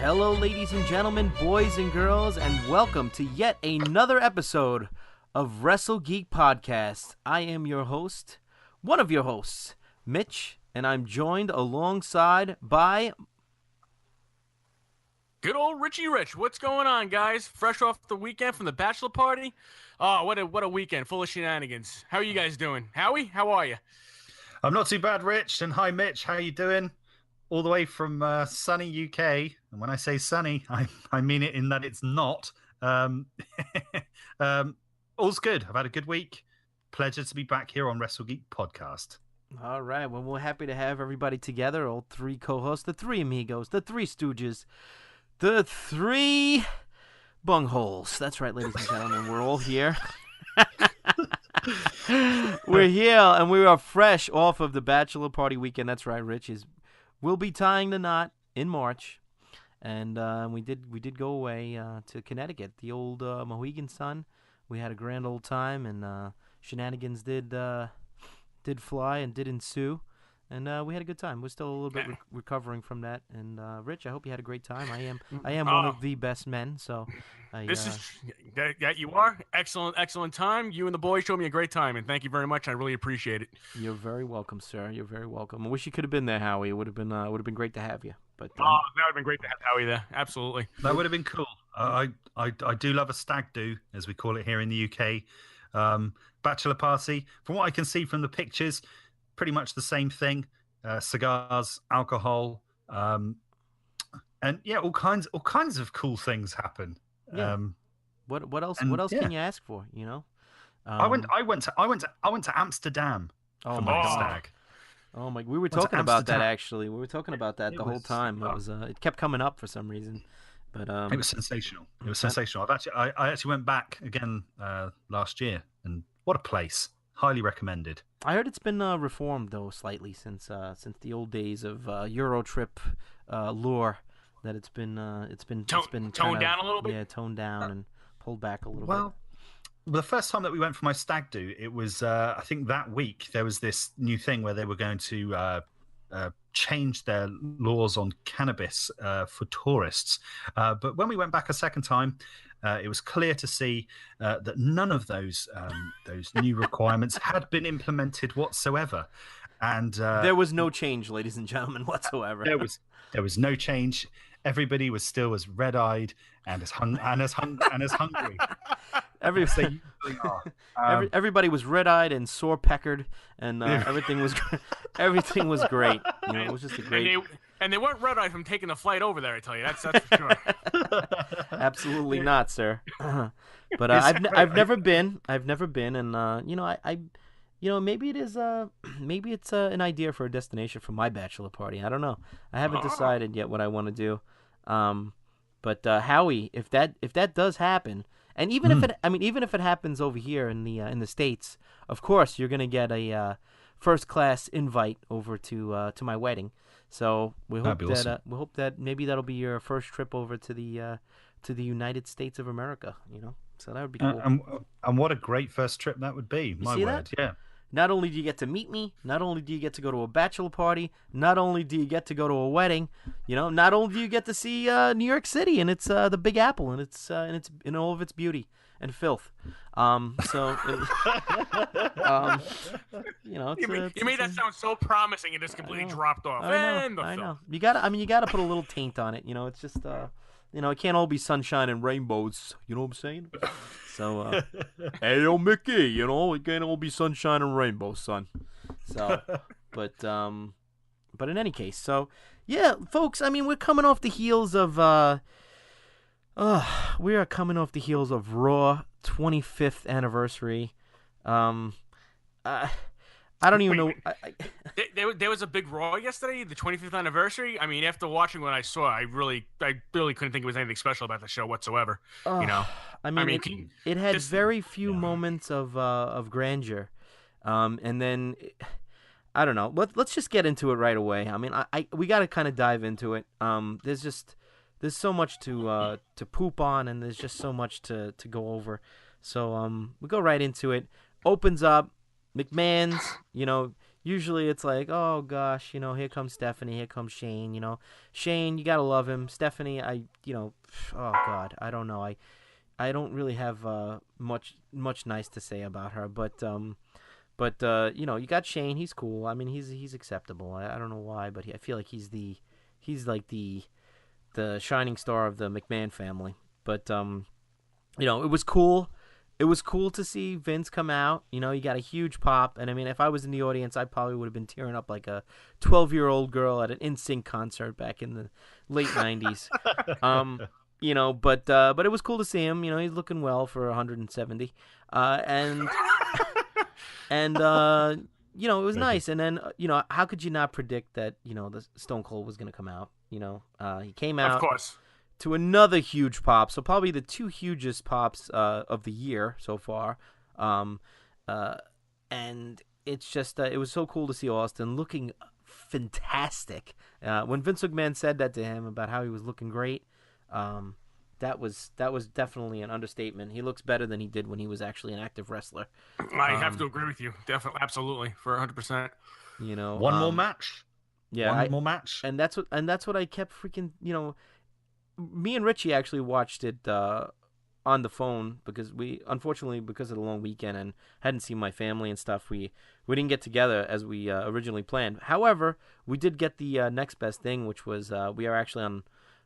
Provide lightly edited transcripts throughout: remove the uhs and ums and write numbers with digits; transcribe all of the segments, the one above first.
Hello, ladies and gentlemen, boys and girls, and welcome to yet another episode of Wrestle Geek Podcast. I am your host, one of your hosts, Mitch, and I'm joined alongside by... Good old Richie Rich. What's going on, guys? Fresh off the weekend from the bachelor party? Oh, what a weekend full of shenanigans. How are you guys doing? Howie, how are you? I'm not too bad, Rich. And hi, Mitch. How you doing? All the way from sunny UK. And when I say sunny, I mean it in that it's not. All's good. I've had a good week. Pleasure to be back here on Wrestle Geek Podcast. All right, well, we're happy to have everybody together, all three co-hosts, the three amigos, the three stooges, the three bungholes. That's right, ladies and gentlemen, we're all here. We're here, and we are fresh off of the bachelor party weekend. That's right, Rich. We'll be tying the knot in March, and we did go away to Connecticut, the old Mohegan Sun. We had a grand old time, and shenanigans did fly and did ensue, and we had a good time. We're still a little bit recovering from that. And Rich, I hope you had a great time. I am one of the best men, so that you are excellent time. You and the boys showed me a great time, and thank you very much. I really appreciate it. You're very welcome, sir. You're very welcome. I wish you could have been there, Howie. It would have been great to have you. But that would have been great to have Howie there. Absolutely, that would have been cool. I do love a stag do, as we call it here in the UK. Bachelor party. From what I can see from the pictures, pretty much the same thing. Cigars, alcohol, and yeah, all kinds of cool things happen. Yeah. What else can you ask for? You know, I went to Amsterdam for my stag. Oh my! We were talking about that actually. We were talking about that the whole time. It kept coming up for some reason, but it was sensational. It was sensational. I actually went back again last year, and what a place! Highly recommended. I heard it's been reformed though slightly since the old days of Eurotrip lure. That it's been toned down a little bit. Yeah, toned down and pulled back a little bit. Well, the first time that we went for my stag do, it was I think that week there was this new thing where they were going to change their laws on cannabis for tourists. But when we went back a second time, it was clear to see that none of those new requirements had been implemented whatsoever. And there was no change, ladies and gentlemen, whatsoever. There was no change. Everybody was still as red-eyed and as hungry. Everybody was red-eyed and sore-peckered, and everything was great. You know, it was just a great. And they weren't red-eyed from taking the flight over there. I tell you, that's for sure. Absolutely not, sir. But I've never been, and maybe it is maybe it's an idea for a destination for my bachelor party. I don't know. I haven't decided yet what I want to do. But Howie, if that does happen, and even if it happens over here in the States, of course you're gonna get a first class invite over to my wedding. So we hope that maybe that'll be your first trip over to the United States of America. You know, so that would be cool. And what a great first trip that would be. My word, yeah. Not only do you get to meet me, not only do you get to go to a bachelor party, not only do you get to go to a wedding, not only do you get to see New York City and it's the Big Apple and it's in all of its beauty and filth. You made that sound so promising and just completely dropped off. I know. You gotta put a little taint on it. It's just it can't all be sunshine and rainbows. You know what I'm saying? So, hey, yo, Mickey, it can't all be sunshine and rainbows, son. So, but in any case, so, yeah, folks, we're coming off the heels of, we are coming off the heels of Raw 25th anniversary. I don't even know. There was a big Raw yesterday, the 25th anniversary. After watching what I saw, I really couldn't think it was anything special about the show whatsoever. It had very few moments of grandeur, and then I don't know. Let's just get into it right away. We got to kind of dive into it. There's so much to poop on, and there's just so much to go over. So we go right into it. Opens up. McMahon's, Usually it's like, oh gosh, here comes Stephanie, here comes Shane. Shane, you gotta love him. Stephanie, oh God, I don't know. I don't really have much nice to say about her, but you got Shane. He's cool. I mean, he's acceptable. I don't know why, but I feel like he's like the shining star of the McMahon family. But it was cool. It was cool to see Vince come out. He got a huge pop, and I mean, if I was in the audience, I probably would have been tearing up like a 12-year-old girl at an NSYNC concert back in the late '90s. But it was cool to see him. He's looking well for 170, and and it was nice. And then how could you not predict that the Stone Cold was going to come out? He came out, of course, to another huge pop. So probably the two hugest pops of the year so far. And it's just it was so cool to see Austin looking fantastic. When Vince McMahon said that to him about how he was looking great, that was definitely an understatement. He looks better than he did when he was actually an active wrestler. I have to agree with you. Definitely, absolutely, for 100%. One more match. Yeah, one more match. And that's what I kept freaking. Me and Richie actually watched it on the phone because unfortunately, because of the long weekend and hadn't seen my family and stuff, we didn't get together as we originally planned. However, we did get the next best thing, which was we are actually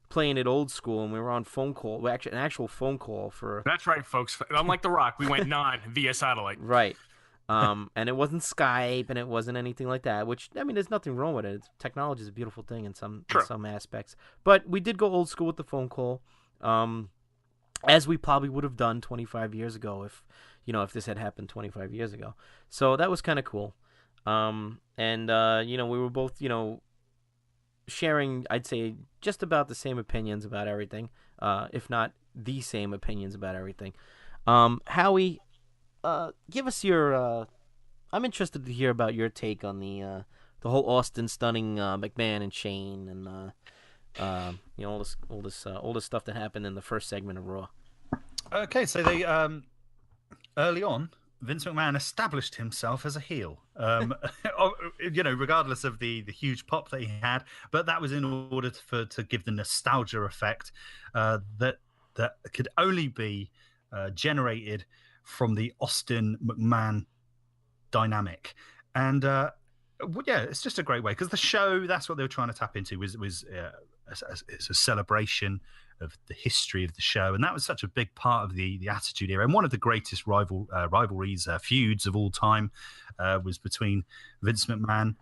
playing it old school, and we were on phone call. Well, actually, an actual phone call for. That's right, folks. Unlike The Rock, we went via satellite. Right. And it wasn't Skype, and it wasn't anything like that. Which, I mean, there's nothing wrong with it. Technology is a beautiful thing in some aspects. But we did go old school with the phone call, as we probably would have done 25 years ago if this had happened 25 years ago. So that was kind of cool. We were both sharing, I'd say, just about the same opinions about everything, if not the same opinions about everything. Howie, give us your. I'm interested to hear about your take on the whole Austin stunning McMahon and Shane and all this stuff that happened in the first segment of Raw. Okay, so they early on, Vince McMahon established himself as a heel. Regardless of the huge pop that he had, but that was in order to give the nostalgia effect that could only be generated from the Austin McMahon dynamic. And it's just a great way, because the show, that's what they were trying to tap into, was it's a celebration of the history of the show, and that was such a big part of the Attitude Era. And one of the greatest rivalries, feuds of all time, was between Vince McMahon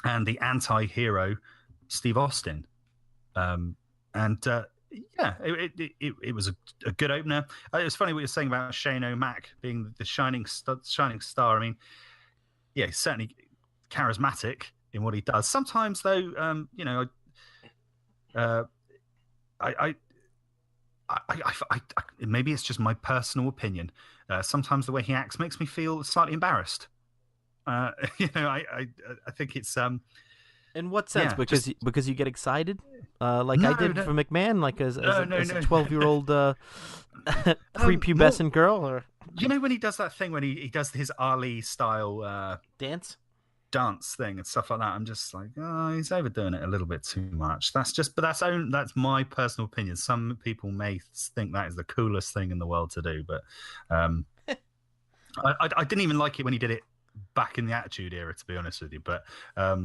and the anti-hero Steve Austin. It was a good opener. It was funny what you're saying about Shane O'Mac being the shining star. I mean, yeah, he's certainly charismatic in what he does. Sometimes, though, maybe it's just my personal opinion. Sometimes the way he acts makes me feel slightly embarrassed. I think it's In what sense? Yeah, because you get excited, I did for McMahon, like as a 12-year-old prepubescent girl, or when he does that thing when he does his Ali style dance thing and stuff like that, I'm just like, oh, he's overdoing it a little bit too much. That's my personal opinion. Some people may think that is the coolest thing in the world to do, but I didn't even like it when he did it back in the Attitude Era, to be honest with you. But I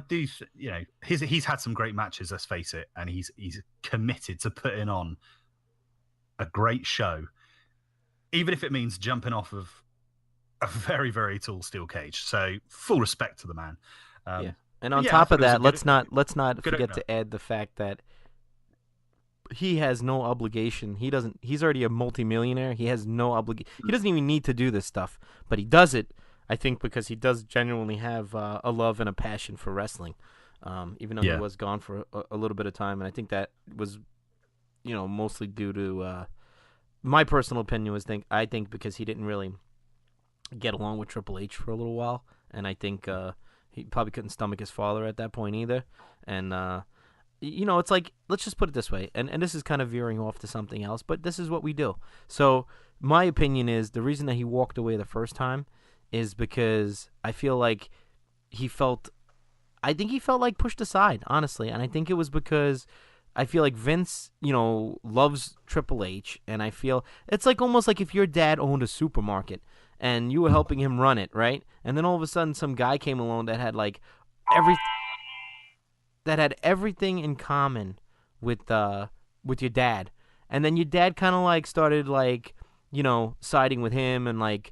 do, he's had some great matches, let's face it, and he's committed to putting on a great show, even if it means jumping off of a very, very tall steel cage. So full respect to the man. And on top of that, let's not forget to add the fact that he has no obligation. He's already a multimillionaire. He has no obligation. He doesn't even need to do this stuff, but he does it, I think, because he does genuinely have a love and a passion for wrestling, even though he was gone for a little bit of time. And I think that was, mostly due to my personal opinion I think because he didn't really get along with Triple H for a little while, and I think he probably couldn't stomach his father at that point either. And it's like, let's just put it this way, and this is kind of veering off to something else, but this is what we do. So my opinion is the reason that he walked away the first time is because I feel like I think he felt like pushed aside, honestly, and I think it was because I feel like Vince, loves Triple H, and I feel it's like almost like if your dad owned a supermarket and you were helping him run it, right? And then all of a sudden some guy came along that had like everything in common with your dad, and then your dad kind of like started like siding with him and like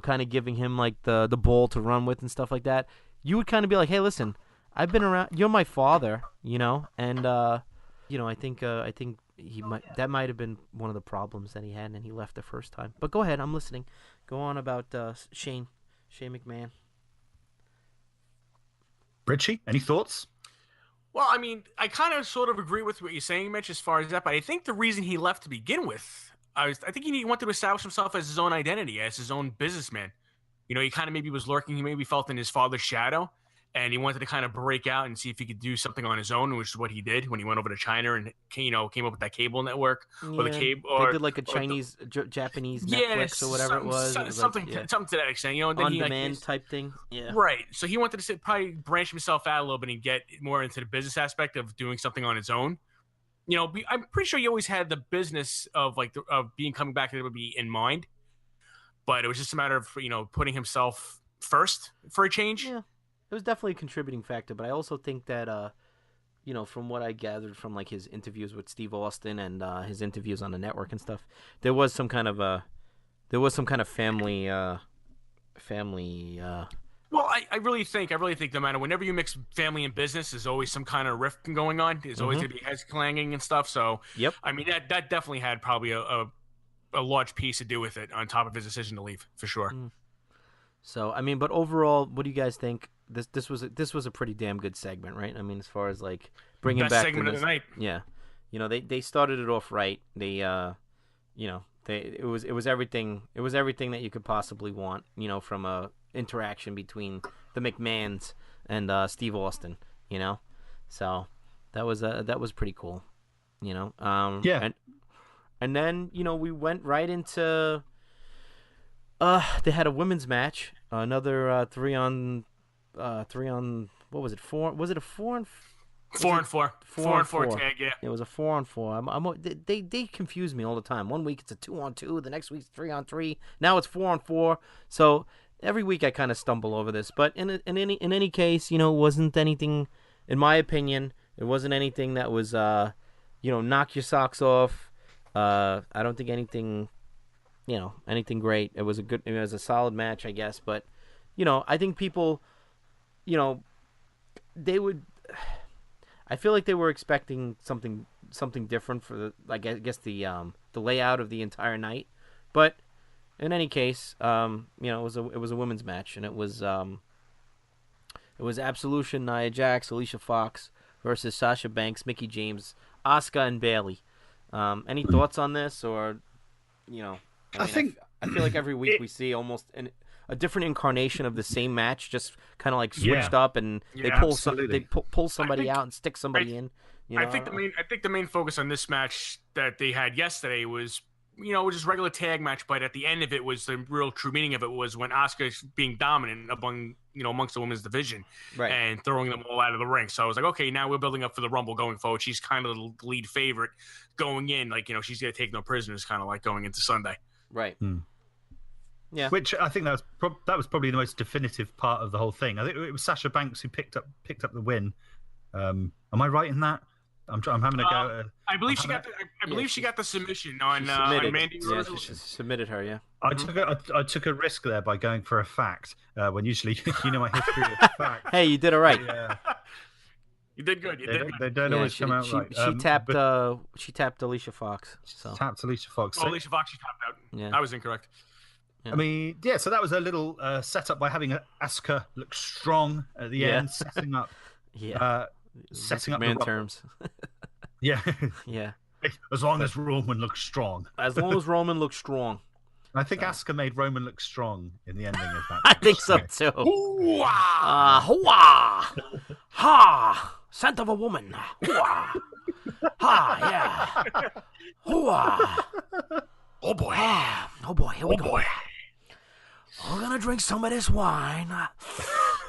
kind of giving him like the ball to run with and stuff like that. You would kind of be like, hey, listen, I've been around. You're my father, and I think that might have been one of the problems that he had, and he left the first time. But go ahead, I'm listening. Go on about Shane McMahon. Richie, any thoughts? Well, I mean, I kind of sort of agree with what you're saying, Mitch, as far as that. But I think the reason he left to begin with, I think he wanted to establish himself as his own identity, as his own businessman. He kind of maybe was lurking. He maybe felt in his father's shadow, and he wanted to kind of break out and see if he could do something on his own, which is what he did when he went over to China and came up with that cable network or the cable. They did like a Chinese, Japanese Netflix or whatever it was. Something to that extent, and then on-demand type thing. Yeah, right. So he wanted to probably branch himself out a little bit and get more into the business aspect of doing something on his own. I'm pretty sure he always had the business of coming back to WWE in mind, but it was just a matter of putting himself first for a change. Yeah. It was definitely a contributing factor, but I also think that, from what I gathered from like his interviews with Steve Austin and his interviews on the network and stuff, there was some kind of family. Well, I really think no matter whenever you mix family and business, there's always some kind of rift going on. There's always going to be heads clanging and stuff. So, yep. I mean that definitely had probably a large piece to do with it, on top of his decision to leave, for sure. So, I mean, but overall, what do you guys think? This was a pretty damn good segment, right? I mean, as far as like bringing best back segment of the night. Yeah, they started it off right. They it was everything that you could possibly want, from a interaction between the McMahons and Steve Austin, So that was pretty cool, Yeah. And then we went right into they had a women's match, another 3-on what was it, 4? Was it a 4 and 4 and 4? 4 and 4 tag, yeah. It was a 4-on-4. They confuse me all the time. One week it's a 2-on-2, the next week it's 3-on-3. Now it's 4-on-4. So every week I kind of stumble over this. But in any case, it wasn't anything, in my opinion, it wasn't anything that was knock your socks off. I don't think anything great. It was a solid match, I guess. But I think people, they would. I feel like they were expecting something different for I guess the layout of the entire night, but in any case, it was a women's match, and it was Absolution, Nia Jax, Alicia Fox versus Sasha Banks, Mickie James, Asuka, and Bayley. Any thoughts on this, or I feel like every week we see almost a different incarnation of the same match, just kind of like switched up, and they pull somebody out and stick somebody in. I think the main focus on this match that they had yesterday was, just regular tag match, but at the end of it was the real true meaning of it was when Asuka's being dominant amongst the women's division, right, and throwing them all out of the ring. So I was like, okay, now we're building up for the Rumble going forward. She's kind of the lead favorite going in, like she's gonna take no prisoners, kind of like going into Sunday. Right. Yeah. Which I think that was probably the most definitive part of the whole thing. I think it was Sasha Banks who picked up the win. Am I right in that? I'm having a go. I believe she got the submission on Mandy Rose. Yeah, she submitted her. Yeah. I took a risk there by going for a fact when usually my history of facts. Hey, you did all right. Yeah. You did good. They don't always come out right. She tapped Alicia Fox. Tapped Alicia Fox. Alicia Fox, she tapped out. Yeah. I was incorrect. Yeah. I mean, yeah. So that was a little setup by having Asuka look strong at the end, setting up. Yeah. Setting up man terms. Yeah. Yeah. As long as Roman looks strong. As long as Roman looks strong. I think Asuka made Roman look strong in the ending of that. I think so too. Hoo-wah! Ha! Scent of a woman. Hoo-wah! Ha! Yeah. Hoo-wah! Oh boy. Oh boy. Here we go. Boy. We're gonna drink some of this wine,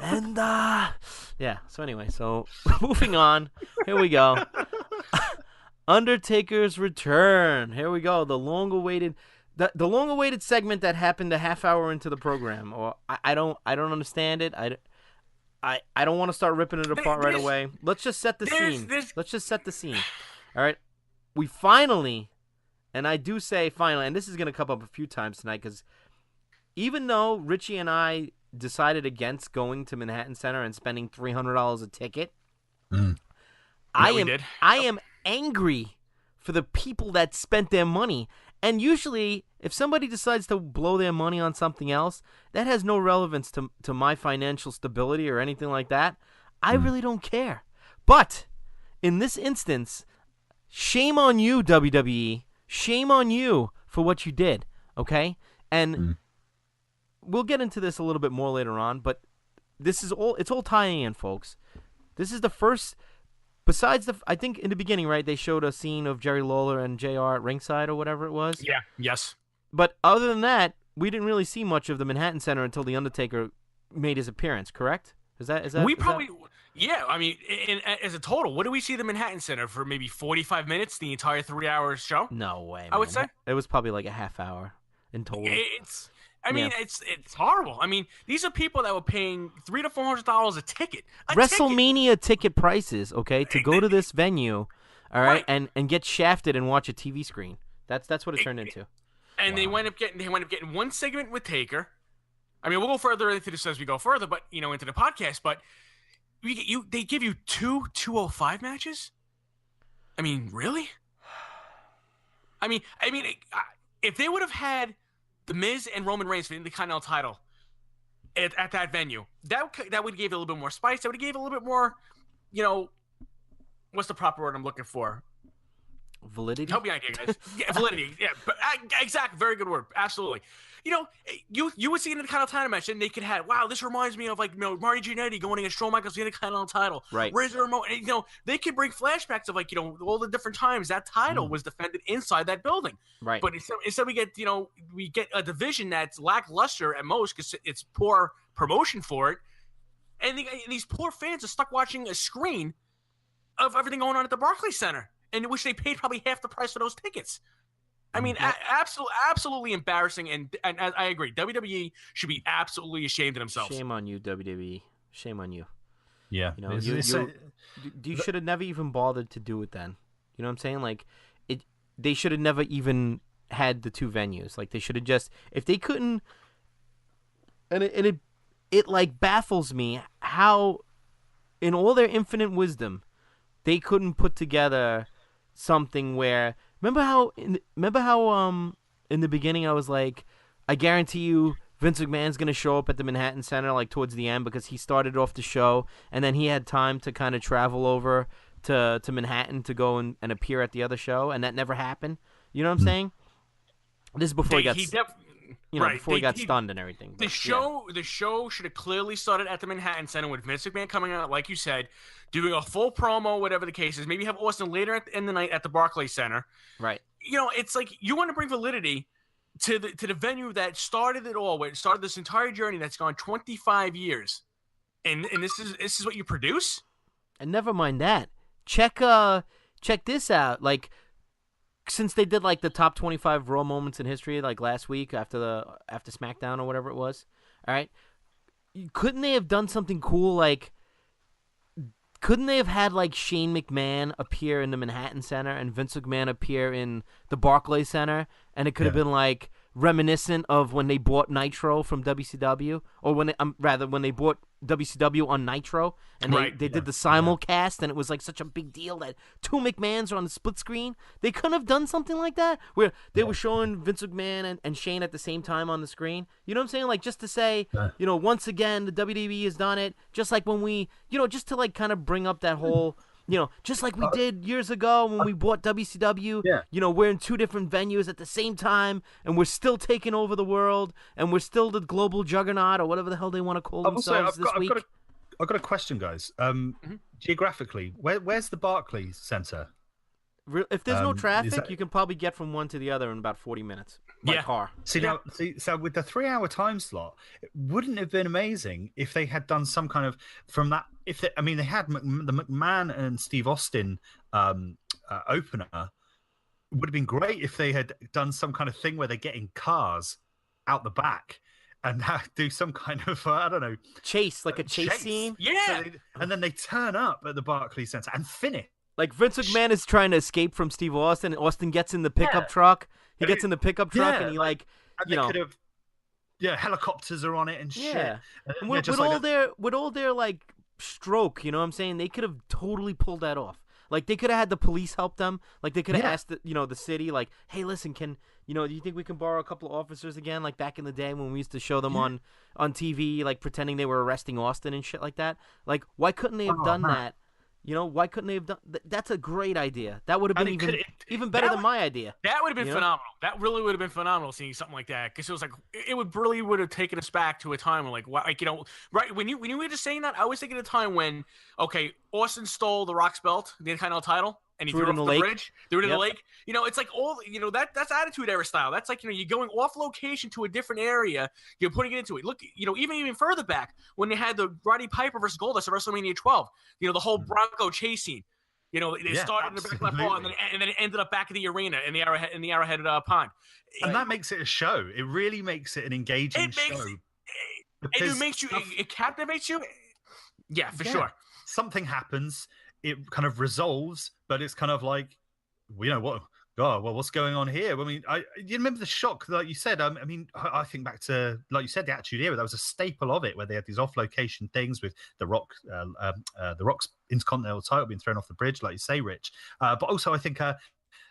and yeah. So anyway, so moving on. Here we go. Undertaker's return. Here we go. The long-awaited segment that happened a half hour into the program. Or I don't understand it. I don't want to start ripping it apart right away. Let's just set the scene. Let's just set the scene. All right. We finally, and I do say finally, and this is going to come up a few times tonight because even though Richie and I decided against going to Manhattan Center and spending $300 a ticket, I am angry for the people that spent their money. And usually, if somebody decides to blow their money on something else, that has no relevance to my financial stability or anything like that. I really don't care. But in this instance, shame on you, WWE. Shame on you for what you did, okay? And we'll get into this a little bit more later on, but it's all tying in, folks. This is the first, besides I think in the beginning, right, they showed a scene of Jerry Lawler and JR at ringside or whatever it was. Yeah, yes. But other than that, we didn't really see much of the Manhattan Center until The Undertaker made his appearance, correct? Is that yeah, I mean, as a total, what do we see the Manhattan Center for maybe 45 minutes, the entire 3-hour show? No way, man. I would say. It was probably like a half hour in total. It's horrible. I mean, these are people that were paying $300 to $400 a ticket. WrestleMania ticket prices, okay, to go to this venue, all right, and get shafted and watch a TV screen. That's what it turned into. And they wind up getting one segment with Taker. I mean, we'll go further into this as we go further, but into the podcast. But they give you two 205 matches. I mean, really? I mean, if they would have had The Miz and Roman Reigns for the Continental title at that venue, that would give it a little bit more spice. That would give it a little bit more, what's the proper word I'm looking for? Validity? Help me out here, guys. Yeah, validity. Yeah, but exactly. Very good word. Absolutely. You would see in the Continental title match, and they could have, wow, this reminds me of Marty Jannetty going against Shawn Michaels in the Continental title. Right. Where's the remote? And, they could bring flashbacks of all the different times that title was defended inside that building. Right. But instead we get a division that's lackluster at most because it's poor promotion for it, and these poor fans are stuck watching a screen of everything going on at the Barclays Center, in which they paid probably half the price for those tickets. I mean, absolutely embarrassing, and I agree. WWE should be absolutely ashamed of themselves. Shame on you, WWE. Shame on you. Yeah. You should have never even bothered to do it then. You know what I'm saying? Like, they should have never even had the two venues. Like, they should have just, if they couldn't, and it like baffles me how, in all their infinite wisdom, they couldn't put together something where, remember how in the beginning I was like, I guarantee you Vince McMahon's going to show up at the Manhattan Center like towards the end because he started off the show and then he had time to kind of travel over to Manhattan to go and appear at the other show, and that never happened. You know what I'm saying? This is before before he got stunned and everything. The show should have clearly started at the Manhattan Center with Vince McMahon coming out, like you said, doing a full promo, whatever the case is. Maybe have Austin later in the night at the Barclays Center. Right. It's like you want to bring validity to the venue that started it all, where it started this entire journey that's gone 25 years, and this is what you produce. And never mind that. Check this out. Like, since they did like the top 25 Raw moments in history, like last week after SmackDown or whatever it was, all right, couldn't they have done something cool? Like, couldn't they have had like Shane McMahon appear in the Manhattan Center and Vince McMahon appear in the Barclays Center, and it could have been like reminiscent of when they bought Nitro from WCW, or when they bought WCW on Nitro, and they did the simulcast, and it was like such a big deal that two McMahons are on the split screen. They couldn't have done something like that where they were showing Vince McMahon and Shane at the same time on the screen. You know what I'm saying? Like, just to say, once again, the WWE has done it, just like when we, just to like kind of bring up that whole, just like we did years ago when we bought WCW. We're in two different venues at the same time, and we're still taking over the world, and we're still the global juggernaut, or whatever the hell they want to call themselves this week. I've got a question, guys. Geographically, where's the Barclays Center? If there's no Is traffic, that- you can probably get from one to the other in about 40 minutes by Yeah. car. So with the 3-hour time slot, it wouldn't have been amazing if they had done some kind of from that. They had the McMahon and Steve Austin opener. It would have been great if they had done some kind of thing where they get in cars out the back and do some kind of I don't know, Chase, like a chase scene. Yeah. And then they turn up at the Barclays Center and finish. Like Vince McMahon is trying to escape from Steve Austin, and Austin gets in the pickup truck. He gets in the pickup truck, and he and you know, could have, helicopters are on it and shit. yeah. And with just all their like stroke, you know what I'm saying? They could have totally pulled that off. Like they could have had the police help them. Like they could have asked the city, like, hey, listen, do you think we can borrow a couple of officers again, like back in the day when we used to show them on TV, like pretending they were arresting Austin and shit like that? Like, why couldn't they have done that? You know, why couldn't they have done? That's a great idea. That would have been even better than my idea. That would have been phenomenal. That really would have been phenomenal seeing something like that, because it was like it would have taken us back to a time when right when you were just saying that, I was thinking of a time when Austin stole the Rock's belt, the Intercontinental title, and he threw it off the bridge. Threw it in the lake. You know, it's like that's Attitude Era style. That's like, you're going off location to a different area. You're putting it into it. Look, even further back when they had the Roddy Piper versus Goldust at WrestleMania 12. The whole Bronco chase scene. It started in the back left ball, and then it ended up back at the arena in the Arrowhead Pond. And that makes it a show. It really makes it an engaging show. It captivates you. Yeah, for sure. Something happens. It kind of resolves, but it's kind of like, what? God, well, what's going on here? I mean, you remember the shock, like you said. I think back to, like you said, the Attitude Era. That was a staple of it, where they had these off-location things with the Rock's Intercontinental title being thrown off the bridge, like you say, Rich. But also, I think there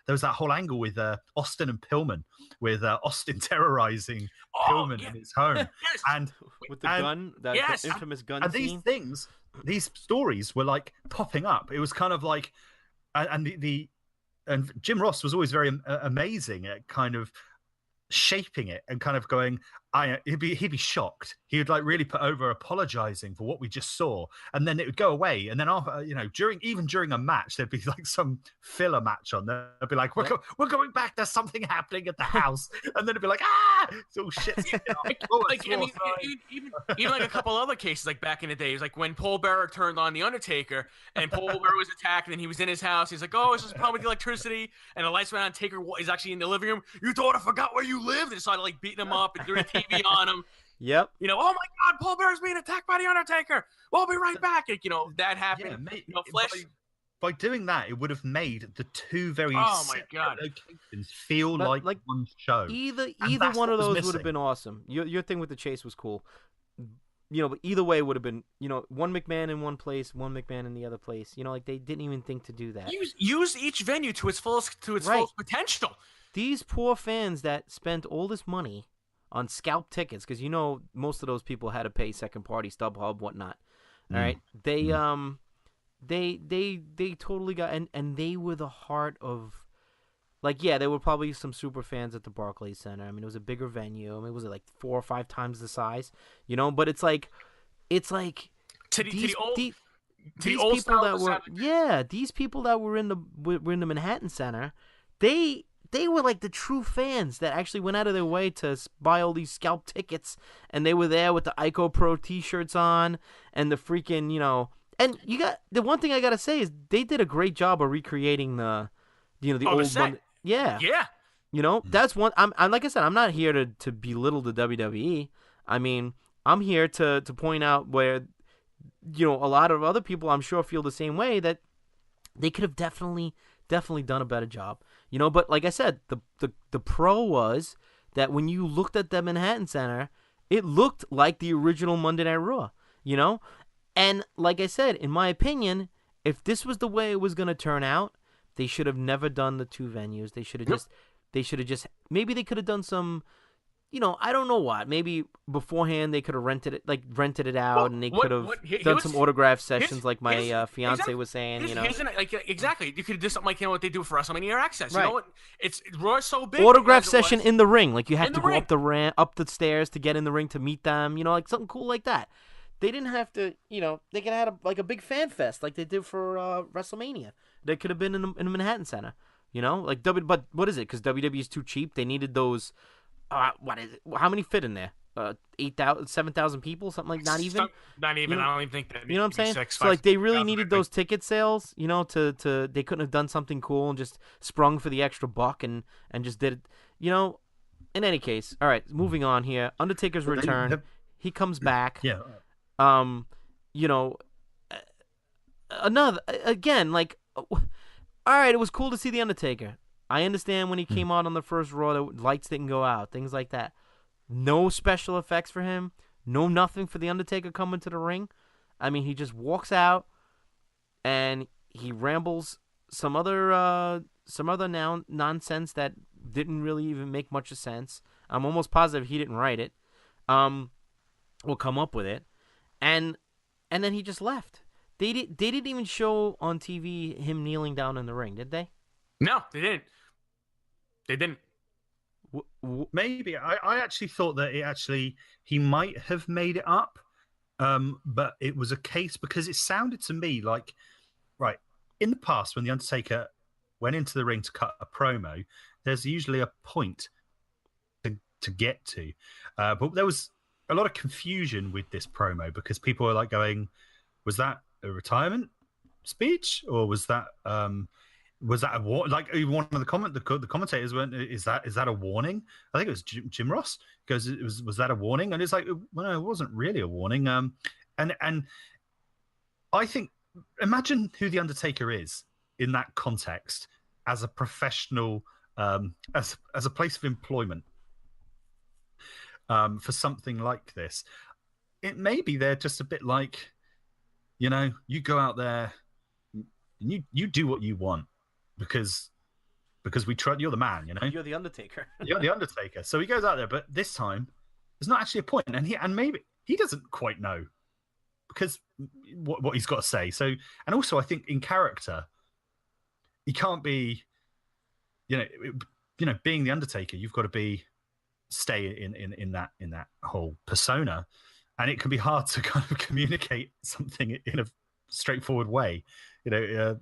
was that whole angle with Austin and Pillman, with Austin terrorizing Pillman in his home, and with the gun, that infamous gun and scene. These stories were like popping up. It was kind of like, and Jim Ross was always very amazing at kind of shaping it and kind of going, he'd be shocked. He would like really put over apologizing for what we just saw, and then it would go away. And then after, during a match, there'd be like some filler match on there. It'd be like, we're going back. There's something happening at the house, and then it'd be like, it's all shit. Even like a couple other cases, like back in the days, like when Paul Bearer turned on the Undertaker, and Paul Bearer was attacked, and then he was in his house. He's like, it's just a problem with the electricity, and the lights went on. Taker is actually in the living room. You thought I forgot where you lived, and started like beating him up and doing TV on him. Yep. Oh my God, Paul Bearer's being attacked by the Undertaker. We'll be right back. That happened. Flash. By doing that, it would have made the two very locations feel like one show. Either one of those would have been awesome. Your thing with the chase was cool. But either way would have been, one McMahon in one place, one McMahon in the other place. Like they didn't even think to do that. Use each venue to its fullest fullest potential. These poor fans that spent all this money on scalp tickets, because most of those people had to pay second party, StubHub, whatnot. All right, they totally got, and they were the heart of, there were probably some super fans at the Barclays Center. I mean, it was a bigger venue. I mean, was it like 4 or 5 times the size? But it's like these people that were in the Manhattan Center, they were like the true fans that actually went out of their way to buy all these scalp tickets, and they were there with the Ico Pro T-shirts on and the freaking, And you got the one thing I gotta say is they did a great job of recreating the old one. Yeah. That's one. I'm like I said, I'm not here to belittle the WWE. I mean, I'm here to point out where, a lot of other people I'm sure feel the same way, that they could have definitely done a better job. But like I said, the pro was that when you looked at the Manhattan Center, it looked like the original Monday Night Raw, And like I said, in my opinion, if this was the way it was going to turn out, they should have never done the 2 venues. They should have just maybe they could have done some, I don't know what. Maybe beforehand they could have rented it out, and they could have done some autograph sessions, like my fiance was saying. Exactly. You could do something like what they do for WrestleMania Access. Right. You know what? It's Raw's so big. Autograph session in the ring, like you have to go up the stairs to get in the ring to meet them. Like something cool like that. They didn't have to. They could have had a big fan fest like they did for WrestleMania. They could have been in the Manhattan Center. You know, like but what is it? Because WWE is too cheap. They needed those. What is it? How many fit in there? 8,000, 7,000 people, something like not even. Not even. You know, I don't even think that. You know what I'm saying? Six, So five, like they really 6,000, needed those ticket sales. You know, to they couldn't have done something cool and just sprung for the extra buck and just did it. You know. In any case, all right. Moving on here. Undertaker's return. He comes back. Yeah. You know, another again like. All right, it was cool to see the Undertaker. I understand when he came out on the first Raw, the lights didn't go out, things like that. No special effects for him. No nothing for the Undertaker coming to the ring. I mean, he just walks out and he rambles some other nonsense that didn't really even make much of sense. I'm almost positive he didn't write it. Or come up with it, and then he just left. They didn't even show on TV him kneeling down in the ring, did they? No, they didn't. They didn't. Maybe I actually thought that he might have made it up, but it was a case because it sounded to me like right in the past when the Undertaker went into the ring to cut a promo, there's usually a point to get to, but there was a lot of confusion with this promo because people were like going, was that a retirement speech or was that a war? Like one of the commentators went, is that a warning? I think it was Jim Ross goes, was that a warning? And it's like, well, no, it wasn't really a warning. And I think imagine who the Undertaker is in that context as a professional, as a place of employment for something like this. It maybe they're just a bit like, you know, you go out there and you do what you want because we trust you're the man, you know. You're the Undertaker. You're the Undertaker. So he goes out there, but this time there's not actually a point, and maybe he doesn't quite know because what he's got to say. So, and also I think in character, he can't be, you know, being the Undertaker, you've got to stay in that whole persona. And it can be hard to kind of communicate something in a straightforward way, you know.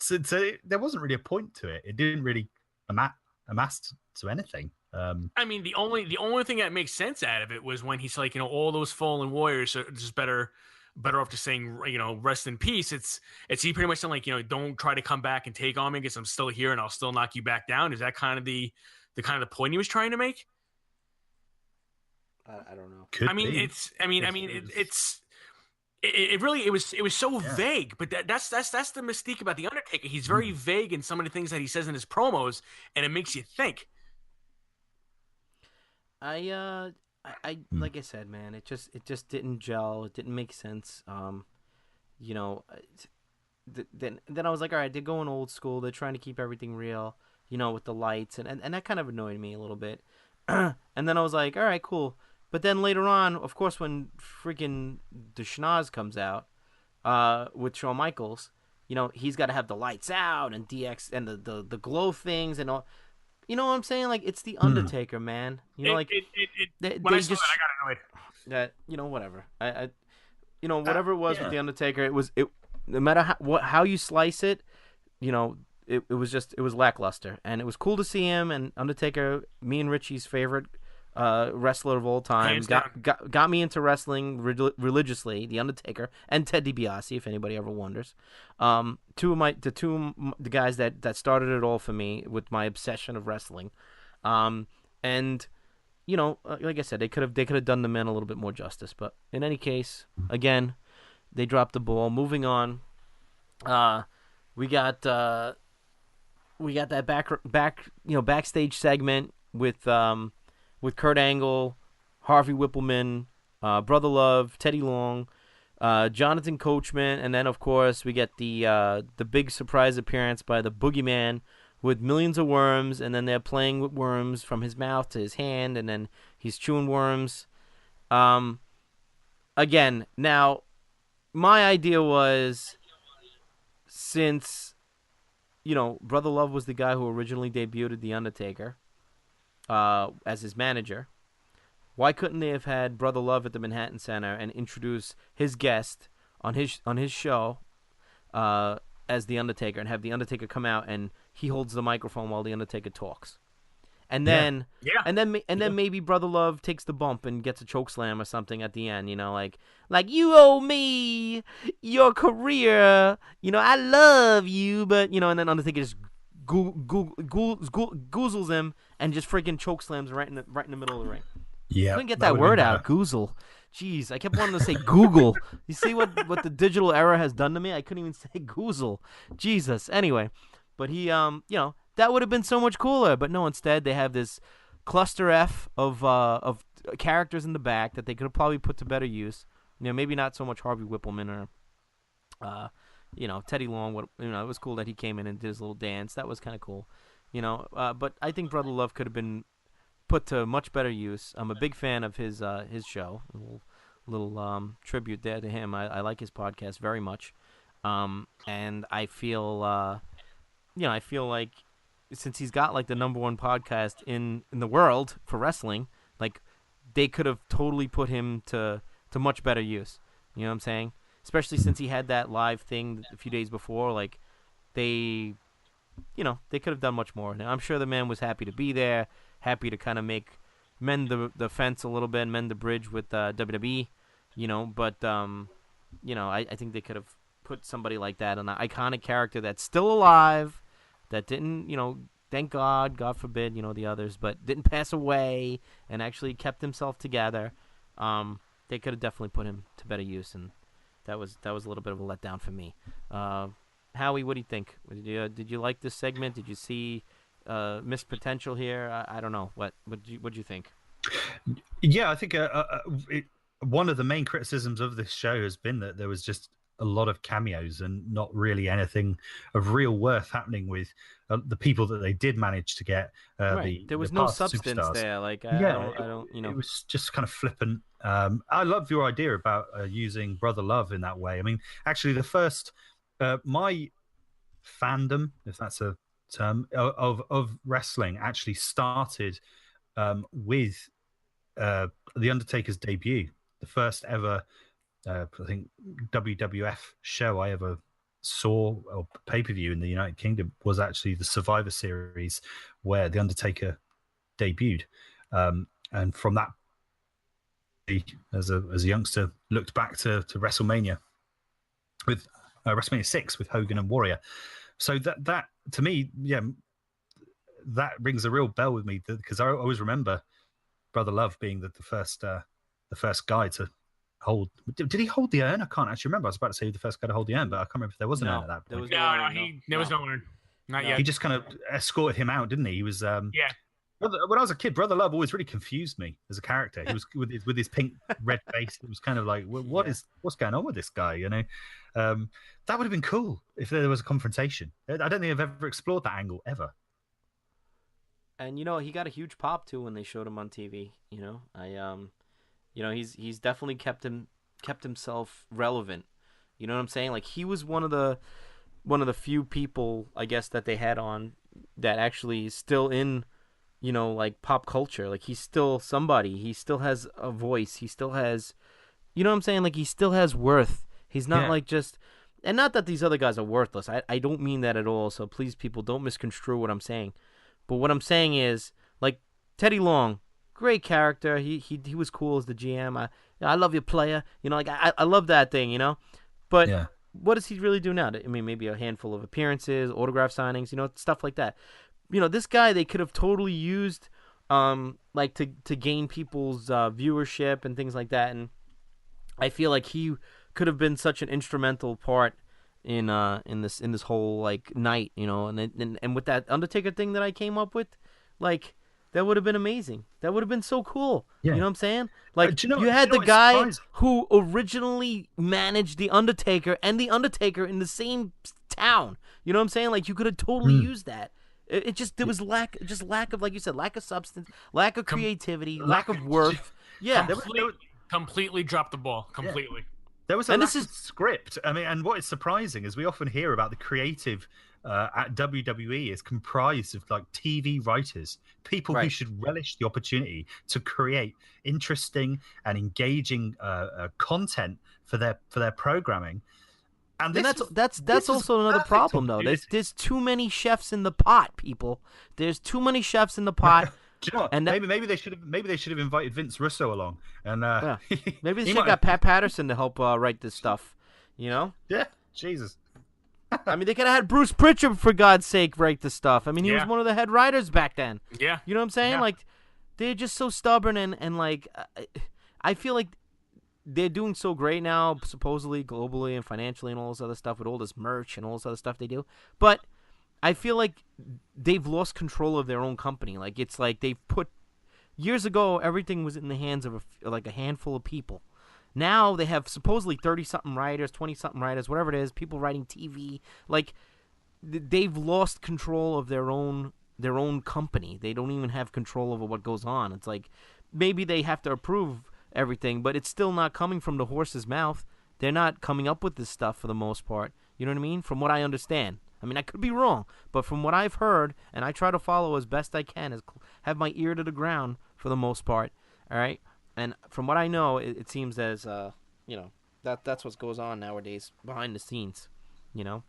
So there wasn't really a point to it. It didn't really amass to anything. I mean, the only thing that makes sense out of it was when he's like, you know, all those fallen warriors are just better off just saying, you know, rest in peace. It's he pretty much saying like, you know, don't try to come back and take on me because I'm still here and I'll still knock you back down. Is that kind of the point he was trying to make? I don't know. Could I mean, be. It was so vague, but that's the mystique about the Undertaker. He's very vague in some of the things that he says in his promos, and it makes you think. I like I said, man, it just didn't gel. It didn't make sense. You know, then I was like, all right, they're going old school. They're trying to keep everything real, you know, with the lights, and that kind of annoyed me a little bit. And then I was like, all right, cool. But then later on, of course, when freaking the schnoz comes out with Shawn Michaels, you know, he's got to have the lights out and DX and the glow things and all. You know what I'm saying? Like, it's the Undertaker, man. You know, like when I saw that, I got annoyed. That, you know, whatever. I you know, whatever it was with the Undertaker, it no matter how you slice it, you know, it was lackluster, and it was cool to see him. And Undertaker, me and Richie's favorite wrestler of all time, got me into wrestling religiously. The Undertaker and Ted DiBiase, if anybody ever wonders, the guys that started it all for me with my obsession of wrestling, and you know, like I said, they could have done the men a little bit more justice. But in any case, again, they dropped the ball. Moving on, we got that backstage segment with Kurt Angle, Harvey Whippleman, Brother Love, Teddy Long, Jonathan Coachman, and then of course we get the big surprise appearance by the Boogeyman with millions of worms, and then they're playing with worms from his mouth to his hand, and then he's chewing worms. Again, now my idea was, since, you know, Brother Love was the guy who originally debuted The Undertaker as his manager, why couldn't they have had Brother Love at the Manhattan Center and introduce his guest on his show, as the Undertaker and have the Undertaker come out and he holds the microphone while the Undertaker talks. And Yeah. then and then maybe Brother Love takes the bump and gets a choke slam or something at the end, like you owe me your career, I love you, but and then Undertaker just goozles him and just freaking choke slams right in the middle of the ring. Yeah, Couldn't get that word out. Goozle. Jeez, I kept wanting to say Google. You see what the digital era has done to me? I couldn't even say Goozle. Jesus. Anyway, but he that would have been so much cooler. But no, instead they have this cluster F of characters in the back that they could have probably put to better use. Maybe not so much Harvey Whippleman or Teddy Long. It was cool that he came in and did his little dance. That was kind of cool. But I think Brother Love could have been put to much better use. I'm a big fan of his show. A little tribute there to him. I like his podcast very much. And I feel I feel like since he's got like the #1 podcast in the world for wrestling, like they could have totally put him to much better use. You know what I'm saying? Especially since he had that live thing a few days before, like they could have done much more. Now, I'm sure the man was happy to be there, happy to kind of mend the fence a little bit, mend the bridge with WWE, but I think they could have put somebody like that, an iconic character that's still alive, that didn't, thank God forbid, the others, but didn't pass away and actually kept himself together. They could have definitely put him to better use, and that was a little bit of a letdown for me. Howie, what do you think? Did you like this segment? Did you see missed potential here? I don't know. What do you think? Yeah, I think one of the main criticisms of this show has been that there was just a lot of cameos and not really anything of real worth happening with the people that they did manage to get. Right. There was no substance superstars there. Like I don't. It was just kind of flippant. I love your idea about using Brother Love in that way. I mean, actually, the first my fandom, if that's a term, of wrestling actually started with the Undertaker's debut. The first ever, I think, WWF show I ever saw or pay-per-view in the United Kingdom was actually the Survivor Series, where the Undertaker debuted. And from that, as a youngster, looked back to WrestleMania with WrestleMania 6 with Hogan and Warrior. So that to me, that rings a real bell with me, because I always remember Brother Love being the first guy to hold. Did he hold the urn? I can't actually remember. I was about to say the first guy to hold the urn, but I can't remember if there was an urn at that point. There was no urn. Not yet. He just kind of escorted him out, didn't he? He was When I was a kid, Brother Love always really confused me as a character. He was with his pink red face. It was kind of like, what's going on with this guy? That would have been cool if there was a confrontation. I don't think I've ever explored that angle ever. And he got a huge pop too when they showed him on TV. He's definitely kept himself relevant. You know what I'm saying? Like he was one of the few people, I guess, that they had on that actually is still in, like pop culture. Like he's still somebody. He still has a voice. He still has, you know what I'm saying? Like he still has worth. He's not like just, and not that these other guys are worthless. I don't mean that at all. So please, people, don't misconstrue what I'm saying. But what I'm saying is, like Teddy Long, great character. He was cool as the GM. I love your player. Like I love that thing. But what does he really do now? I mean, maybe a handful of appearances, autograph signings, stuff like that. This guy they could have totally used, like to gain people's viewership and things like that. And I feel like he could have been such an instrumental part in this whole like night, and with that Undertaker thing that I came up with, like that would have been amazing. That would have been so cool. Yeah. You know what I'm saying? Like you had the guy who originally managed the Undertaker and the Undertaker in the same town. You know what I'm saying? Like you could have totally used that. It just there was lack of, like you said, lack of substance, lack of creativity, lack of worth. Yeah, completely dropped the ball. Completely. Yeah. There was a lack of script. I mean, and what is surprising is we often hear about the creative at WWE is comprised of like TV writers, people who should relish the opportunity to create interesting and engaging content for their programming. And And this that's was also another perfect problem though. opportunity. There's too many chefs in the pot, people. There's too many chefs in the pot, Do you know what? and that, Maybe they should have invited Vince Russo along, and yeah, maybe they he should have might got Pat Patterson to help write this stuff. You know, yeah, Jesus. I mean, they could have had Bruce Pritchard for God's sake write the stuff. I mean, he was Yeah. one of the head writers back then. Yeah. You know what I'm saying? Yeah. Like, they're just so stubborn and like, I feel like they're doing so great now, supposedly globally and financially and all this other stuff with all this merch and all this other stuff they do. But I feel like they've lost control of their own company. Like, it's like they've put years ago everything was in the hands of a handful of people. Now they have supposedly 30-something writers, 20-something writers, whatever it is, people writing TV. Like, they've lost control of their own company. They don't even have control over what goes on. It's like maybe they have to approve everything, but it's still not coming from the horse's mouth. They're not coming up with this stuff for the most part. You know what I mean? From what I understand. I mean, I could be wrong, but from what I've heard, and I try to follow as best I can, have my ear to the ground for the most part. All right? And from what I know, it seems as, that's what goes on nowadays behind the scenes, you know?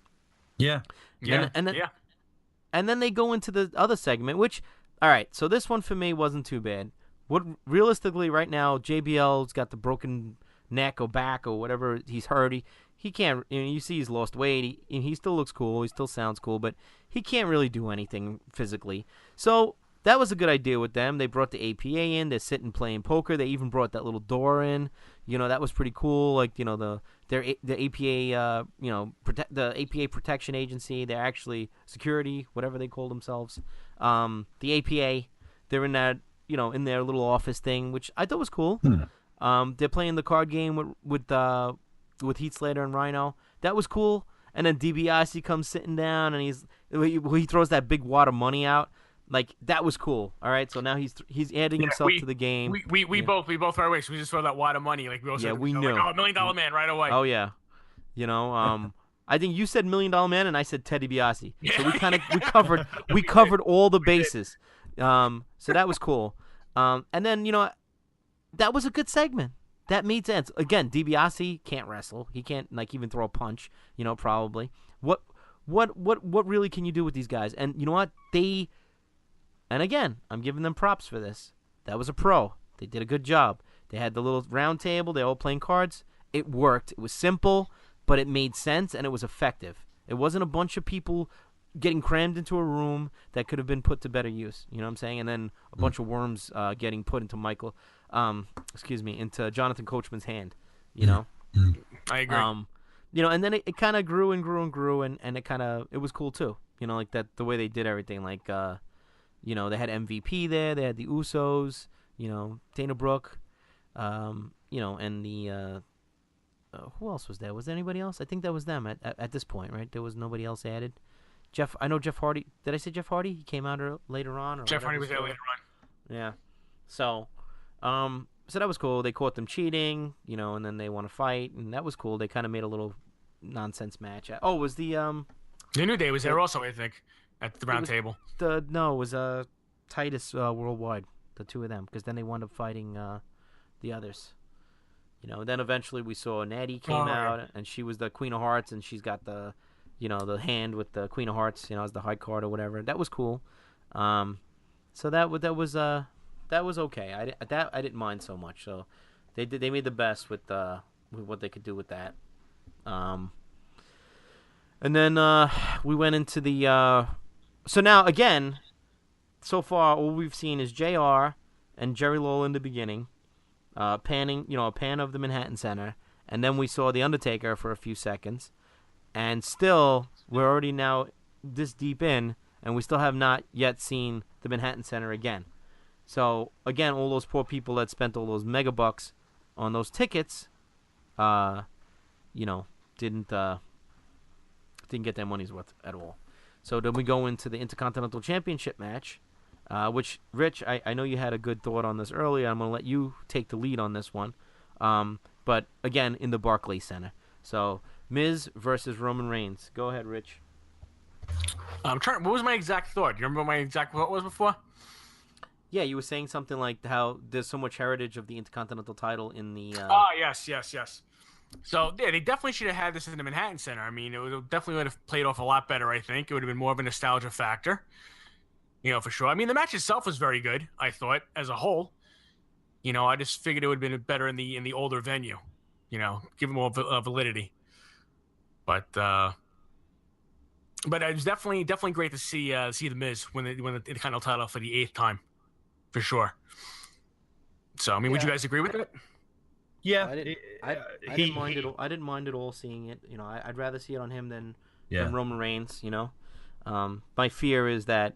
Yeah. Yeah. And then, yeah. And then they go into the other segment, which, all right, so this one for me wasn't too bad. What realistically, right now, JBL's got the broken neck or back or whatever he's hurt. He can't. You see, he's lost weight. He still looks cool. He still sounds cool, but he can't really do anything physically. So that was a good idea with them. They brought the APA in. They're sitting playing poker. They even brought that little door in. That was pretty cool. Like the APA, the APA Protection Agency. They're actually security, whatever they call themselves. The APA. They're in that. In their little office thing, which I thought was cool. They're playing the card game with Heath Slater and Rhino. That was cool. And then DiBiase comes sitting down, and he throws that big wad of money out. Like, that was cool. All right, so now he's adding himself to the game. We both right away. So we just throw that wad of money. Like, we also we knew. like, $1 million man right away. Oh yeah, I think you said $1 Million Man, and I said Ted DiBiase. So we covered all the bases. So that was cool. And then, that was a good segment. That made sense. Again, DiBiase can't wrestle. He can't even throw a punch, probably. What really can you do with these guys? And you know what? And again, I'm giving them props for this. That was a pro. They did a good job. They had the little round table. They all playing cards. It worked. It was simple, but it made sense and it was effective. It wasn't a bunch of people getting crammed into a room that could have been put to better use. You know what I'm saying? And then a bunch of worms getting put into into Jonathan Coachman's hand. I agree. And then it kind of grew and grew and grew, and it was cool too. Like that, the way they did everything. Like, they had MVP there. They had the Usos. Dana Brooke. And the who else was there? Was there anybody else? I think that was them at this point, right? There was nobody else added. I know Jeff Hardy. Did I say Jeff Hardy? He came out later on. Jeff Hardy was there later on. Yeah. So that was cool. They caught them cheating, and then they want to fight, and that was cool. They kind of made a little nonsense match. Oh, it was the New Day was there also, I think, at the round table. It was Titus Worldwide, the two of them, because then they wound up fighting the others. Then eventually we saw Natty came out, and she was the Queen of Hearts, and she's got the the hand with the Queen of Hearts, as the high card or whatever. That was cool. So that was okay. I didn't mind so much. So they made the best with what they could do with that. And then we went into the. So now again, so far all we've seen is JR and Jerry Lawler in the beginning, panning, a pan of the Manhattan Center, and then we saw the Undertaker for a few seconds. And still, we're already now this deep in, and we still have not yet seen the Manhattan Center again. So, again, all those poor people that spent all those mega bucks on those tickets, didn't get their money's worth at all. So then we go into the Intercontinental Championship match, which, Rich, I know you had a good thought on this earlier. I'm going to let you take the lead on this one. But, again, in the Barclays Center. So, Miz versus Roman Reigns. Go ahead, Rich. I'm trying. What was my exact thought? Do you remember what my exact thought was before? Yeah, you were saying something like how there's so much heritage of the Intercontinental title in the. Yes. So yeah, they definitely should have had this in the Manhattan Center. I mean, definitely would have played off a lot better. I think it would have been more of a nostalgia factor, for sure. I mean, the match itself was very good. I thought as a whole. I just figured it would have been better in the older venue. Give it more validity. But it was definitely great to see the Miz win the Intercontinental title for the 8th time, for sure. So I mean, would you guys agree with that? Yeah, I didn't mind it. I didn't mind at all seeing it. I'd rather see it on him than Roman Reigns. My fear is that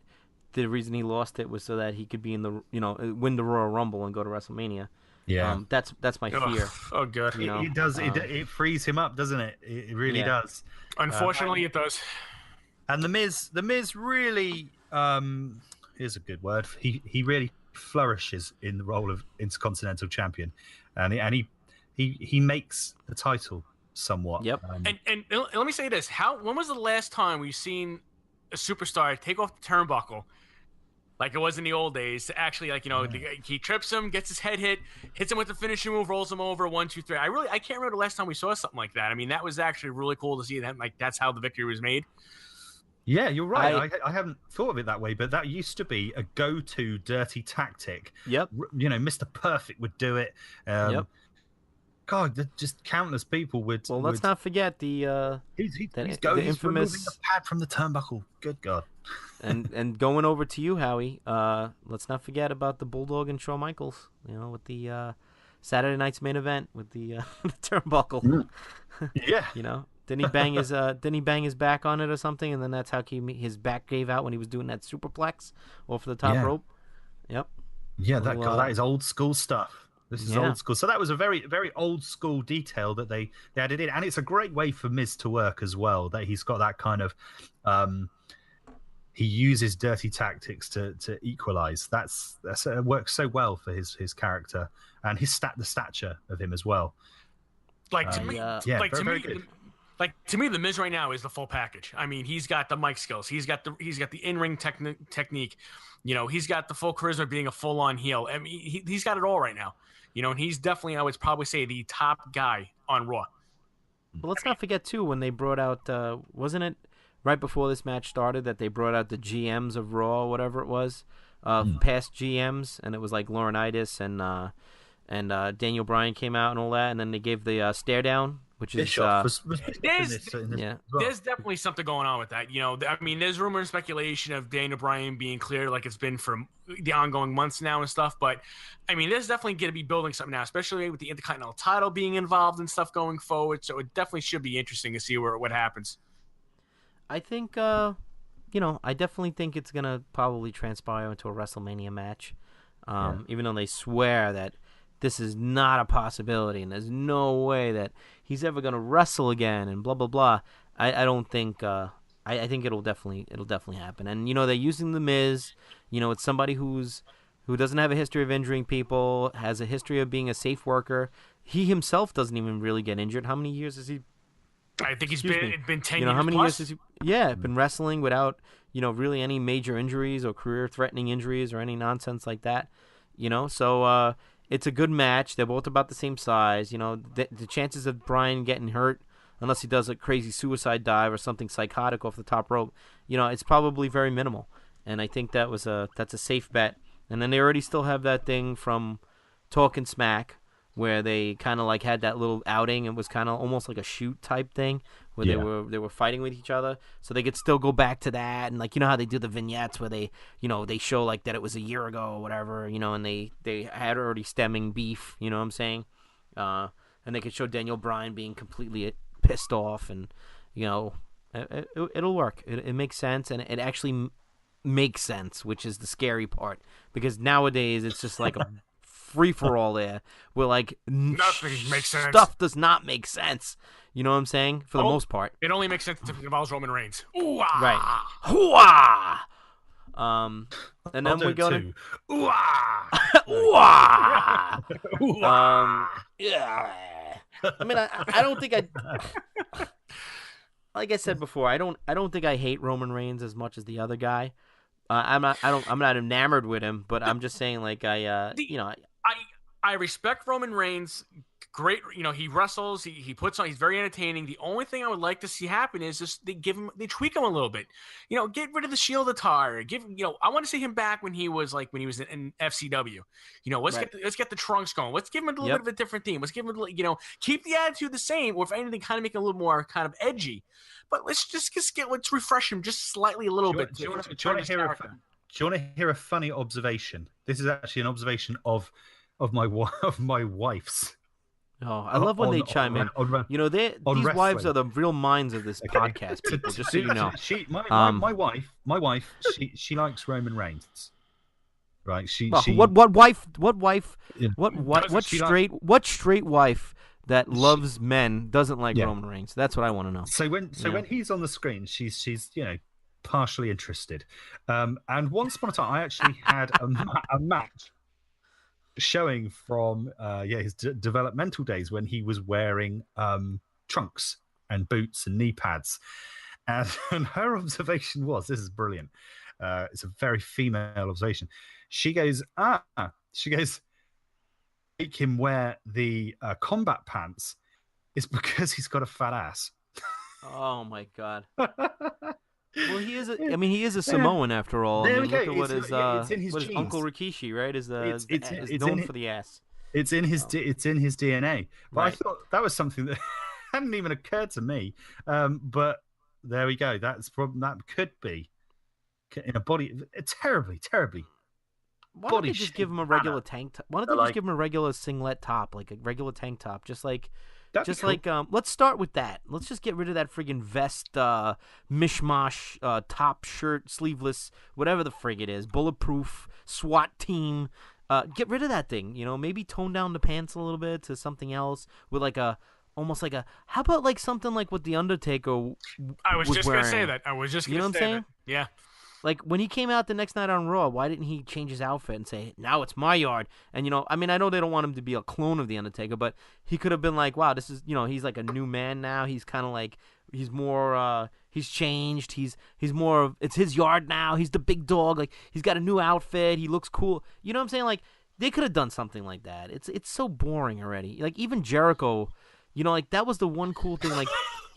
the reason he lost it was so that he could be in the win the Royal Rumble and go to WrestleMania. Yeah, that's my fear. Oh god, it does. It frees him up, doesn't it? It really does. Unfortunately, it does. And the Miz really, here's a good word. He really flourishes in the role of Intercontinental Champion, and he makes the title somewhat. Yep. And let me say this: when was the last time we've seen a superstar take off the turnbuckle like it was in the old days? To actually, he trips him, gets his head hits him with the finishing move, rolls him over, 1, 2, 3. I can't remember the last time we saw something like that. I mean, that was actually really cool to see that. Like that's how the victory was made. Yeah, you're right. I haven't thought of it that way, but that used to be a go-to dirty tactic. Yep. Mr. Perfect would do it. Yep. God, just countless people would. Well, let's not forget he's infamous removing the pad from the turnbuckle. Good God. and going over to you, Howie. Let's not forget about the Bulldog and Shawn Michaels. With the Saturday night's main event with the turnbuckle. Yeah. Didn't he bang his back on it or something, and then that's how his back gave out when he was doing that superplex off the top rope. Yep. Yeah, that is old school stuff. This is old school. So that was a very, very old school detail that they added in, and it's a great way for Miz to work as well. That he's got that kind of, he uses dirty tactics to equalize. That's works so well for his character and the stature of him as well. To me, the Miz right now is the full package. I mean, he's got the mic skills. He's got the in-ring technique. He's got the full charisma being a full-on heel. I mean, he's got it all right now. And he's definitely, I would probably say, the top guy on Raw. But let's not forget, too, when they brought out, wasn't it right before this match started that they brought out the GMs of Raw, whatever it was, past GMs, and it was like Laurinaitis and Daniel Bryan came out and all that, and then they gave the stare down, which is there's definitely something going on with that. I mean, there's rumor and speculation of Daniel Bryan being cleared, like it's been for the ongoing months now and stuff. But I mean, there's definitely going to be building something now, especially with the Intercontinental title being involved and stuff going forward. So it definitely should be interesting to see what happens. I think, I definitely think it's gonna probably transpire into a WrestleMania match, even though they swear that this is not a possibility, and there's no way that he's ever gonna wrestle again, and blah blah blah. I don't think. I think it'll definitely happen. And they're using the Miz. It's somebody who doesn't have a history of injuring people, has a history of being a safe worker. He himself doesn't even really get injured. How many years has he? I think it's been 10 years. How many plus? years has he? Been wrestling without really any major injuries or career-threatening injuries or any nonsense like that. So. It's a good match. They're both about the same size. The chances of Bryan getting hurt, unless he does a crazy suicide dive or something psychotic off the top rope, it's probably very minimal. And I think that's a safe bet. And then they already still have that thing from Talking Smack, where they kind of like had that little outing. It was kind of almost like a shoot type thing, where they were fighting with each other, so they could still go back to that. And like how they do the vignettes where they they show like that it was a year ago or whatever, and they had already stemming beef. You know what I'm saying? And they could show Daniel Bryan being completely pissed off, and it'll work. It makes sense, and it actually makes sense, which is the scary part, because nowadays it's just like a free for all there, where like nothing makes sense. Stuff does not make sense. You know what I'm saying? For the most part, it only makes sense if it involves Roman Reigns. Ooh-ah! Right. Ooh-ah! And then we go to ooh-ah! Ooh-ah! Yeah. I mean, I don't think like I said before, I don't think I hate Roman Reigns as much as the other guy. I'm not enamored with him, but I'm just saying, like, I respect Roman Reigns great. He wrestles. He puts on. He's very entertaining. The only thing I would like to see happen is just they tweak him a little bit. Get rid of the Shield attire. I want to see him back when he was in FCW. Let's get the trunks going. Let's give him a little bit of a different theme. Let's give him keep the attitude the same, or if anything, kind of make it a little more kind of edgy. But let's let's refresh him just slightly a little bit. Do you want to hear a funny observation? This is actually an observation of my wife's. Oh, I love when they chime in. These wives are the real minds of this podcast, people. Just so you know, my wife, she likes Roman Reigns, right? What straight wife that loves men doesn't like Roman Reigns? That's what I want to know. So when he's on the screen, she's partially interested. And once upon a time, I actually had a match showing from his developmental days when he was wearing trunks and boots and knee pads. And her observation was, this is brilliant. It's a very female observation. She goes, make him wear the combat pants is because he's got a fat ass. Oh my God. Well, he is a Samoan after all. There we look go. at what it's in his what genes. Uncle Rikishi, right? Is it's known for the ass. It's in his DNA. But Right. I thought that was something that hadn't even occurred to me. But there we go. That could be in a body terribly. Why don't they just give him a regular tank top? Why don't they just give him a regular singlet top, like a regular tank top, just like let's start with that. Let's just get rid of that friggin' vest, mishmash, top shirt, sleeveless, whatever the frig it is, bulletproof, SWAT team. Get rid of that thing. Maybe tone down the pants a little bit to something else with almost like a. How about like something like what the Undertaker? I was just wearing. Gonna say that. I was just gonna You know what I'm say saying? that. Yeah. Like when he came out the next night on Raw, why didn't he change his outfit and say, "Now it's my yard"? And I know they don't want him to be a clone of the Undertaker, but he could have been like, "Wow, this is he's like a new man now. He's kind of like he's more he's changed. He's more of it's his yard now. He's the big dog. Like he's got a new outfit. He looks cool. You know what I'm saying? Like they could have done something like that. It's so boring already. Like even Jericho, like that was the one cool thing. Like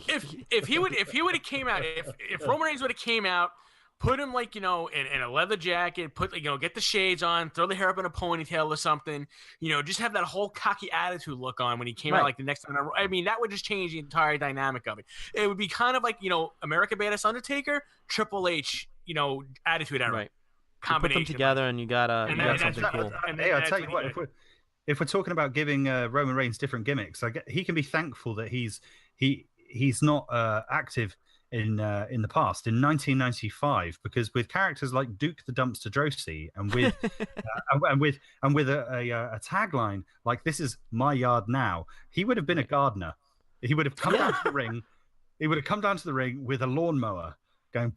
if he would have came out, if Roman Reigns would have came out. Put him in a leather jacket, get the shades on, throw the hair up in a ponytail or something, just have that whole cocky attitude look on when he came out like the next time. I mean, that would just change the entire dynamic of it. It would be kind of like, America Badass Undertaker, Triple H, attitude era. Right. Combination. You put them together and you got something cool. Hey, I'll tell you what, if we're talking about giving Roman Reigns different gimmicks, he can be thankful that he's not active in the past in 1995, because with characters like Duke the Dumpster Drosy and with a tagline like "This is my yard now," he would have been a gardener. He would have come down to the ring. He would have come down to the ring with a lawnmower going,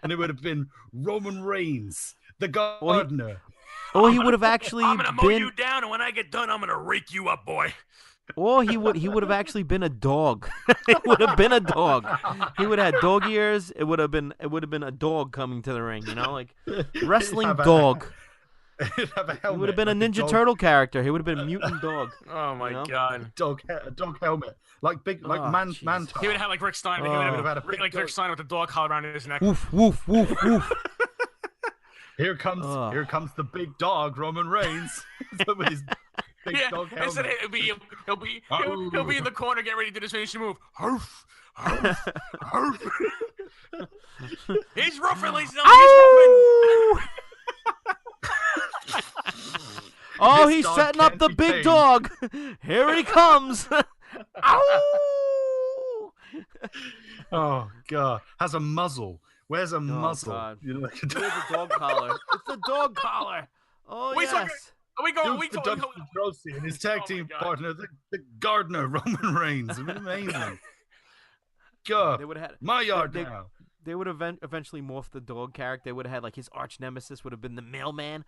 and it would have been Roman Reigns, the gardener. Or he would have actually I'm gonna mow you down, and when I get done, I'm gonna rake you up, boy. Or he would have actually been a dog. It would have been a dog. He would have had dog ears. It would have been a dog coming to the ring. Like wrestling dog. He would have been a Ninja Turtle character. He would have been a mutant dog. Oh my God! A dog helmet, like man. He would have had like Rick Steiner. He would have had like Rick Steiner with the dog collar around his neck. Woof woof woof woof. Here comes the big dog, Roman Reigns, with his big dog helmet. He'll be in the corner getting ready to do his finishing move. Harf, harf, harf. He's roughing, ladies and gentlemen. He's roughing. Oh, he's setting up the big dog. Here he comes. Ow! Oh God, has a muzzle. Where's a muzzle? God. Where's the dog collar? It's the dog collar. Oh, Wait, yes. We go. Drosy and his tag team partner, the gardener, Roman Reigns. It was amazing. God, They would have had my yard now. They would have eventually morphed the dog character. They would have had like his arch nemesis would have been the mailman.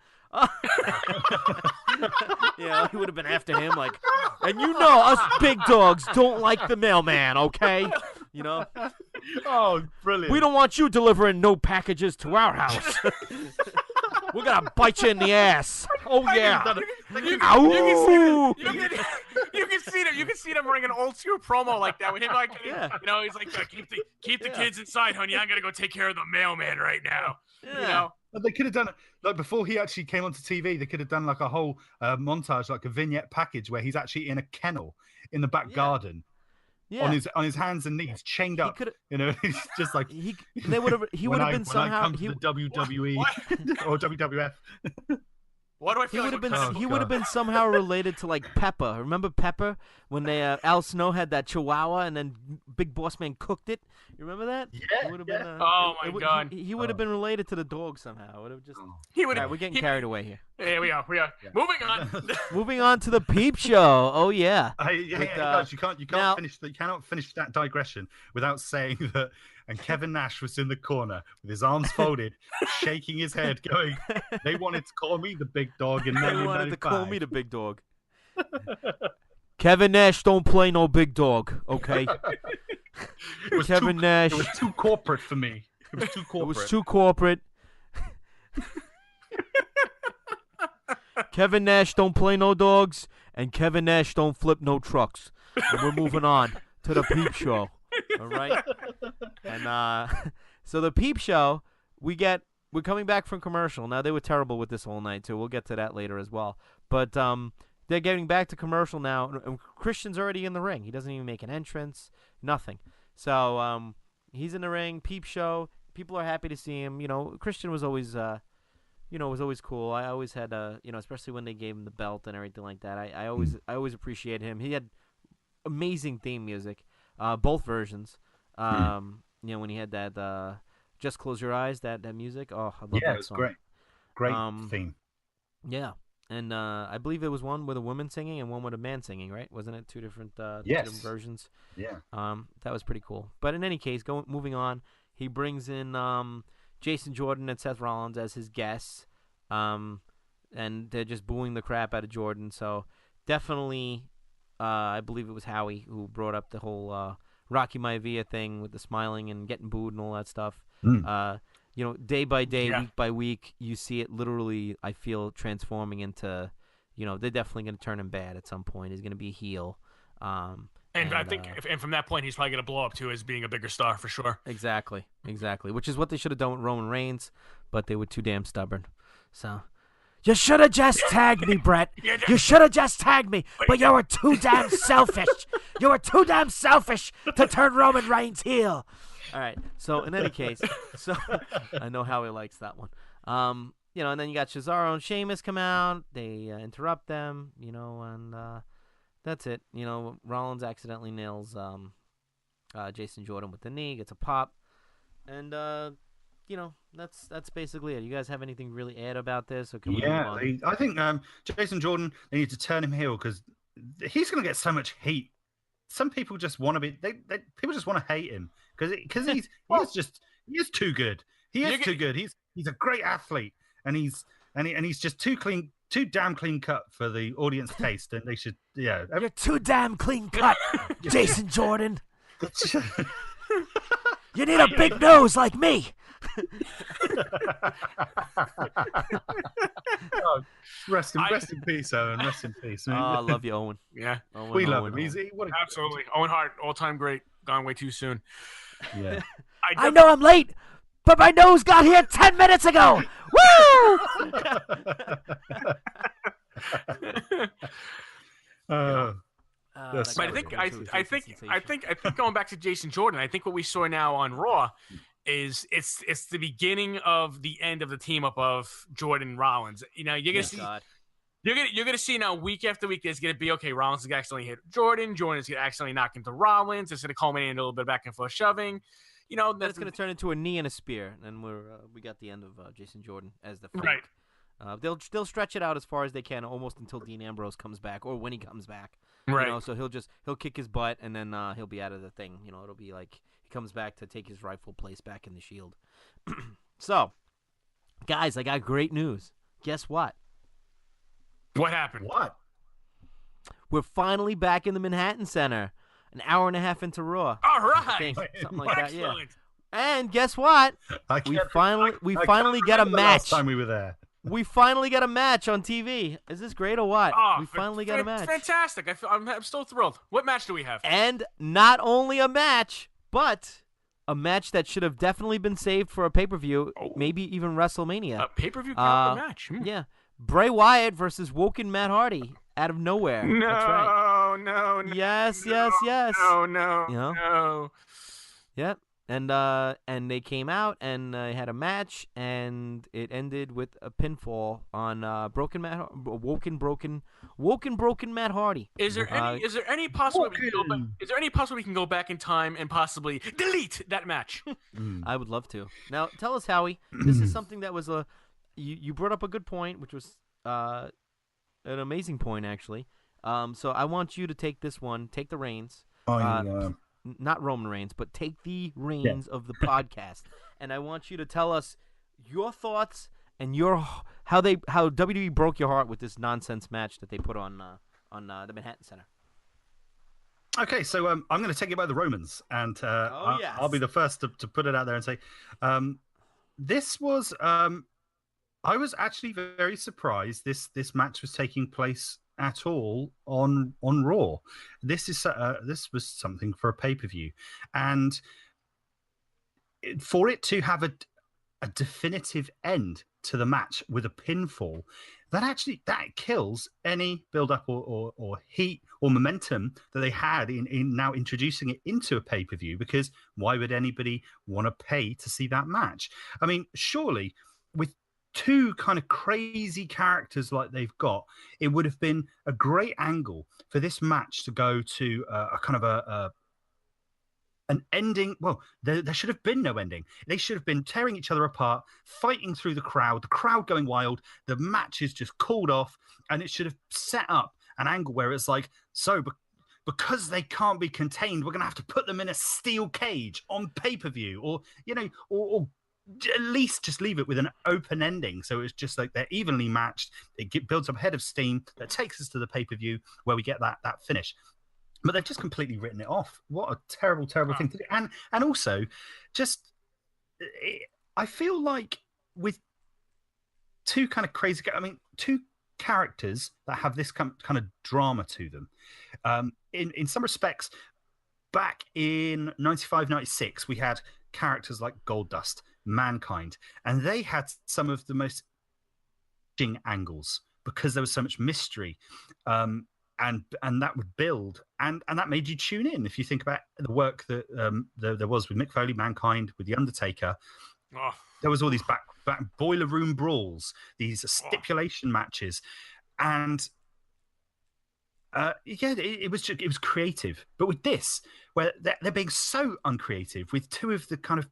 Yeah, he would have been after him like, and us big dogs don't like the mailman, okay? Oh, brilliant. We don't want you delivering no packages to our house. We're gonna bite you in the ass. Oh yeah. You can see them running an old school promo like that with him, like, Yeah. he's like, keep the kids inside, honey. I'm gonna go take care of the mailman right now. Yeah. They could have done it like before he actually came onto TV. They could have done like a whole montage, like a vignette package where he's actually in a kennel in the back garden, on his hands and knees, chained up. He's just like he would have been somehow to the WWE or WWF. Why do I feel he would have been somehow related to like Pepper. Remember Pepper when they Al Snow had that Chihuahua and then Big Boss Man cooked it? You remember that? Yeah. It would have been, oh my God. He would have been related to the dog somehow. It would have just. He would. Right, we're getting carried away here. Here we are. Yeah. Moving on. Moving on to the Peep Show. Oh yeah. Guys, you cannot finish that digression without saying that. And Kevin Nash was in the corner with his arms folded, shaking his head, going, "They wanted to call me the big dog, and they wanted to call me the big dog." Kevin Nash don't play no big dog, okay? Kevin Nash. It was too corporate for me. It was too corporate. Kevin Nash don't play no dogs, and Kevin Nash don't flip no trucks. And we're moving on to the Peep Show. All right, and so the Peep Show, we're coming back from commercial. Now they were terrible with this whole night too. We'll get to that later as well. But they're getting back to commercial now. And Christian's already in the ring. He doesn't even make an entrance. Nothing. So he's in the ring. Peep Show. People are happy to see him. Christian was always cool. I always had especially when they gave him the belt and everything like that. I always appreciated him. He had amazing theme music. Both versions. When he had that "Just Close Your Eyes," that music. Oh, I love that song. Yeah, it was great theme. Yeah, and I believe it was one with a woman singing and one with a man singing, right? Wasn't it two different versions? Yeah. That was pretty cool. But in any case, moving on, he brings in Jason Jordan and Seth Rollins as his guests, and they're just booing the crap out of Jordan. So definitely. I believe it was Howie who brought up the whole Rocky Maivia thing with the smiling and getting booed and all that stuff. Day by day, week by week, you see it literally, I feel, transforming into, they're definitely going to turn him bad at some point. He's going to be a heel. And I think from that point, he's probably going to blow up, too, as being a bigger star for sure. Exactly. Which is what they should have done with Roman Reigns, but they were too damn stubborn. So... You should have just tagged me, Brett. You should have just tagged me, but you were too damn selfish. You were too damn selfish to turn Roman Reigns heel. All right. So in any case, I know how he likes that one. And then you got Cesaro and Sheamus come out. They interrupt them. And that's it. Rollins accidentally nails Jason Jordan with the knee. Gets a pop, and. That's basically it. You guys have anything really add about this? Or can we move on? I think Jason Jordan, they need to turn him heel because he's going to get so much heat. Some people just want to be. People just want to hate him because he is too good. He is too good. He's a great athlete, and he's just too damn clean cut for the audience taste. And they should, You're too damn clean cut, Jason Jordan. You need a big nose like me. Rest in peace, Owen. Rest in peace. I love you, Owen. Yeah, we love him. Absolutely, Owen Hart, all-time great. Gone way too soon. Yeah, I know I'm late, but my nose got here 10 minutes ago. Woo! But I think going back to Jason Jordan, I think what we saw now on Raw is it's the beginning of the end of the team up of Jordan and Rollins. You're gonna see now week after week. There's gonna be Rollins is gonna accidentally hit Jordan. Jordan's gonna accidentally knock into Rollins. It's gonna culminate in a little bit of back and forth shoving. That's gonna turn into a knee and a spear, and we got the end of Jason Jordan as the fight. Right. They'll stretch it out as far as they can, almost until Dean Ambrose comes back or when he comes back. Right. So he'll kick his butt and then he'll be out of the thing. It'll be like he comes back to take his rightful place back in the Shield. So, guys, I got great news. Guess what? What happened? What? We're finally back in the Manhattan Center. An hour and a half into Raw. All right. Think, something like that. Yeah. And guess what? We finally get a match. Last time we were there. we finally got a match on TV. Is this great or what? Oh, We finally got a match. Fantastic. I'm still thrilled. What match do we have? And not only a match, but a match that should have definitely been saved for a pay-per-view, maybe even WrestleMania. A pay-per-view caliber match. Yeah. Bray Wyatt versus Woken Matt Hardy out of nowhere. No, that's right. No. Yes. No. Yep. And they came out and had a match, and it ended with a pinfall on Woken Matt Hardy. Is there any possibility we can go back in time and possibly delete that match? I would love to. Now tell us, Howie. This is something that was you brought up a good point, which was an amazing point actually. So I want you to take this one, take the reins. Not Roman Reigns, but take the reins of the podcast, and I want you to tell us your thoughts and how WWE broke your heart with this nonsense match that they put on the Manhattan Center. Okay, so I'm going to take it by the Romans, and yes. I'll be the first to put it out there and say this was. I was actually very surprised this match was taking place at all on Raw. This was something for a pay-per-view, and for it to have a definitive end to the match with a pinfall, that kills any build-up or heat or momentum that they had in now introducing it into a pay-per-view, because why would anybody want to pay to see that match? I mean, surely with two kind of crazy characters like they've got, it would have been a great angle for this match to go to a kind of an ending. Well, there should have been no ending. They should have been tearing each other apart, fighting through the crowd going wild. The match is just called off, and it should have set up an angle where it's like, because they can't be contained, we're going to have to put them in a steel cage on pay-per-view, or at least just leave it with an open ending, so it's just like they're evenly matched. It builds up a head of steam that takes us to the pay-per-view where we get that finish. But they've just completely written it off. What a terrible thing to do. And also, just I feel like with two kind of crazy, two characters that have this kind of drama to them. In some respects, back in 95, 96, we had characters like Goldust, Mankind, and they had some of the most interesting angles because there was so much mystery, and that would build, and that made you tune in. If you think about the work that there was with Mick Foley, Mankind, with The Undertaker, there was all these back boiler room brawls, these stipulation matches, and it was creative. But with this, where they're being so uncreative, with two of the kind of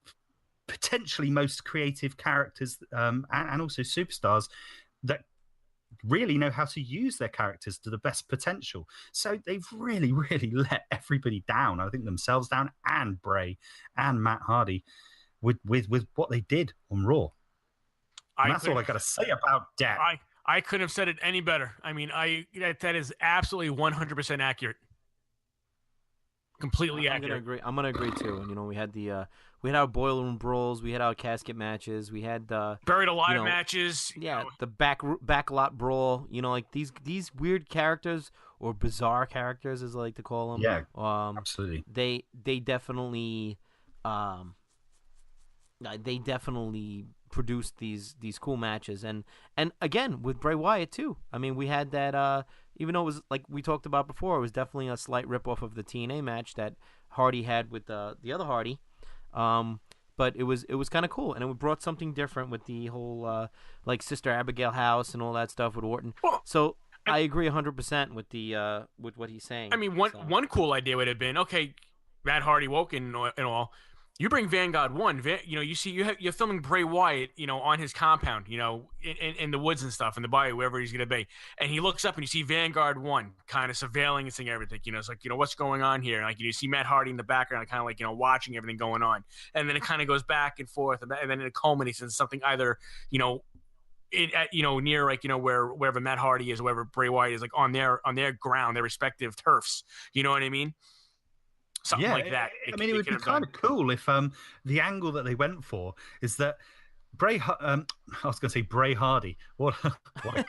potentially most creative characters and also superstars that really know how to use their characters to the best potential. So they've really, really let everybody down. I think themselves down, and Bray and Matt Hardy with what they did on Raw. And that's all I got to say about that. I couldn't have said it any better. I mean, that is absolutely 100% accurate. Completely accurate. I'm gonna agree too. And we had we had our boiler room brawls, we had our casket matches, we had buried alive matches. Yeah, the back lot brawl. Like these weird characters, or bizarre characters, as I like to call them. Yeah, absolutely. They definitely produced these cool matches, and again with Bray Wyatt too. I mean, we had that. Even though it was, like we talked about before, it was definitely a slight ripoff of the TNA match that Hardy had with the other Hardy. But it was kind of cool, and it brought something different with the whole like Sister Abigail house and all that stuff with Orton. So I agree 100% with with what he's saying. I mean, one cool idea would have been, okay, Matt Hardy woke and all. You bring Vanguard 1, you're filming Bray Wyatt, on his compound, in the woods and stuff, in the bayou, wherever he's going to be. And he looks up and you see Vanguard 1 kind of surveilling and seeing everything. It's like, what's going on here? And like, you see Matt Hardy in the background, kind of like, watching everything going on. And then it kind of goes back and forth. And then it culminates in something either, near like, wherever Matt Hardy is, wherever Bray Wyatt is, like on their ground, their respective turfs. You know what I mean? Something like that. It would be kind of cool if the angle that they went for is that I was going to say Bray Hardy. What? what?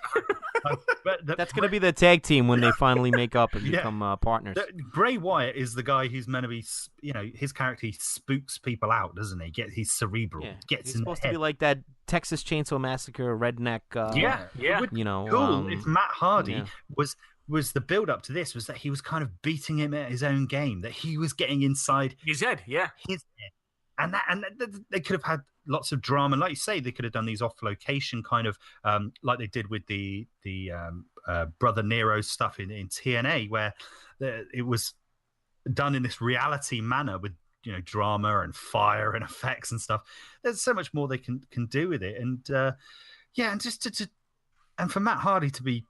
That's going to be the tag team when they finally make up and Yeah. become partners. Bray Wyatt is the guy who's meant to be, his character, he spooks people out, doesn't he? He's cerebral. Yeah. Gets He's in supposed their to be head. like that Texas Chainsaw Massacre redneck. Yeah. You know, cool. If Matt Hardy yeah. was the build up to this was that he was kind of beating him at his own game, that he was getting inside his head, his head, and they could have had lots of drama. And like you say, they could have done these off location kind of like they did with the Brother Nero stuff in TNA, where it was done in this reality manner with drama and fire and effects and stuff. There's so much more they can do with it, and and just and for Matt Hardy to be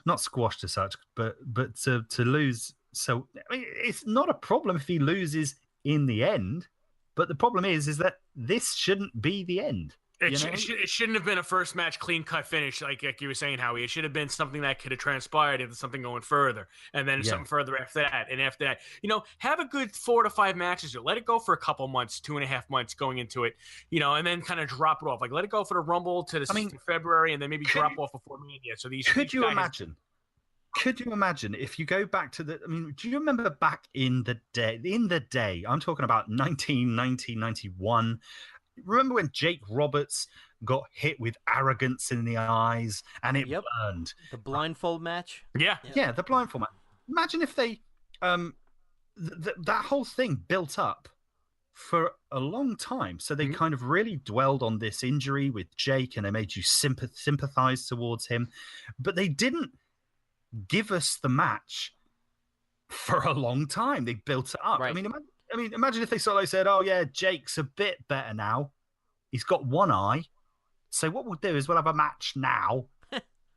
not squashed as such, but to lose. So I mean, it's not a problem if he loses in the end, but the problem is that this shouldn't be the end. It shouldn't have been a first match clean cut finish like you were saying, Howie. It should have been something that could have transpired into something going further, and then something further after that, and after that. Have a good 4 to 5 matches, or let it go for a couple months, 2.5 months going into it, and then kind of drop it off. Like let it go for the Rumble to February, and then maybe drop off before Mania. So Could you imagine if you go back to do you remember back in the day, I'm talking about 1990, 91, remember when Jake Roberts got hit with arrogance in the eyes and it burned? The blindfold match? Yeah, the blindfold match. Imagine if they that whole thing built up for a long time. So they kind of really dwelled on this injury with Jake, and they made you sympathize towards him, but they didn't give us the match for a long time. They built it up. Right. I mean, imagine if they sort of said, "Oh yeah, Jake's a bit better now. He's got one eye. So what we'll do is we'll have a match now,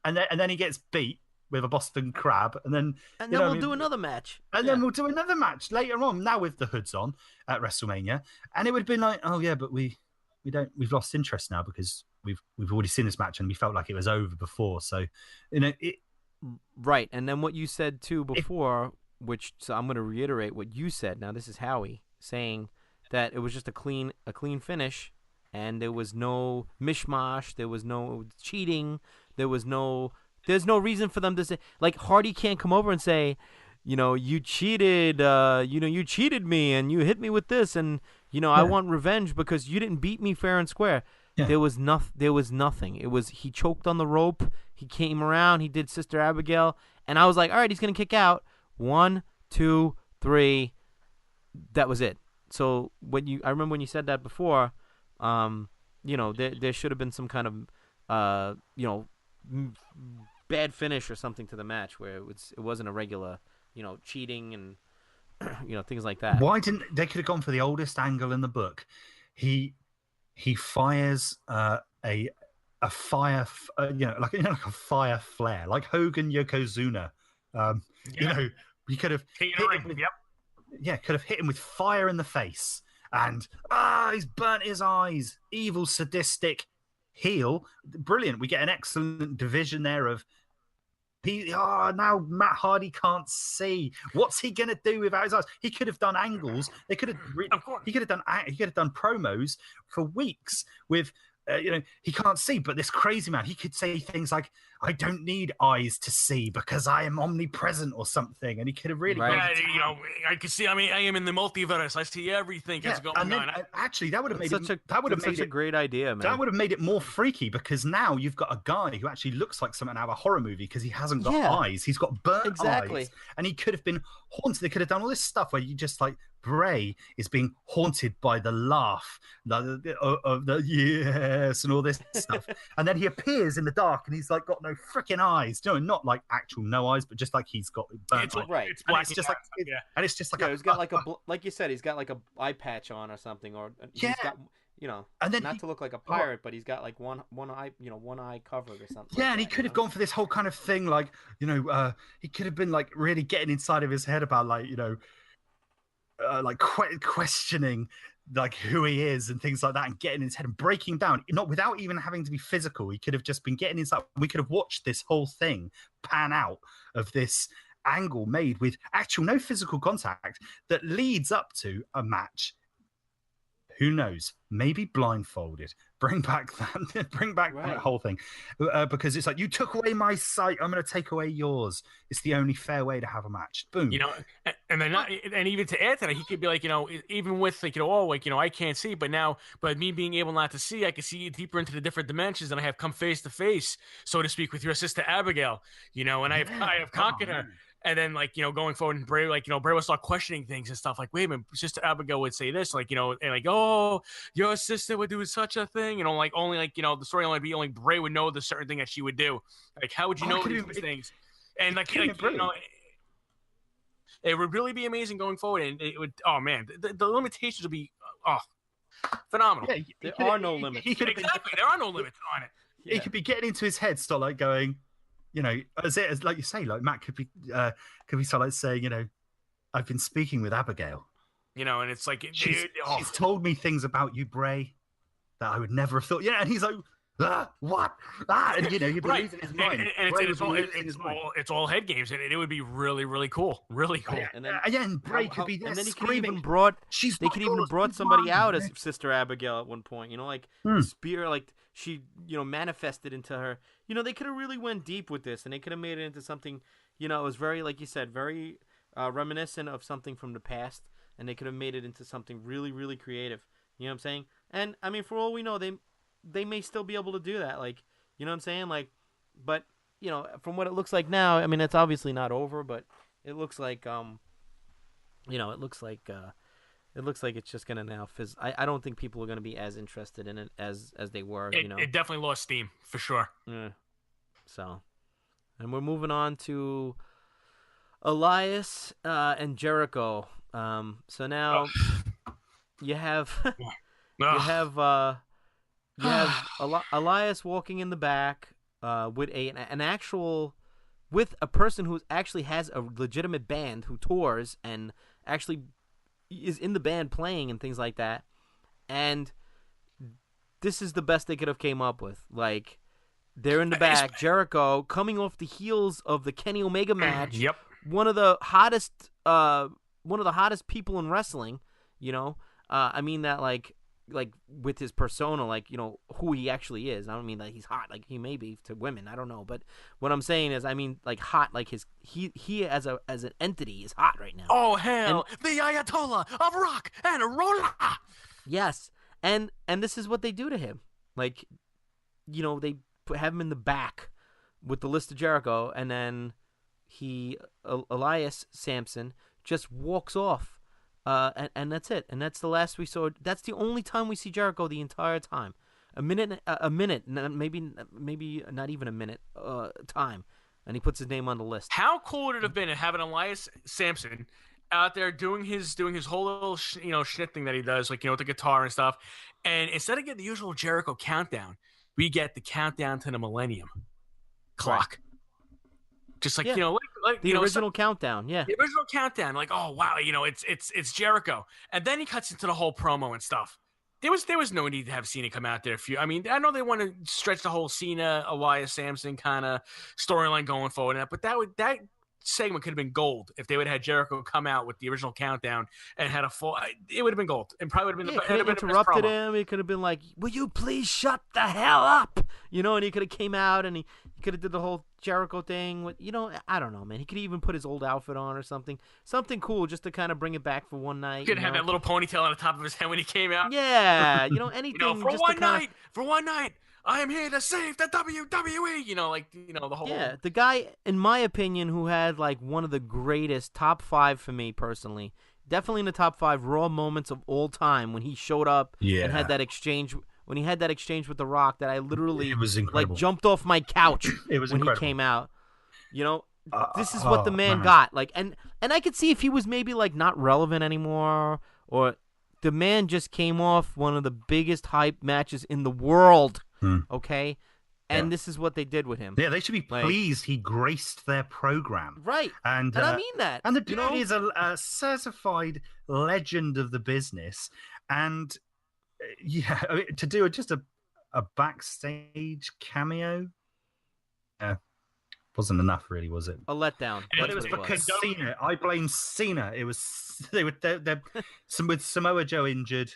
and then he gets beat with a Boston Crab, and then we'll do another match, and then we'll do another match later on. Now with the hoods on at WrestleMania, and it would have been like, oh yeah, but we've lost interest now because we've already seen this match and we felt like it was over before. So right. And then what you said too before. So I'm going to reiterate what you said. Now this is Howie saying that it was just a clean finish, and there was no mishmash, there was no cheating, there's no reason for them to say, like, Hardy can't come over and say, you cheated, you cheated me and you hit me with this, and I want revenge because you didn't beat me fair and square. Yeah. There was nothing. It was, he choked on the rope, he came around, he did Sister Abigail, and I was like, all right, he's going to kick out. 1, 2, 3. That was it. So I remember when you said that before, there should have been some kind of, bad finish or something to the match where it wasn't a regular, cheating and, things like that. Why didn't they? Could have gone for the oldest angle in the book. He fires a fire, like a fire flare, like Hogan Yokozuna. You could have hit him with fire in the face, and he's burnt his eyes. Evil, sadistic heel. Brilliant. We get an excellent division there of now Matt Hardy can't see. What's he gonna do without his eyes? He could have done angles. He could have done promos for weeks with he can't see, but this crazy man, he could say things like, I don't need eyes to see because I am omnipresent or something. And he could have really I can see, I am in the multiverse. I see everything that's going on. Actually, that would have made such a great idea, man. That would have made it more freaky, because now you've got a guy who actually looks like something out of a horror movie because he hasn't got eyes. He's got burnt eyes. And he could have been haunted. They could have done all this stuff where you just like, Bray is being haunted by the laugh, of the yes, and all this stuff. And then he appears in the dark, and he's like got no freaking eyes. Not like actual no eyes, but just like he's got burnt. It's black. It's just like, and it's just like he's got like like you said, he's got like a eye patch on or something, or he's got and then not to look like a pirate, but he's got like one eye, one eye covered or something. Yeah, and he could have gone for this whole kind of thing, like he could have been like really getting inside of his head about like questioning like who he is and things like that, and getting in his head and breaking down, not without even having to be physical. He could have just been getting inside. We could have watched this whole thing pan out of this angle made with actual no physical contact that leads up to a match Who knows? Maybe blindfolded. Bring back that whole thing, because it's like, you took away my sight. I'm going to take away yours. It's the only fair way to have a match. Boom. And then and even to add to that, he could be like, even with like, I can't see, but me being able not to see, I can see deeper into the different dimensions, and I have come face to face, so to speak, with your sister Abigail. And I have conquered her. And then, going forward, and Bray, Bray will start questioning things and stuff. Like, wait a minute, Sister Abigail would say this, and oh, your sister would do such a thing. The story only Bray would know the certain thing that she would do. Like, how would you know these things? And it would really be amazing going forward. And it would, oh man, the limitations would be, phenomenal. Yeah, there are no limits. There are no limits on it. He could be getting into his head, start like going, as like you say, like Matt could be sort of like saying, I've been speaking with Abigail. And it's like she's told me things about you, Bray, that I would never have thought. Yeah, and he's like, what? And he believes in his mind. And it's all head games, and it would be really, really cool, really cool. Yeah, and Bray could be there, and then he screaming. They could even brought somebody out as Sister Abigail at one point. Spear, like she, manifested into her. They could have really went deep with this, and they could have made it into something. It was very, like you said, very reminiscent of something from the past, and they could have made it into something really, really creative. You know what I'm saying? And I mean, for all we know, they may still be able to do that. Like, you know what I'm saying? Like, but from what it looks like now, I mean, it's obviously not over, but it looks like it looks like it's just gonna now fizz. I don't think people are gonna be as interested in it as they were. It definitely lost steam for sure. Yeah. So, and we're moving on to Elias and Jericho. So now you have Elias walking in the back with with a person who actually has a legitimate band who tours and actually is in the band playing and things like that. And this is the best they could have came up with. Like, they're in the back, Jericho coming off the heels of the Kenny Omega match. Yep. One of the hottest people in wrestling, I mean that like with his persona, like, who he actually is. I don't mean that he's hot, like he may be to women, I don't know, but what I'm saying is, I mean, like, hot, like he as an entity is hot right now. Oh hell, and the Ayatollah of rock and roll. Yes, and this is what they do to him. Like, they have him in the back with the list of Jericho, and then Elias Sampson just walks off. And that's it. And that's the last we saw. That's the only time we see Jericho the entire time. A minute, maybe not even a minute time. And he puts his name on the list. How cool would it have been having Elias Sampson out there doing his whole little shit thing that he does, like, with the guitar and stuff. And instead of getting the usual Jericho countdown, we get the countdown to the Millennium clock. Right. Just like, the original countdown. Yeah. The original countdown. Like, oh, wow, it's Jericho. And then he cuts into the whole promo and stuff. There was no need to have Cena come out there. I mean, I know they want to stretch the whole Cena, Elias Sampson kind of storyline going forward. But that segment could have been gold if they would have had Jericho come out with the original countdown and had a full. It would have been gold, and probably would have been. Could have interrupted him. He could have been like, "Will you please shut the hell up?" And he could have came out and he could have did the whole Jericho thing with, I don't know, man. He could even put his old outfit on or something cool, just to kind of bring it back for one night. He could have that little ponytail on the top of his head when he came out. Yeah, anything. For one night. I am here to save the WWE, the whole. Yeah, the guy, in my opinion, who had like one of the greatest top 5 for me personally, definitely in the top 5 Raw moments of all time when he showed up and had that exchange. When he had that exchange with The Rock, that I literally jumped off my couch when he came out. This is what the man got. Like, and I could see if he was maybe like not relevant anymore, or the man just came off one of the biggest hype matches in the world. Okay, and this is what they did with him. Yeah, they should be pleased he graced their program. Right, and I mean that. And the dude is a certified legend of the business, and to do just a backstage cameo, wasn't enough, really, was it? A letdown. But it was because Cena. I blame Cena. It was they're with Samoa Joe injured.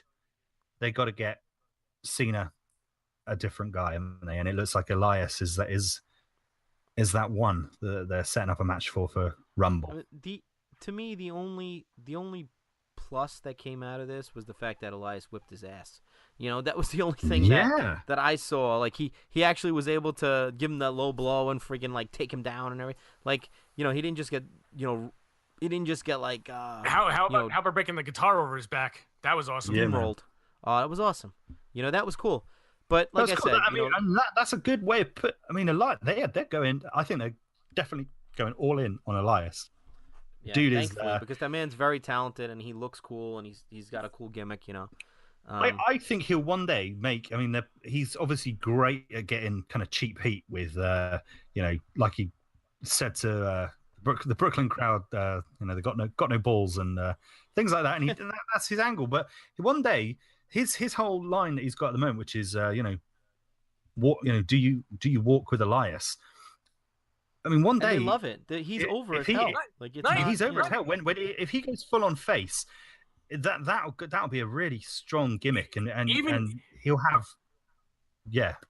they got to get Cena a different guy, haven't they? And it looks like Elias is that one that they're setting up a match for Rumble. I mean, to me, the only plus that came out of this was the fact that Elias whipped his ass. That was the only thing that I saw. Like he actually was able to give him that low blow and freaking like take him down and everything. Like he didn't just get like how about breaking the guitar over his back? That was awesome. Steamrolled. That was awesome. That was cool. But like that's I said, and that's a good way of put. I mean, Elias, they're going. I think they're definitely going all in on Elias. Yeah, dude thankfully, is because that man's very talented and he looks cool and he's got a cool gimmick. I think he'll one day make. I mean, he's obviously great at getting kind of cheap heat with, like he said to the Brooklyn crowd. They got no balls and things like that, and that's his angle. But one day, his whole line that he's got at the moment, which is, do you walk with Elias? I mean, one day and they love it. He's over as hell. Like he's over as hell. If he goes full on face, that'll be a really strong gimmick, and he'll have,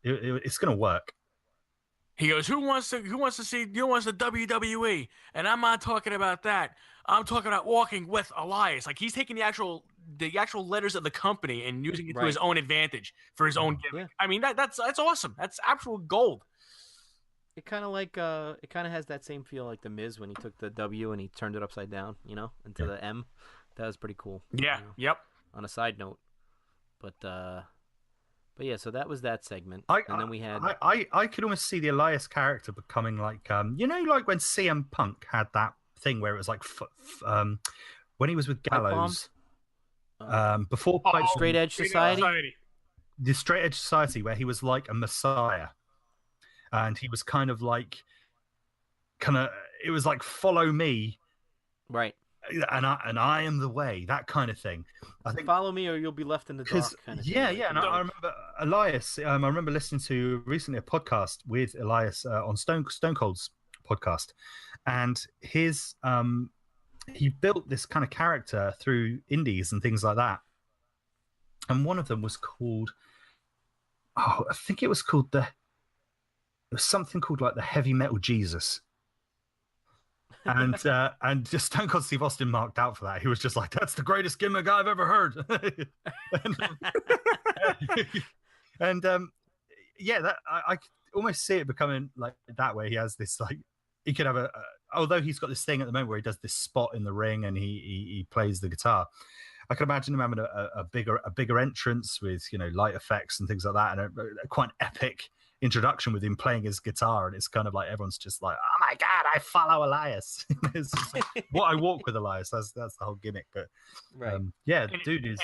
it's gonna work. He goes, who wants the WWE? And I'm not talking about that. I'm talking about walking with Elias. Like he's taking the actual letters of the company and using it to his own advantage for his own gimmick. Yeah. I mean that's awesome. That's absolute gold. It kind of has that same feel like the Miz when he took the W and he turned it upside down, into the M. That was pretty cool. Yeah. Yep. On a side note, but yeah, so that was that segment, and then we had. I could almost see the Elias character becoming like like when CM Punk had that thing where it was like when he was with Gallows, before Straight Edge Society. The Straight Edge Society, where he was like a messiah. And he was kind of it was like follow me, right? And I am the way, that kind of thing. I think follow me or you'll be left in the dark. Kind of thing. And I remember Elias. I remember listening to recently a podcast with Elias on Stone Cold's podcast, and his he built this kind of character through indies and things like that. And one of them was called, I think it was called It was something called like the Heavy Metal Jesus, and just Stone Cold Steve Austin marked out for that. He was just like, "That's the greatest gimmick I've ever heard." that I could almost see it becoming like that, where he has this like he could have although he's got this thing at the moment where he does this spot in the ring and he plays the guitar. I can imagine him having a bigger entrance with light effects and things like that, and a quite epic introduction with him playing his guitar, and it's kind of like everyone's just like, oh my god, I follow Elias. It's just like, what I walk with Elias. That's the whole gimmick. But dude is.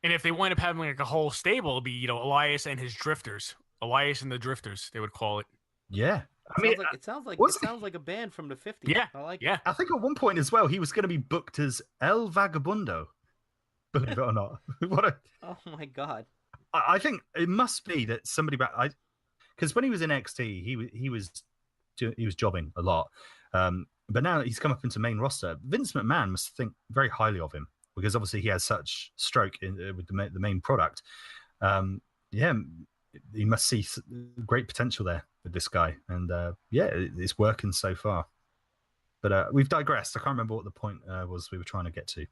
And if they wind up having like a whole stable, it'll be Elias and his Drifters, Elias and the Drifters, they would call it. Yeah, it sounds like a band from the 50s. Yeah, I like. Yeah, I think at one point as well, he was going to be booked as El Vagabundo. Believe it or not. Oh my god. I think it must be that somebody back. Because when he was in NXT, he was jobbing a lot, but now that he's come up into main roster, Vince McMahon must think very highly of him, because obviously he has such stroke with the main product. He must see great potential there with this guy, and it's working so far. But we've digressed. I can't remember what the point was we were trying to get to.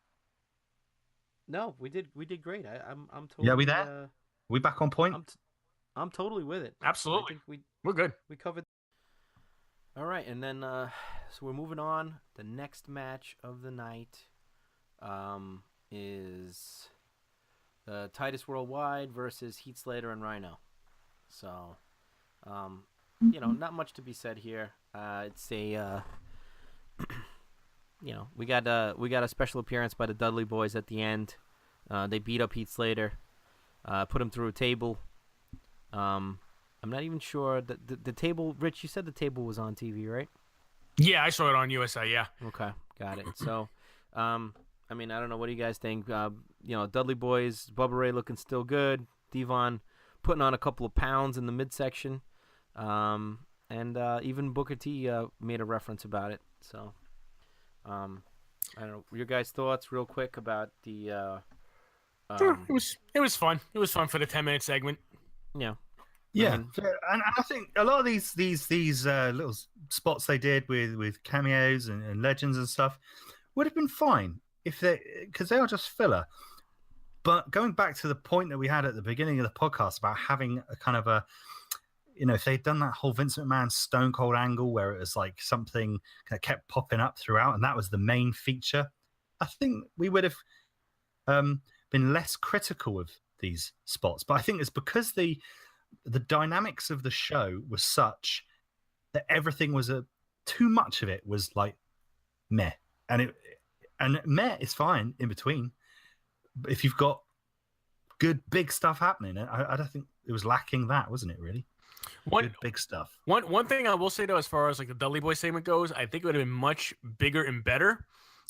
No, we did great. I'm totally. Yeah, we there? We back on point? I'm totally with it. Absolutely. I think we're good. We covered. All right, and then so we're moving on. The next match of the night is Titus Worldwide versus Heath Slater and Rhino. So, not much to be said here. It's a we got a special appearance by the Dudley Boys at the end. They beat up Heath Slater, put him through a table. I'm not even sure the table. Rich, you said the table was on TV, right? Yeah, I saw it on USA. Yeah. Okay, got it. So, I mean, I don't know. What do you guys think? Dudley Boys, Bubba Ray looking still good. Devon putting on a couple of pounds in the midsection. And even Booker T made a reference about it. So, I don't know. Your guys' thoughts real quick about the It was fun. It was fun for the 10-minute segment. Yeah. Yeah, I mean, and I think a lot of these little spots they did with cameos and legends and stuff would have been fine if because they are just filler. But going back to the point that we had at the beginning of the podcast about having a kind of a, if they'd done that whole Vince McMahon Stone Cold angle where it was like something that kept popping up throughout, and that was the main feature, I think we would have been less critical of these spots. But I think it's because the dynamics of the show was such that everything was too much of it was like meh, and meh is fine in between. But if you've got good big stuff happening, I don't think it was lacking that, wasn't it? Really, good big stuff. One thing I will say though, as far as like the Dudley Boy segment goes, I think it would have been much bigger and better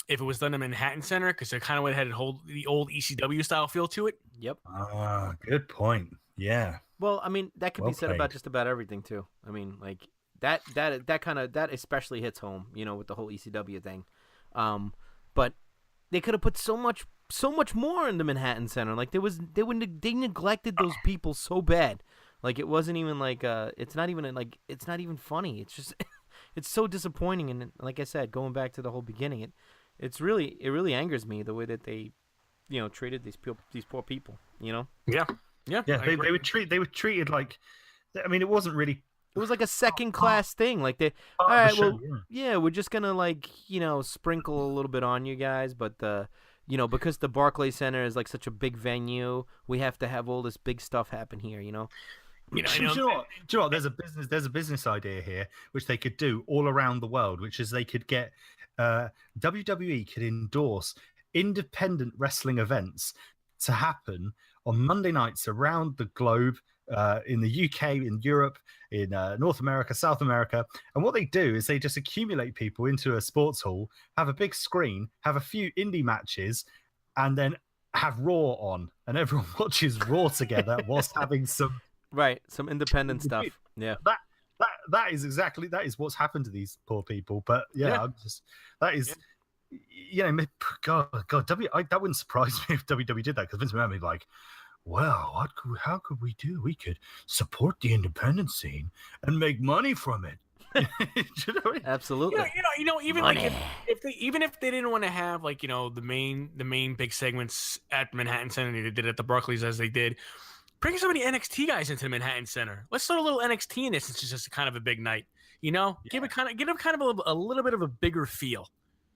if it was done in Manhattan Center, because they kind of would have had the old ECW style feel to it. Yep. Good point. Yeah. Well, I mean, that could be said about just about everything too. I mean, like that especially hits home, with the whole ECW thing. But they could have put so much more in the Manhattan Center. Like they neglected those people so bad. Like it wasn't even like it's not even funny. It's just it's so disappointing. And like I said, going back to the whole beginning, it really angers me the way that they treated these poor people. Yeah. Yeah. They were treated like, I mean, it wasn't really. It was like a second class thing. Like all right, well, yeah, we're just gonna sprinkle a little bit on you guys, but because the Barclays Center is like such a big venue, we have to have all this big stuff happen here. Do you know what? There's a business idea here which they could do all around the world, which is they could get WWE could endorse independent wrestling events to happen on Monday nights around the globe, in the UK, in Europe, in North America, South America. And what they do is they just accumulate people into a sports hall, have a big screen, have a few indie matches, and then have Raw on. And everyone watches Raw together whilst having some independent stuff. Yeah. That is what's happened to these poor people. But God, that wouldn't surprise me if WWE did that, because Vince McMahon would be like, well, how could we do? We could support the independent scene and make money from it. You know what I mean? Absolutely. Even like if they didn't want to have like the main big segments at Manhattan Center, they did at the Barclays as they did. Bring some of the NXT guys into the Manhattan Center. Let's throw a little NXT in this. It's just kind of a big night. Give them kind of a little bit of a bigger feel.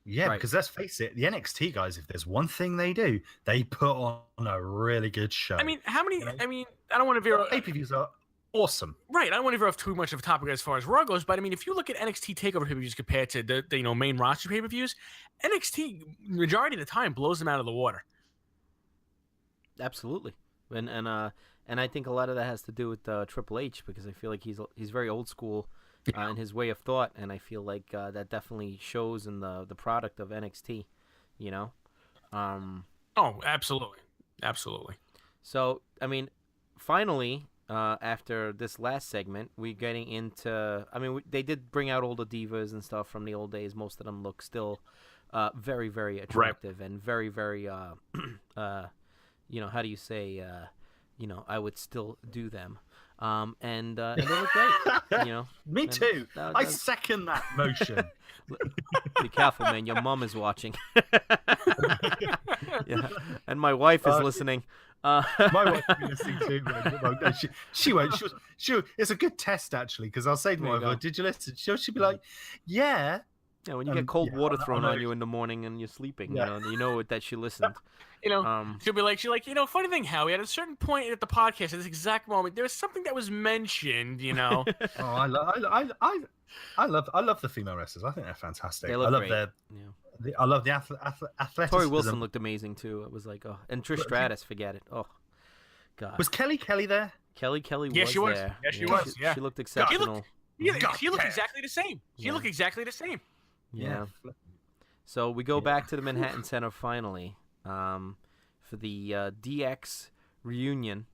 Yeah, because let's face it, the NXT guys, if there's one thing they do, they put on a really good show. I mean, how many? I mean, I don't want to veer. Pay-per-views are awesome. Right, I don't want to veer off too much of a topic as far as Raw goes, but I mean, if you look at NXT Takeover pay-per-views compared to the main roster pay-per-views, NXT majority of the time blows them out of the water. Absolutely, and I think a lot of that has to do with Triple H, because I feel like he's very old school. In his way of thought, and I feel like that definitely shows in the product of NXT, Oh, absolutely. So, I mean, finally, after this last segment, we're getting into. I mean, they did bring out all the divas and stuff from the old days. Most of them look still very, very attractive, and very, very, how do you say, I would still do them. And they look great, Me too. I second that motion. Be careful, man. Your mom is watching. Yeah, and my wife is listening. My wife will be listening too. No, she won't. She'll. It's a good test actually, because I'll say to my wife, "Did you listen?" She'll be like, "Yeah." Yeah, when you get cold water thrown on you in the morning and you're sleeping, you know that she listened. She'll be like, funny thing, Howie, at a certain point at the podcast, at this exact moment, there was something that was mentioned, Oh, I love the female wrestlers. I think they're fantastic. They look great. I love the athleticism. Tori Wilson looked amazing too. It was like, and Trish Stratus, forget it. Oh, God. Was Kelly there? Kelly yeah, was she was. there. Yeah, she was. She looked exceptional. She looked exactly the same. She looked exactly the same. Yeah. So we go back to the Manhattan Center finally for the DX reunion.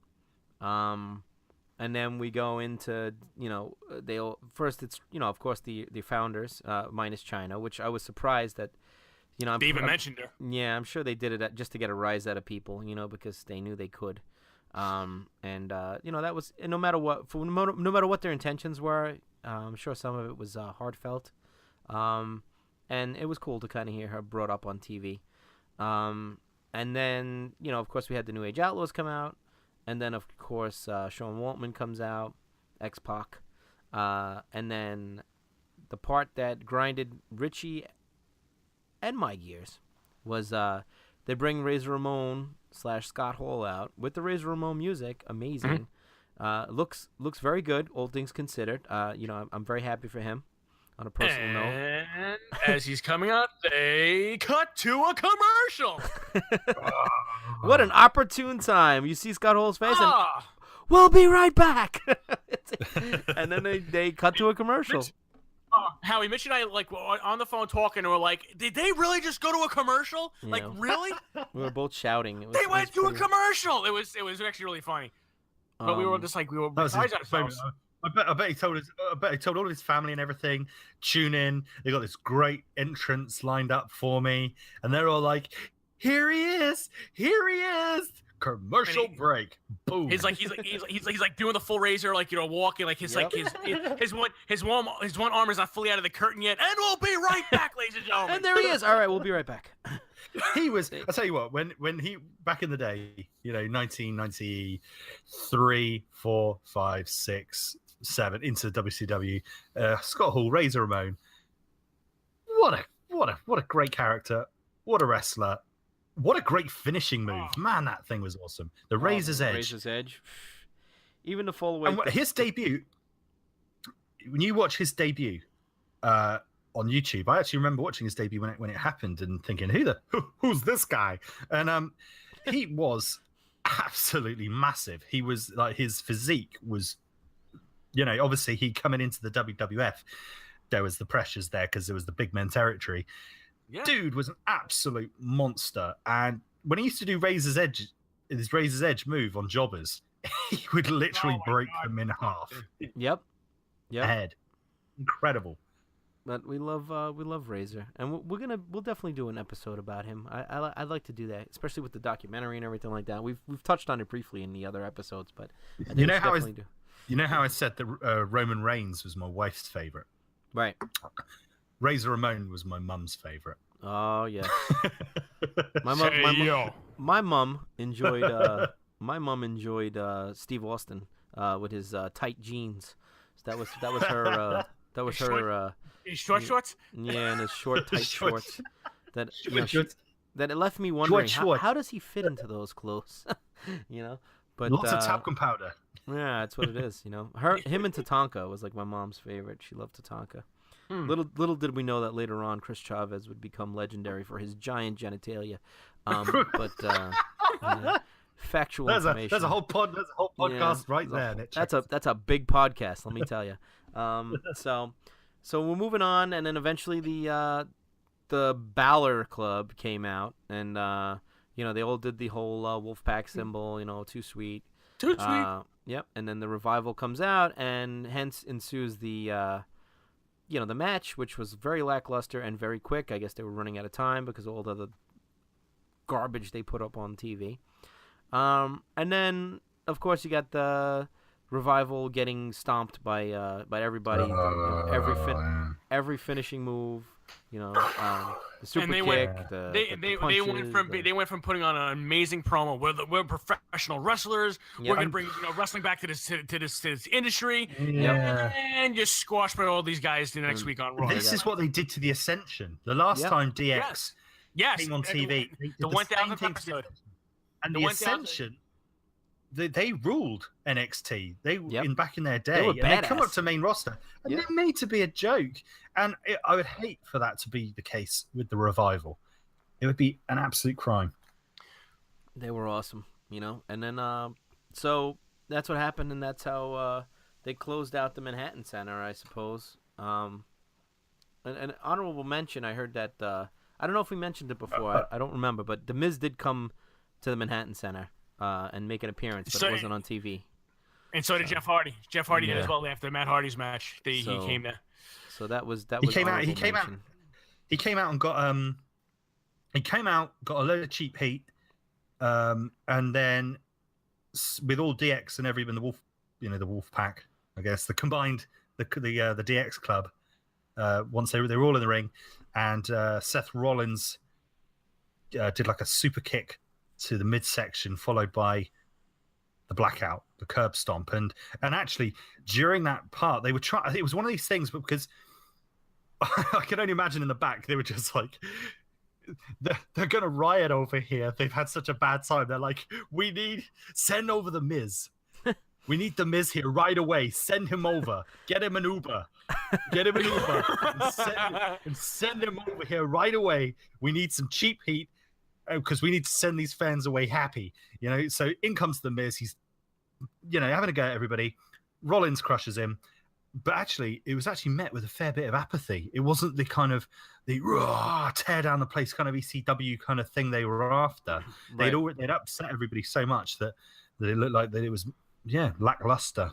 And then we go into, they'll first it's, of course, the founders minus China, which I was surprised that They even mentioned her. Yeah, I'm sure they did it just to get a rise out of people, because they knew they could. That was no matter what, no matter what their intentions were. I'm sure some of it was heartfelt, and it was cool to kind of hear her brought up on TV. And then of course we had the New Age Outlaws come out, and then of course Sean Waltman comes out, X-Pac, and then the part that grinded Richie and my gears was they bring Razor Ramon / Scott Hall out with the Razor Ramon music. Amazing. Looks very good, all things considered. I'm very happy for him on a personal note. And as he's coming out, they cut to a commercial. What an opportune time. You see Scott Hall's face and we'll be right back. And then they cut to a commercial. Howie, Mitch and I on the phone talking, and we're like, "Did they really just go to a commercial? Yeah. Like, really?" We were both shouting. They went to a commercial. It was actually really funny. But we were just like, we were beside ourselves. I bet he told us. I bet he told all his family and everything. Tune in. They got this great entrance lined up for me, and they're all like, "Here he is! Here he is!" Commercial break. Boom. He's like doing the full Razor, walking, his one arm is not fully out of the curtain yet, and we'll be right back, ladies and gentlemen. And there he is. All right, we'll be right back. He was. I'll tell you what. When he back in the day, 1993, 4, 5, 6, 7 into WCW, Scott Hall, Razor Ramon. What a great character. What a wrestler. What a great finishing move. Man, that thing was awesome. The Razor's Edge. Razor's Edge. Even the fall away. And his debut, when you watch his debut on YouTube, I actually remember watching his debut when it happened and thinking, who's this guy? And he was absolutely massive. He was like, his physique was, obviously he coming into the WWF, there was the pressures there because there was the big men territory. Yeah. Dude was an absolute monster, and when he used to do his Razor's Edge move on jobbers, he would literally break them in half. Yep. Head, incredible. But we love Razor, and we'll definitely do an episode about him. I'd like to do that, especially with the documentary and everything like that. We've touched on it briefly in the other episodes, but I think how I said that Roman Reigns was my wife's favorite, right? Razor Ramon was my mum's favorite. Oh yeah. My mum enjoyed Steve Austin with his tight jeans. So that was her his short shorts. Yeah, and his short tight shorts. That that it left me wondering how does he fit into those clothes? But lots of talcum powder. Yeah, that's what it is. Him and Tatanka was like my mom's favorite. She loved Tatanka. Little did we know that later on Chris Chavez would become legendary for his giant genitalia. Factual information. There's a whole podcast right there. That's a big podcast, let me tell you. So we're moving on, and then eventually the Balor Club came out, and they all did the whole Wolfpack symbol. Too sweet. Too sweet. Yep. And then the Revival comes out, and hence ensues the match, which was very lackluster and very quick. I guess they were running out of time because of all the garbage they put up on TV. And then, of course, you got the Revival getting stomped by everybody. Every finishing move. The super kick. They went from putting on an amazing promo. We're professional wrestlers. Yep. We're gonna bring wrestling back to this industry. Yeah. And just squashed by all these guys the next week on Raw. This is what they did to the Ascension. The last time DX came on TV, the 1,000th episode, and the Ascension. They ruled NXT. Back in their day, and they come up to main roster, and they're made to be a joke. And I would hate for that to be the case with the Revival. It would be an absolute crime. They were awesome, And then, so that's what happened, and that's how they closed out the Manhattan Center, I suppose. An honorable mention. I heard that. I don't know if we mentioned it before. I don't remember, but The Miz did come to the Manhattan Center. And make an appearance, but it wasn't on TV. And so did Jeff Hardy. Jeff Hardy did as well after Matt Hardy's match. He came there. So that was he came out and got He came out, got a load of cheap heat, and then with all DX and everything, the Wolf Pack, I guess, the combined the DX club. Once they were all in the ring, and Seth Rollins did like a super kick to the midsection, followed by the blackout, the curb stomp, and actually during that part they were trying. It was one of these things, but because I can only imagine in the back they were just like, they're gonna riot over here. They've had such a bad time. They're like, send over the Miz. We need the Miz here right away. Send him over. Get him an Uber. And send him over here right away. We need some cheap heat because we need to send these fans away happy. So in comes the Miz. He's, having a go at everybody. Rollins crushes him. But actually, it was actually met with a fair bit of apathy. It wasn't the kind of tear down the place kind of ECW kind of thing they were after. Right. They'd upset everybody so much that it looked like that it was lackluster.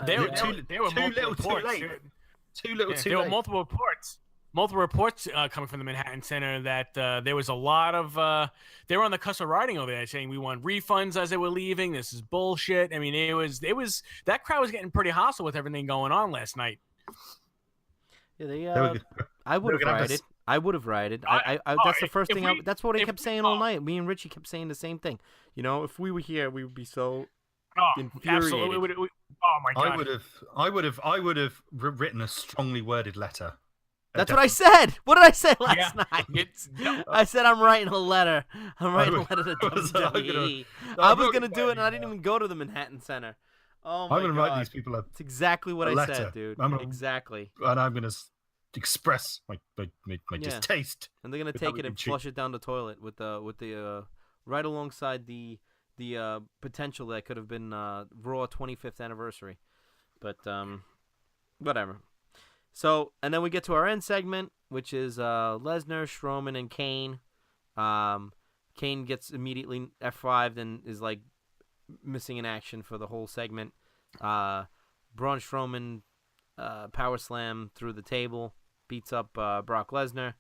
There were multiple reports. There were multiple reports coming from the Manhattan Center that there was a lot of they were on the cusp of writing over there saying we want refunds as they were leaving. This is bullshit. I mean, it was that crowd was getting pretty hostile with everything going on last night. Yeah, I would have rioted. That's the first thing. That's what I kept saying all night. Me and Richie kept saying the same thing. If we were here, we would be so infuriated. Absolutely. Oh my god. I would have written a strongly worded letter. That's what I said. What did I say last night? I said I'm writing a letter. I'm writing a letter to WWE. I was going to do it, and I didn't even go to the Manhattan Center. Oh my god. I'm going to write these people It's exactly what I said, dude. Exactly. And I'm going to express my distaste. And they're going to take it and flush it down the toilet with the right alongside the potential that could have been Raw 25th anniversary. But whatever. So, and then we get to our end segment, which is Lesnar, Strowman, and Kane. Kane gets immediately F5'd and is like missing in action for the whole segment. Braun Strowman power slam through the table, beats up Brock Lesnar.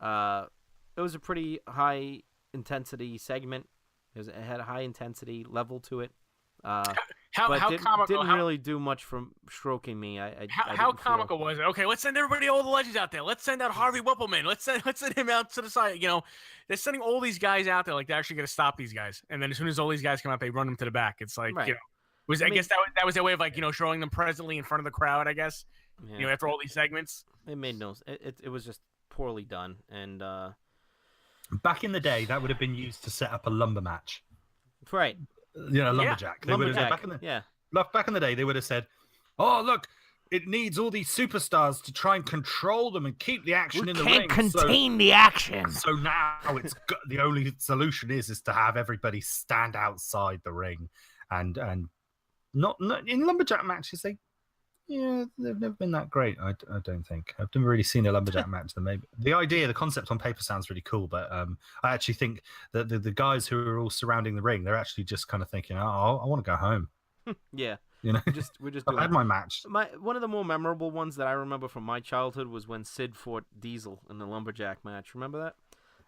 It was a pretty high intensity segment. It had a high intensity level to it. Didn't really do much from stroking me. How comical was it? Okay, let's send all the legends out there. Let's send out Harvey Whippleman. Let's send him out to the side. They're sending all these guys out there like they're actually going to stop these guys. And then as soon as all these guys come out, they run them to the back. It's like, right. I guess that was their way of like, showing them presently in front of the crowd, I guess. Yeah. After all these segments. It made no sense. It was just poorly done. And back in the day, that would have been used to set up a lumber match. Right. Lumberjack. They would have back in the day, they would have said, "Oh, look, it needs all these superstars to try and control them and keep the action in the ring. Can't contain the action. So now the only solution is to have everybody stand outside the ring, and not in lumberjack matches. They've never been that great. I don't think I've never really seen a lumberjack match. Maybe the concept on paper sounds really cool, but I actually think that the guys who are all surrounding the ring, they're actually just kind of thinking, "Oh, I want to go home." Yeah, we're just. I've had my match. One of the more memorable ones that I remember from my childhood was when Sid fought Diesel in the lumberjack match. Remember that?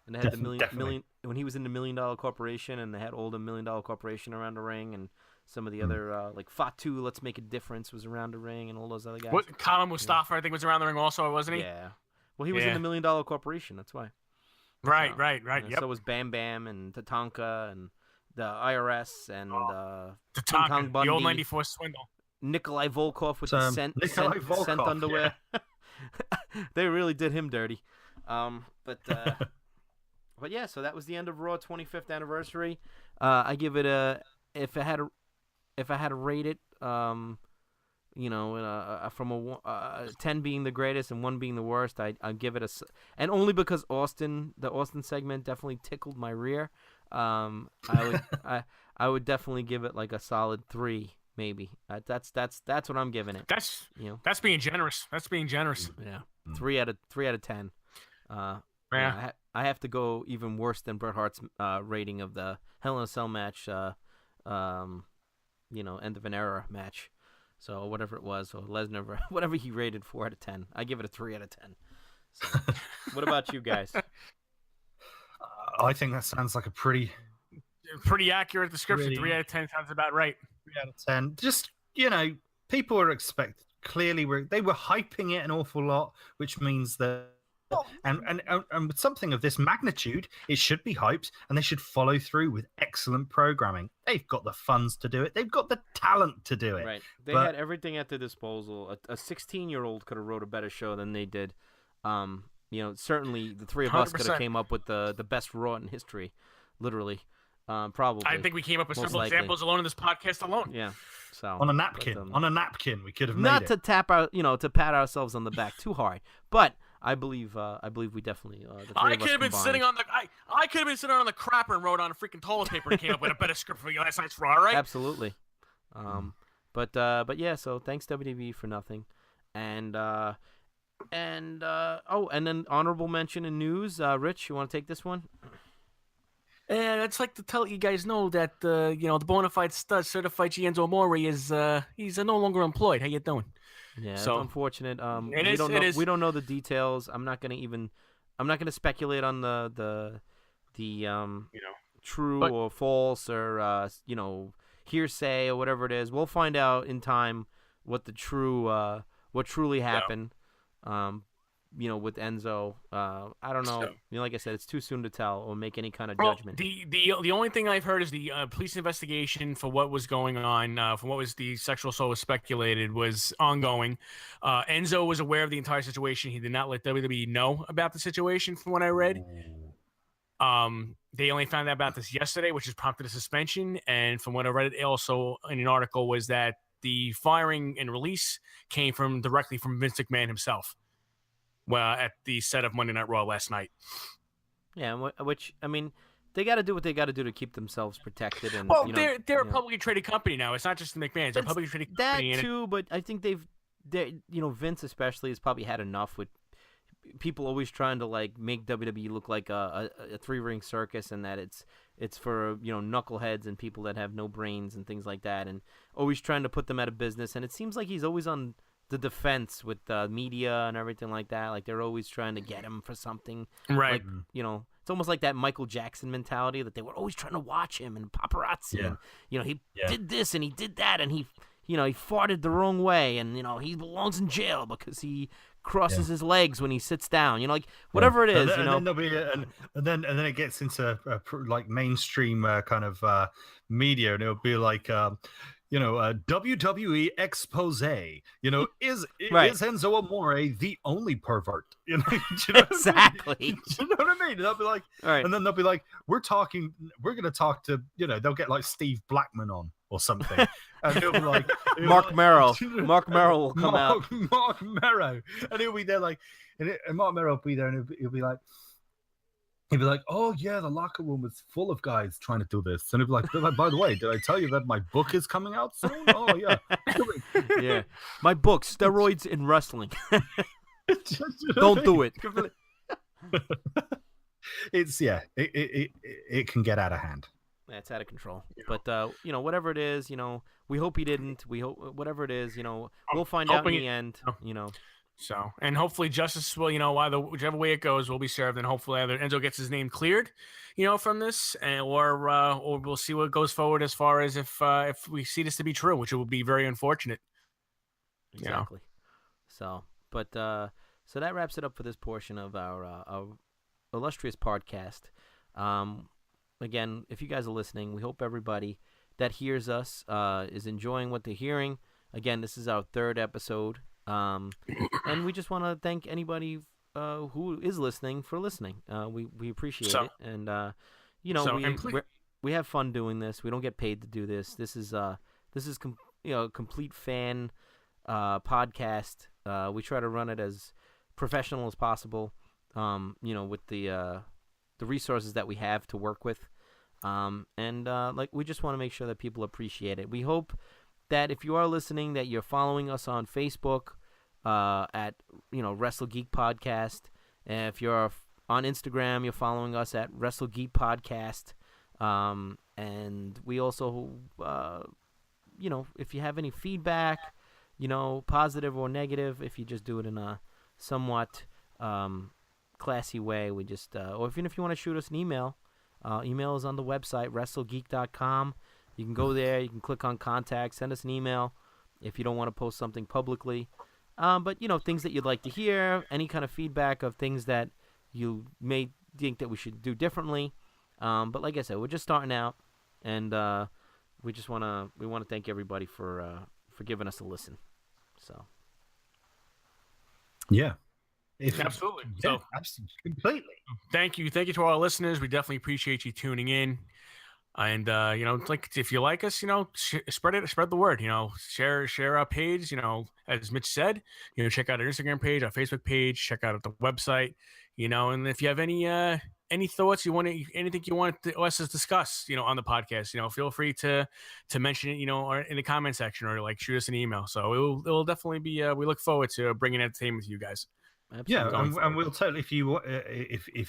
And they had the when he was in the $1 Million Corporation, and they had all the $1 Million Corporation around the ring, and some of the other like Fatu, Let's Make a Difference was around the ring, and all those other guys. Kama Mustafa, I think, was around the ring also, wasn't he? Yeah. Well, he was in the $1 Million Corporation. That's why. Right. Yep. So was Bam Bam and Tatanka and the IRS and Tatanka, the old '94 swindle. Nikolai Volkov with the scent underwear. Yeah. They really did him dirty. But yeah, so that was the end of Raw 25th anniversary. I give it if I had to rate it, from a 10 being the greatest and 1 being the worst, I'd give it and only because the Austin segment definitely tickled my rear. I would definitely give it like a solid 3, maybe. That's what I'm giving it. That's being generous. Yeah, 3 out of 10. Yeah, I have to go even worse than Bret Hart's rating of the Hell in a Cell match. End of an era match. So whatever it was, or Lesnar, whatever he rated 4 out of 10, I give it a 3 out of 10. So, what about you guys? I think that sounds like a pretty accurate description. Really? 3 out of 10 sounds about right. 3 out of 10. Just, people were clearly they were hyping it an awful lot, which means that and with something of this magnitude, it should be hyped, and they should follow through with excellent programming. They've got the funds to do it. They've got the talent to do it. Right. They had everything at their disposal. A 16-year-old could have wrote a better show than they did. Certainly the three of us could have came up with the best Raw in history, literally. Probably. I think we came up with several examples alone in this podcast alone. Yeah. So on a napkin, we could have made not it. to to pat ourselves on the back too hard, but I believe we definitely. I could have been sitting on the I could have been sitting on the crapper and wrote on a freaking toilet paper and came up with a better script for you last night's Raw, right? Absolutely. But yeah. So thanks WWE for nothing, and then honorable mention in news. Rich, you want to take this one? And I'd like to tell you guys know that the bona fide stud certified Enzo Amore is he's no longer employed. How you doing? Yeah, so unfortunate. We don't know the details. I'm not gonna speculate on the true or false or hearsay or whatever it is. We'll find out in time what what truly happened. With Enzo, I don't know. Like I said, it's too soon to tell or make any kind of judgment. The only thing I've heard is the police investigation for what was going on, for what was the sexual assault was speculated, was ongoing. Enzo was aware of the entire situation. He did not let WWE know about the situation, from what I read. They only found out about this yesterday, which has prompted a suspension. And from what I read, also in an article, was that the firing and release came directly from Vince McMahon himself. Well, at the set of Monday Night Raw last night. Yeah, which they got to do what they got to do to keep themselves protected. And they're a publicly traded company now. It's not just the McMahons; they're a publicly traded company. That too, but I think Vince especially has probably had enough with people always trying to make WWE look like a 3-ring circus, and that it's for knuckleheads and people that have no brains and things like that, and always trying to put them out of business. And it seems like he's always on the defense with the media and everything like that. Like they're always trying to get him for something. Right. It's almost like that Michael Jackson mentality that they were always trying to watch him and paparazzi. Yeah. And, he did this and he did that and he farted the wrong way and, he belongs in jail because he crosses his legs when he sits down. Whatever it is, and then there'll be and then it gets into mainstream kind of media, and it'll be like WWE expose. Is Enzo Amore the only pervert? Exactly. You know what I mean? They'll be like, right. And then they'll be like, we're going to talk to, they'll get like Steve Blackman on or something, and he'll be like, Mark Merrill. Mark Merrill will come out. Mark Merrill, and he'll be there and Mark Merrill will be there, and he'll be like. He'd be like, oh, yeah, the locker room is full of guys trying to do this. And he'd be like, by the way, did I tell you that my book is coming out soon? Oh, yeah. Yeah. My book, Steroids in Wrestling. Don't do it. It can get out of hand. It's out of control. But, whatever it is, we hope he didn't. We hope, whatever it is, we'll find out in the end, So, and hopefully justice will, either whichever way it goes, will be served, and hopefully either Enzo gets his name cleared, from this, or we'll see what goes forward as far as if we see this to be true, which it would be very unfortunate. Exactly. So, but so that wraps it up for this portion of our illustrious podcast. Again, if you guys are listening, we hope everybody that hears us is enjoying what they're hearing. Again, this is our 3rd episode. And we just want to thank anybody who is listening for listening. We appreciate it, and we have fun doing this. We don't get paid to do this. This is a complete fan podcast. We try to run it as professional as possible. With the resources that we have to work with, and we just want to make sure that people appreciate it. We hope that if you are listening, that you're following us on Facebook at Wrestle Geek Podcast. And if you're on Instagram, you're following us at Wrestle Geek Podcast. And we also, if you have any feedback, positive or negative, if you just do it in a somewhat classy way. We just, or even if you want to shoot us an email, email is on the website, WrestleGeek.com. You can go there. You can click on contact, send us an email if you don't want to post something publicly. But, things that you'd like to hear, any kind of feedback of things that you may think that we should do differently. But like I said, we're just starting out, and we want to thank everybody for giving us a listen. So. Yeah. Absolutely. Yeah, absolutely. Completely. Thank you to all our listeners. We definitely appreciate you tuning in. And if you like us, spread the word. Share our page. As Mitch said, check out our Instagram page, our Facebook page. Check out the website. And if you have any thoughts anything you want us to discuss, on the podcast, feel free to mention it, or in the comment section, or shoot us an email. So it will definitely be. We look forward to bringing entertainment to you guys. Absolutely. Yeah, and we'll totally, if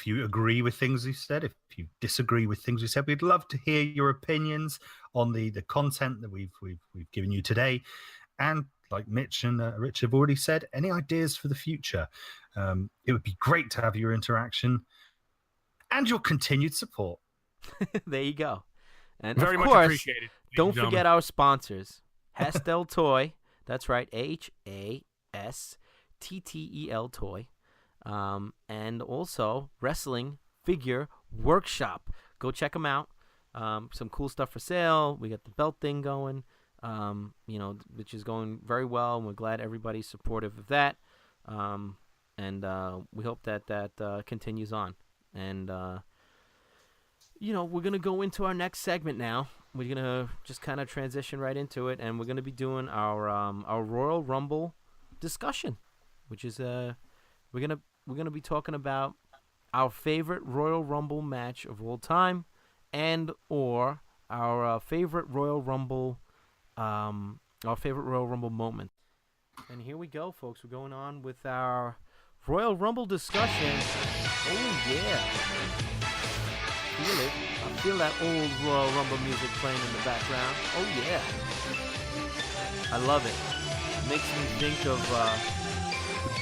you agree with things we said, if you disagree with things we said, we'd love to hear your opinions on the content that we've given you today. And like Mitch and Rich have already said, any ideas for the future? It would be great to have your interaction and your continued support. There you go. And very of much course, appreciated. Don't forget our sponsors, Hastel Toy. That's right, HASTTEL Toy, and also Wrestling Figure Workshop. Go check them out. Some cool stuff for sale. We got the belt thing going, which is going very well, and we're glad everybody's supportive of that. And we hope that continues on. And we're gonna go into our next segment now. We're gonna just kind of transition right into it, and we're gonna be doing our Royal Rumble discussion, which is we're gonna be talking about our favorite Royal Rumble match of all time, and or our favorite Royal Rumble moment. And here we go, folks. We're going on with our Royal Rumble discussion. Oh yeah, feel it. I feel that old Royal Rumble music playing in the background. Oh yeah, I love it. Makes me think of the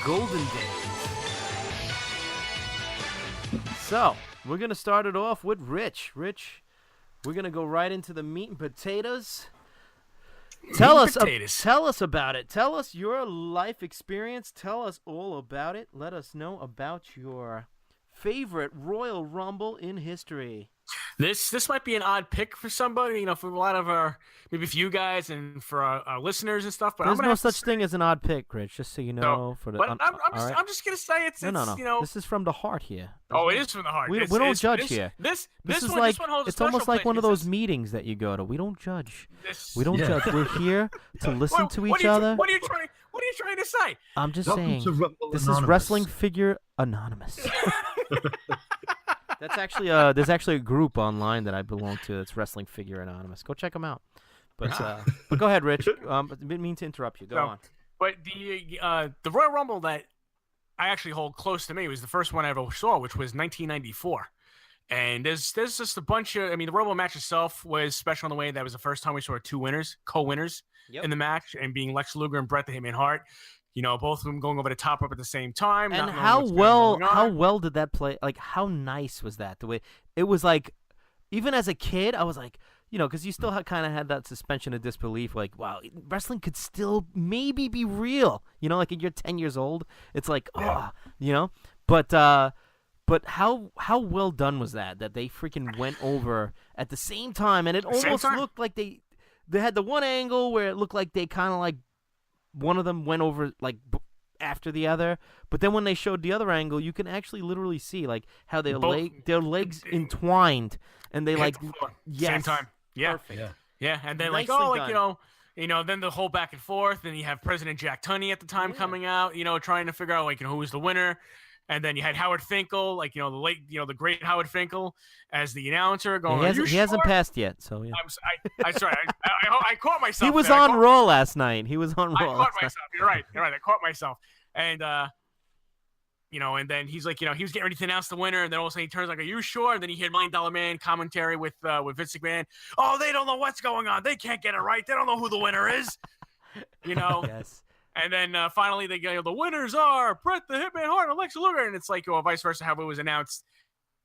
golden days. So, we're going to start it off with Rich. Rich, we're going to go right into the meat and potatoes. Tell us about it. Tell us your life experience. Tell us all about it. Let us know about your favorite Royal Rumble in history. This might be an odd pick for somebody, for a lot of maybe for you guys and for our listeners and stuff. But there's no such thing as an odd pick, Rich. Just so you know. I'm just gonna say it's no. This is from the heart here. It is from the heart. We don't judge here. This is one, like this one holds it's a almost special like one of place. those meetings that you go to. We don't judge. We don't judge. We're here to listen to each What other. What are you trying to say? I'm just Welcome saying. to Rumble This Anonymous. is Wrestling Figure Anonymous. That's actually there's actually a group online that I belong to. That's Wrestling Figure Anonymous. Go check them out. But go ahead, Rich. I didn't mean to interrupt you. Go on. But the Royal Rumble that I actually hold close to me was the first one I ever saw, which was 1994. And there's just a bunch of, the Rumble match itself was special in the way that was the first time we saw two co-winners in the match, and being Lex Luger and Bret the Hitman Hart. Both of them going over the top rope at the same time. And how well did that play? Like, how nice was that? The way it was, like, even as a kid, I was like, because you still kind of had that suspension of disbelief, like, wow, wrestling could still maybe be real. Like you're 10 years old, it's like, But how well done was that they freaking went over at the same time, and it almost looked like they had the one angle where it looked like they kind of like. One of them went over like after the other, but then when they showed the other angle, you can actually literally see like how their legs entwined, and they like same time. Yeah, perfect. Yeah, and then Nicely done. then the whole back and forth. Then you have President Jack Tunney at the time coming out, trying to figure out who was the winner. And then you had Howard Finkel, the great Howard Finkel, as the announcer going. He hasn't passed yet, so yeah. I'm sorry. I caught myself. He was on Raw last night. I caught myself. You're right. I caught myself. And and then he's like, he was getting ready to announce the winner, and then all of a sudden he turns like, "Are you sure?" And then he had $1 Million Man commentary with Vince McMahon. Oh, they don't know what's going on. They can't get it right. They don't know who the winner is. Yes. And then finally they go, the winners are Bret the Hitman Hart and Lex Luger, and it's like, vice versa, how it was announced.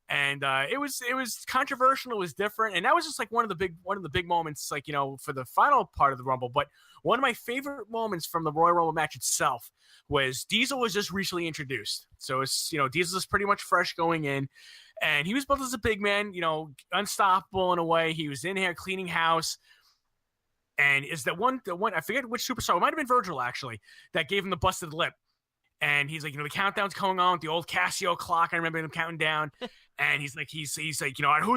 And it was controversial. It was different, and that was just like one of the big moments, like for the final part of the Rumble. But one of my favorite moments from the Royal Rumble match itself was Diesel was just recently introduced, so it's Diesel is pretty much fresh going in, and he was built as a big man, unstoppable in a way. He was in here cleaning house. And is the one I forget which superstar, it might have been Virgil actually, that gave him the busted lip. And he's like, the countdown's going on with the old Casio clock. I remember them counting down. And he's like, who's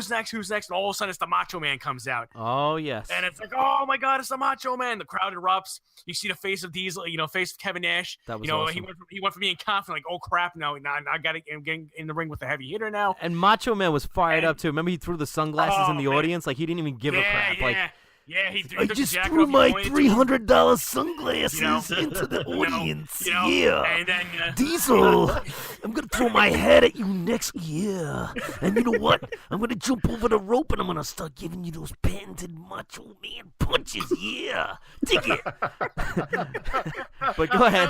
next? And all of a sudden, it's the Macho Man comes out. Oh, yes. And it's like, oh, my God, it's the Macho Man. The crowd erupts. You see the face of Diesel, face of Kevin Nash. That was awesome. He went from being confident, like, oh, crap, no, I got to get in the ring with the heavy hitter now. And Macho Man was fired up, too. Remember he threw the sunglasses in the audience? Like, he didn't even give a crap. Yeah. Like, yeah, he I just threw my $300 sunglasses into the audience. Yeah. And then, Diesel, I'm going to throw my head at you next year. And you know what? I'm going to jump over the rope and I'm going to start giving you those patented Macho Man punches. Yeah. Dig it. But go ahead.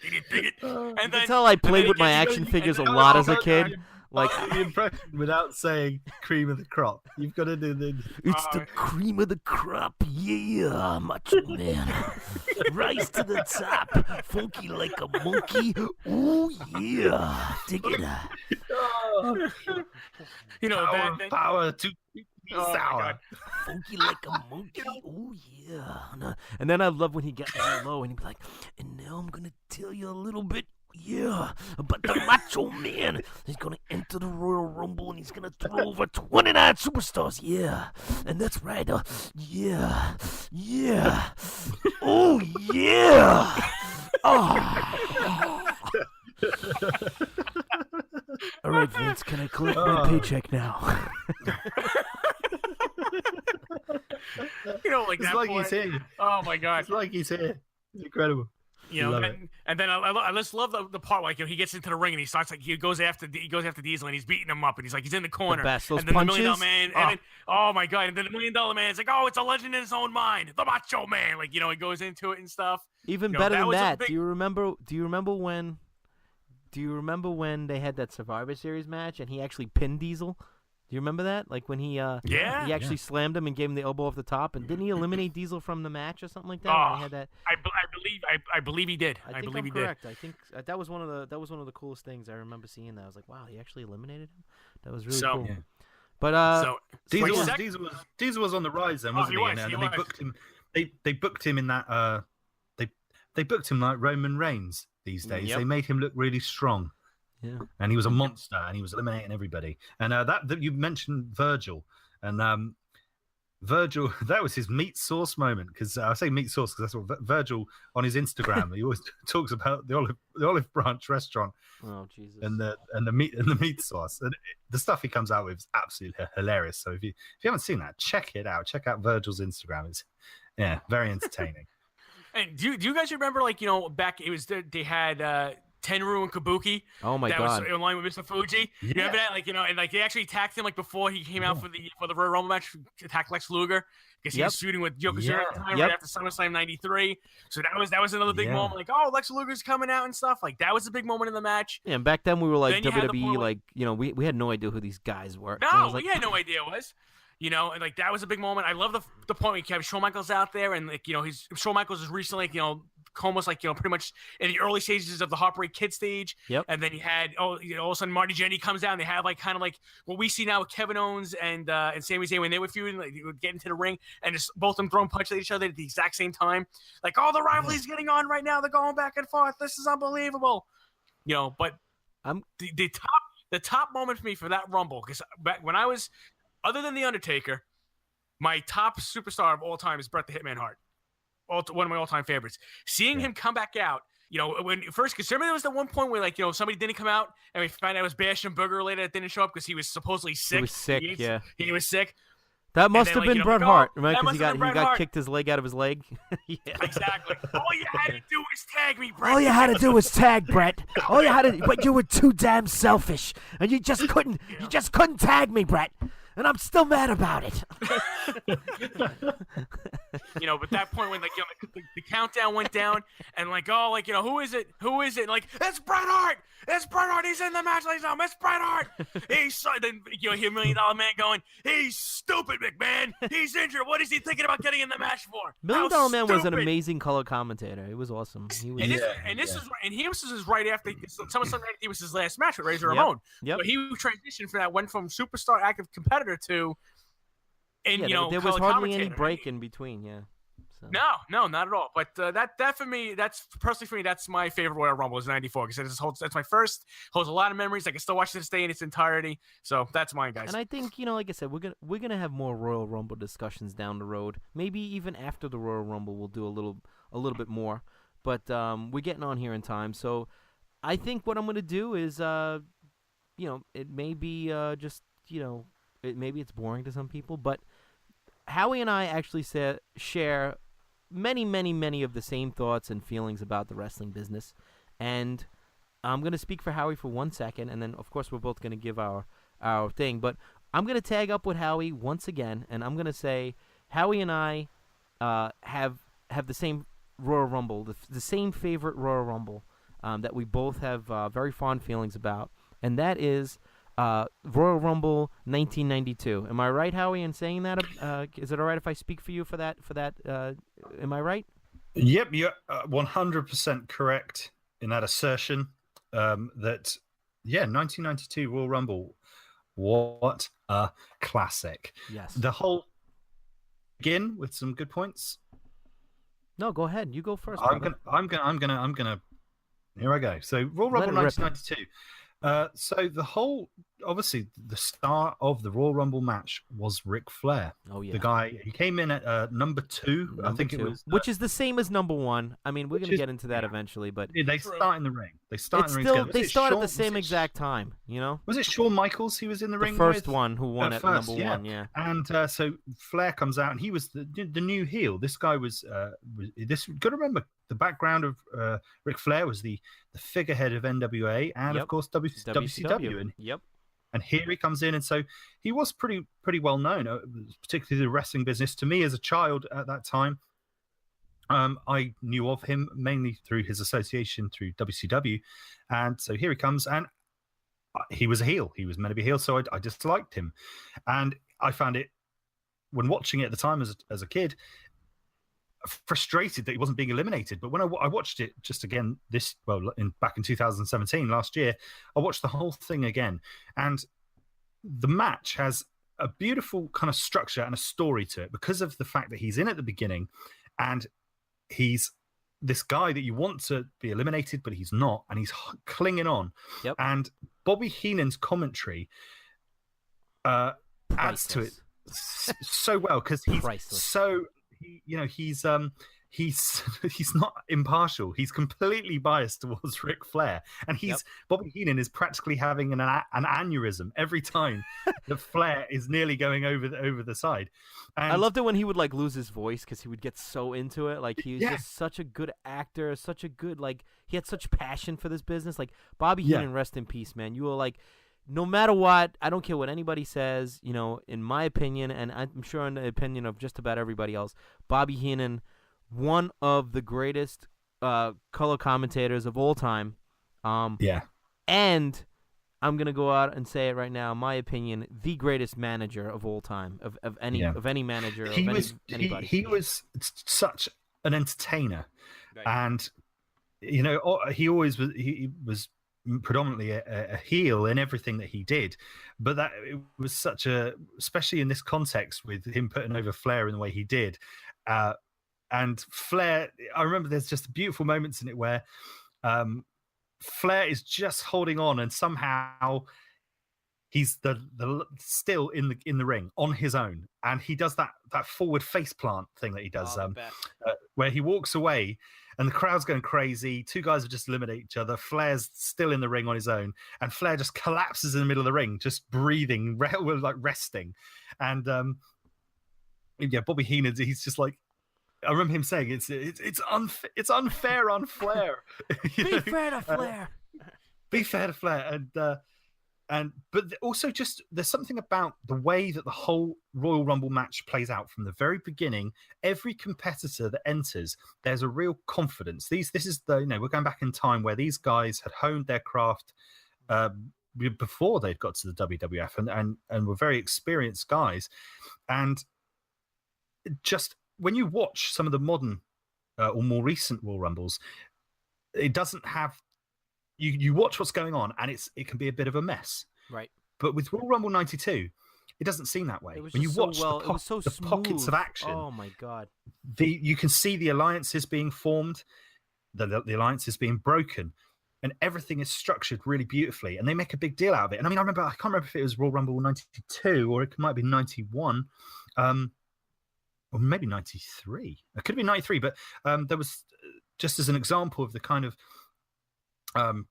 He didn't dig it. You can tell I played with my action figures a lot as a kid. Like the impression without saying cream of the crop. You've got to do the. It's the cream of the crop, yeah, Macho Man. Rise to the top, funky like a monkey. Ooh yeah, dig it. Power to sour. Funky like a monkey. Oh yeah. And then I love when he got real low and he'd be like, and now I'm gonna tell you a little bit. Yeah, but the Macho Man, he's going to enter the Royal Rumble and he's going to throw over 29 superstars. Yeah, and that's right. Yeah. Oh, yeah. Oh. All right, Vince, can I collect my paycheck now? It's like he's here. Oh, my God. It's like he's here. It's incredible. And then I just love the part like he gets into the ring and he starts like he goes after Diesel and he's beating him up and he's like he's in the corner. The best, those and then punches. The $1 Million Man, and then, oh my God! And then the $1 Million Man is like, oh, it's a legend in his own mind, the Macho Man. Like he goes into it and stuff. Even better than that. Do you remember when they had that Survivor Series match and he actually pinned Diesel? Do you remember that? Like when he actually slammed him and gave him the elbow off the top, and didn't he eliminate Diesel from the match or something like that? When he had that? I believe he did. I think I'm correct. I think that was one of the coolest things I remember seeing. That I was like, wow, he actually eliminated him. That was really cool. Yeah. But Diesel was on the rise then, wasn't he? And they booked him. They booked him in that. They booked him like Roman Reigns these days. Yep. They made him look really strong. Yeah, and he was a monster, and he was eliminating everybody. And that you mentioned Virgil, and Virgil, that was his meat sauce moment. Because I say meat sauce because that's what Virgil on his Instagram. He always talks about the Olive Branch restaurant. Oh Jesus! And the meat sauce, and the stuff he comes out with is absolutely hilarious. So if you haven't seen that, check it out. Check out Virgil's Instagram. It's very entertaining. And do you guys remember back they had. Tenryu and Kabuki. Oh my God! That was in line with Mr. Fuji. Yeah. You remember that? And they actually attacked him before he came out for the Royal Rumble match. Attacked Lex Luger because he was shooting with Yokozuna at the time right after SummerSlam '93. So that was another big moment. Like, oh, Lex Luger's coming out and stuff. Like that was a big moment in the match. Yeah, and back then we were like WWE. We had no idea who these guys were. No, we had no idea it was. And like that was a big moment. I love the point when you have Shawn Michaels out there, and Shawn Michaels is recently almost pretty much in the early stages of the Heartbreak Kid stage. Yep. And then you had all of a sudden Marty Jannetty comes out and they have kind of what we see now with Kevin Owens and Sami Zayn when they were feuding, they would get into the ring and just both of them throwing punches at each other at the exact same time. Like, oh, the rivalry's getting on right now. They're going back and forth. This is unbelievable. But the top moment for me for that Rumble, because back when I was, other than The Undertaker, my top superstar of all time is Bret the Hitman Hart. One of my all-time favorites. Seeing him come back out, when first, because remember there was the one point where somebody didn't come out and we found out it was Bash and Booger later that didn't show up because he was supposedly sick. He was sick, He was sick. That must have been Bret Hart, right? Because he got kicked his leg out of his leg. Yeah. Exactly. All you had to do was tag me, Bret. All you had to do was tag, Bret. But you were too damn selfish, and you just couldn't tag me, Bret. and I'm still mad about it. But that point when the countdown went down and who is it? And, it's Bret Hart. It's Bret Hart. He's in the match, ladies and gentlemen. It's Bret Hart. Then hear $1 Million Man going, he's stupid, McMahon. He's injured. What is he thinking about getting in the match for? $1 Million Man was an amazing color commentator. It was awesome. He was, this is right after SummerSlam. It was his last match with Razor Ramon. Yep. So he transitioned from that, went from superstar active competitor to, there was hardly any break in between. Yeah. So. No, not at all. But that for me, that's my favorite Royal Rumble is '94 because that's my first. Holds a lot of memories. I can still watch it to this day in its entirety. So that's mine, guys. And I think like I said, we're gonna have more Royal Rumble discussions down the road. Maybe even after the Royal Rumble, we'll do a little bit more. But we're getting on here in time, so I think what I'm gonna do is, it may be maybe it's boring to some people, but Howie and I actually share many of the same thoughts and feelings about the wrestling business. And I'm going to speak for Howie for 1 second, and then, of course, we're both going to give our thing. But I'm going to tag up with Howie once again, and I'm going to say Howie and I have the same Royal Rumble, the same favorite Royal Rumble that we both have very fond feelings about, and that is Royal Rumble 1992. Am I right, Howie, in saying that? Is it all right if I speak for you for that? Am I right? Yep, you're 100% correct in that assertion. 1992 Royal Rumble, what a classic! Yes. The whole begin with some good points. No, go ahead. You go first. I'm gonna. Here I go. So Royal Rumble 1992. So the whole, obviously, the star of the Royal Rumble match was Ric Flair. Oh yeah, the guy. He came in at number 2. I think it was, which is the same as number 1. I mean, we're gonna get into that eventually, but they start in the ring. They start in the ring together. They start at the same exact time. Was it Shawn Michaels? He was in the ring. The first one who won at number 1. Yeah. And so Flair comes out, and he was the new heel. This guy was this. Got to remember the background of Ric Flair was the figurehead of NWA and of course WCW. And here he comes in, and so he was pretty well known, particularly the wrestling business. To me, as a child at that time, I knew of him mainly through his association through WCW, and so here he comes, and he was a heel. He was meant to be a heel, so I disliked him, and I found it when watching it at the time as a kid, frustrated that he wasn't being eliminated. But when I watched it just again back in 2017, last year, I watched the whole thing again, and the match has a beautiful kind of structure and a story to it because of the fact that he's in at the beginning, and he's this guy that you want to be eliminated, but he's not, and he's clinging on. Yep. And Bobby Heenan's commentary adds to it so well because he's so. He's not impartial. He's completely biased towards Ric Flair, and Bobby Heenan is practically having an aneurysm every time that Flair is nearly going over the side. And I loved it when he would lose his voice because he would get so into it. He was just such a good actor, such a good he had such passion for this business. Bobby Heenan, rest in peace, man. You were no matter what, I don't care what anybody says, in my opinion, and I'm sure in the opinion of just about everybody else, Bobby Heenan, one of the greatest color commentators of all time. And I'm going to go out and say it right now, my opinion, the greatest manager of all time, of any manager, anybody. He was such an entertainer. Right. And, he always was, he was predominantly a heel in everything that he did, but that it was especially in this context with him putting over Flair in the way he did, and Flair, I remember there's just beautiful moments in it where Flair is just holding on, and somehow he's still in the ring on his own, and he does that forward face plant thing that he does, where he walks away. And the crowd's going crazy. 2 guys have just eliminated each other. Flair's still in the ring on his own. And Flair just collapses in the middle of the ring, just breathing, resting. And, Bobby Heenan, he's just I remember him saying, it's unfair on Flair. Be fair to Flair. Be fair to Flair. But also just there's something about the way that the whole Royal Rumble match plays out from the very beginning. Every competitor that enters, there's a real confidence. This is we're going back in time where these guys had honed their craft before they'd got to the WWF and were very experienced guys. And just when you watch some of the modern or more recent Royal Rumbles, it doesn't have. You watch what's going on, and it can be a bit of a mess. Right. But with Royal Rumble '92, it doesn't seem that way. When you watch the pockets of action, oh my god, you can see the alliances being formed, the alliances being broken, and everything is structured really beautifully. And they make a big deal out of it. And I can't remember if it was Royal Rumble '92 or it might be '91. Or maybe 93. It could have been 93, but there was, just as an example of the kind of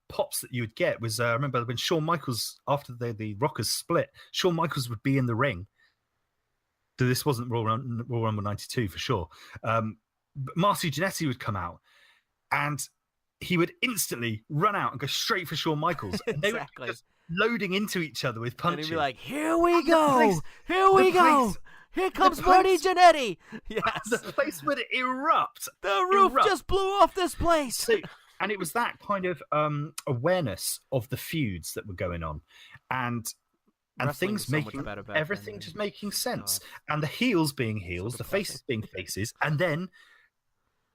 pops that you would get was I remember when Shawn Michaels, after the Rockers split, Shawn Michaels would be in the ring. So this wasn't Royal Rumble '92 for sure. But Marty Jannetty would come out and he would instantly run out and go straight for Shawn Michaels. And they exactly. were just loading into each other with punches. And he'd be like, here we go. Here we go. Here comes Marty Jannetty. Yes. The place would erupt. The roof just blew off this place. So, and it was that kind of awareness of the feuds that were going on, and things making everything just making sense, and the heels being heels, the faces being faces, and then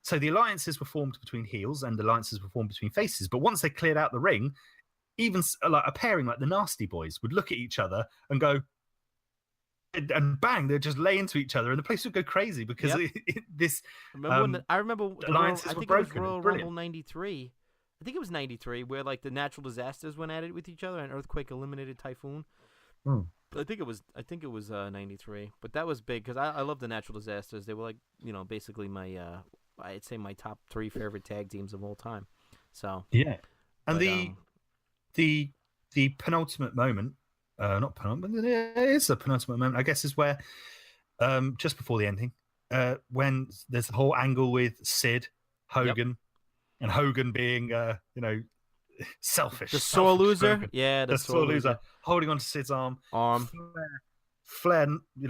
so the alliances were formed between heels and alliances were formed between faces. But once they cleared out the ring, even like a pairing like the Nasty Boys would look at each other and go. And bang, they'd just lay into each other, and the place would go crazy because this. I remember alliances were broken. It was Royal Rumble '93. I think it was '93 where like the natural disasters went at it with each other, and Earthquake eliminated Typhoon. Mm. But I think it was '93. But that was big because I love the natural disasters. They were like basically my I'd say my top 3 favorite tag teams of all time. So yeah, and the penultimate moment. Not penultimate. It is a penultimate moment, I guess, is where just before the ending, when there's the whole angle with Sid, Hogan, and Hogan being selfish, the sore loser, Hogan. Yeah, the sore loser, holding onto Sid's arm, Flair,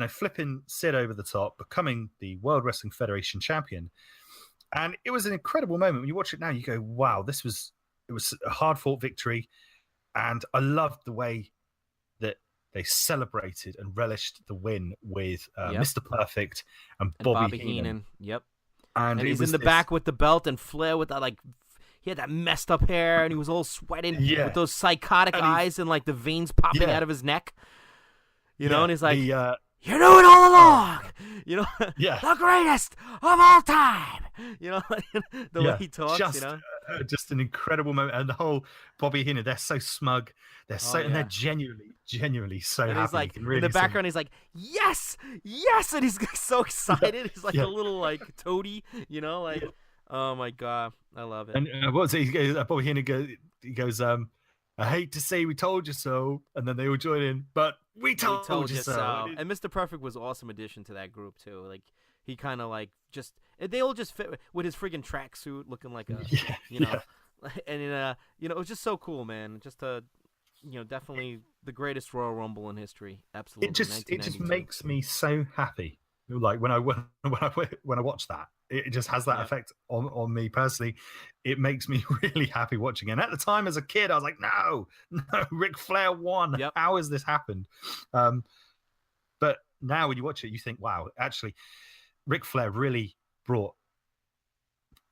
flipping Sid over the top, becoming the World Wrestling Federation champion, and it was an incredible moment. When you watch it now, you go, "Wow, it was a hard fought victory," and I loved the way that they celebrated and relished the win with Mr. Perfect and Bobby Heenan. Yep. And he's in the back with the belt, and Flair with that, he had that messed up hair, and he was all sweating with those psychotic eyes and like the veins popping out of his neck. And he's like, "You knew it all along." The greatest of all time. The way he talks. Just an incredible moment, and the whole Bobby Heenan. They're so smug. They're and they're genuinely so and happy. He's like really in the background. He's like, "Yes, yes," and he's so excited. He's like a little toady. Oh my god, I love it. And what's it? Bobby Heenan goes, "I hate to say we told you so," and then they all join in, but we told you so. And Mr. Perfect was an awesome addition to that group too. He kind of they all just fit with his friggin' tracksuit, looking like a and it was just so cool, man. Just definitely the greatest Royal Rumble in history. Absolutely, it just makes me so happy. Like when I watch that, it just has that effect on me personally. It makes me really happy watching it. And at the time, as a kid, I was like, no, Ric Flair won. Yep. How has this happened? But now when you watch it, you think, wow, actually, Ric Flair really brought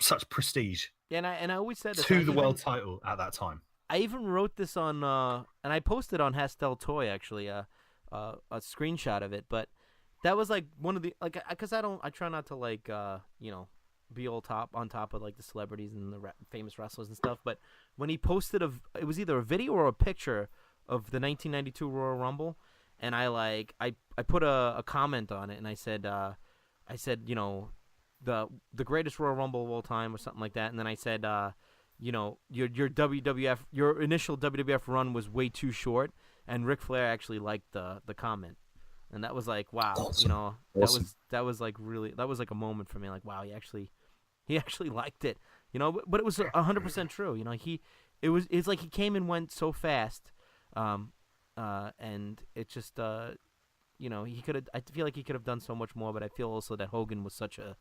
such prestige. And I always said this, to the world title at that time. I even wrote this on, and I posted on Hastel Toy actually, a screenshot of it. But that was one of the because I try not to be all on top of the celebrities and the famous wrestlers and stuff. But when he posted it was either a video or a picture of the 1992 Royal Rumble, and I put a comment on it, and I said the greatest Royal Rumble of all time or something like that, and then I said your initial WWF run was way too short, and Ric Flair actually liked the comment. And that was wow, awesome. That was really a moment for me. Wow, he actually liked it, But it was 100% true. It's like he came and went so fast, and it just he could have. I feel like he could have done so much more, but I feel also that Hogan was such a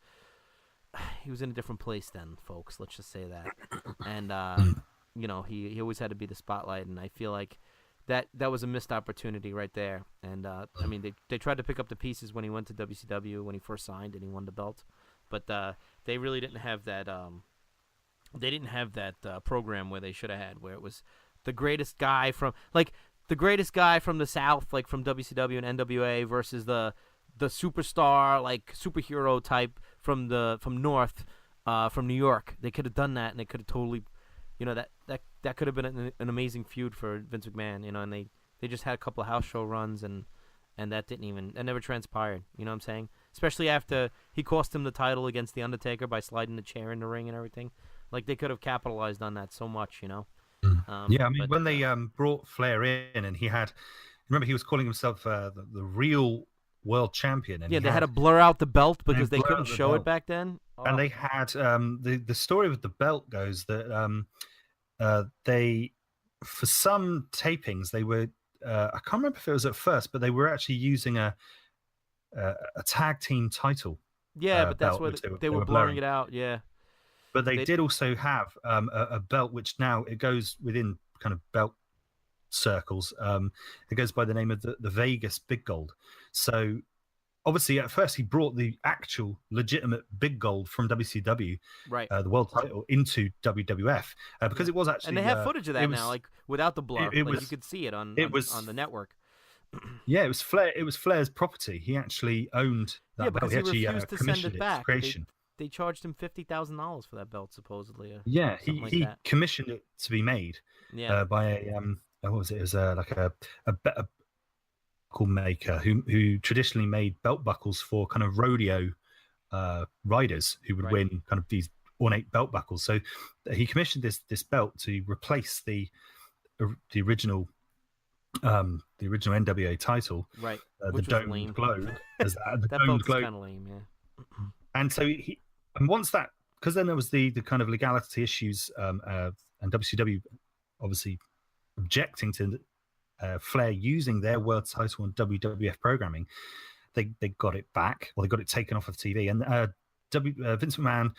he was in a different place then, folks. Let's just say that, and he always had to be the spotlight, and I feel like that was a missed opportunity right there. And I mean, they tried to pick up the pieces when he went to WCW when he first signed and he won the belt, but they really didn't have that. They didn't have that program where they should have had, where it was the greatest guy from the South, like from WCW and NWA, versus the superstar, like superhero type from North, from New York. They could have done that, and they could have totally, that could have been an amazing feud for Vince McMahon, and they just had a couple of house show runs, and that never transpired. You know what I'm saying? Especially after he cost him the title against The Undertaker by sliding the chair in the ring and everything. Like, they could have capitalized on that so much, Yeah, I mean, when they brought Flair in, and remember, he was calling himself the real world champion. And they had to blur out the belt because they couldn't show belt. it back then. Oh. And they had the story with the belt goes that they, for some tapings, they were I can't remember if it was at first, but they were actually using a tag team title. Yeah, but that's where they were blurring it out. Yeah. But they did also have a belt, which now it goes within kind of belt circles. It goes by the name of the Vegas Big Gold. So obviously, at first, he brought the actual legitimate Big Gold from WCW, right, the world title, into WWF because it was actually. And they have footage of that now, like without the blur. You could see it on the network. Yeah, it was Flair. It was Flair's property. He actually owned that belt. He actually refused to send it back. Creation. They charged him $50,000 for that belt, supposedly. He commissioned it to be made. Yeah. By a what was it? It was like a buckle maker who traditionally made belt buckles for kind of rodeo riders who would win kind of these ornate belt buckles. So he commissioned this belt to replace the original NWA title, right? The domed globe. As that belt's kind of lame, yeah. And so and once that, because then there was the kind of legality issues, and WCW obviously objecting to Flair using their world title on WWF programming, they got it back, or they got it taken off of TV. And Vince McMahon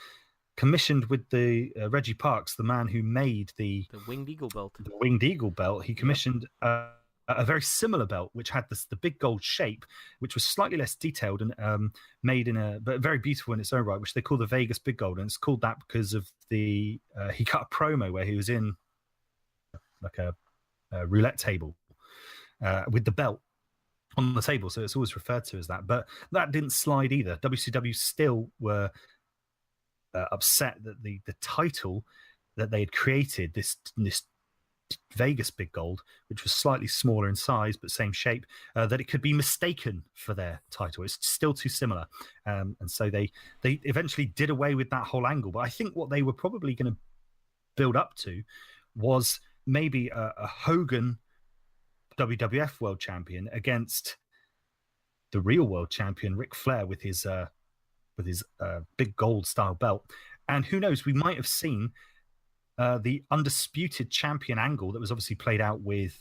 commissioned with the Reggie Parks, the man who made the Winged Eagle belt. The Winged Eagle belt. He commissioned a very similar belt, which had the big gold shape, which was slightly less detailed and made but very beautiful in its own right, which they call the Vegas Big Gold. And it's called that because of he cut a promo where he was in like a roulette table with the belt on the table. So it's always referred to as that. But that didn't slide either. WCW still were upset that the title that they had created, this Vegas Big Gold, which was slightly smaller in size but same shape, that it could be mistaken for their title. It's still too similar, and so they eventually did away with that whole angle. But I think what they were probably going to build up to was maybe a Hogan WWF World Champion against the real World Champion Ric Flair with his big gold style belt. And who knows, we might have seen the undisputed champion angle that was obviously played out with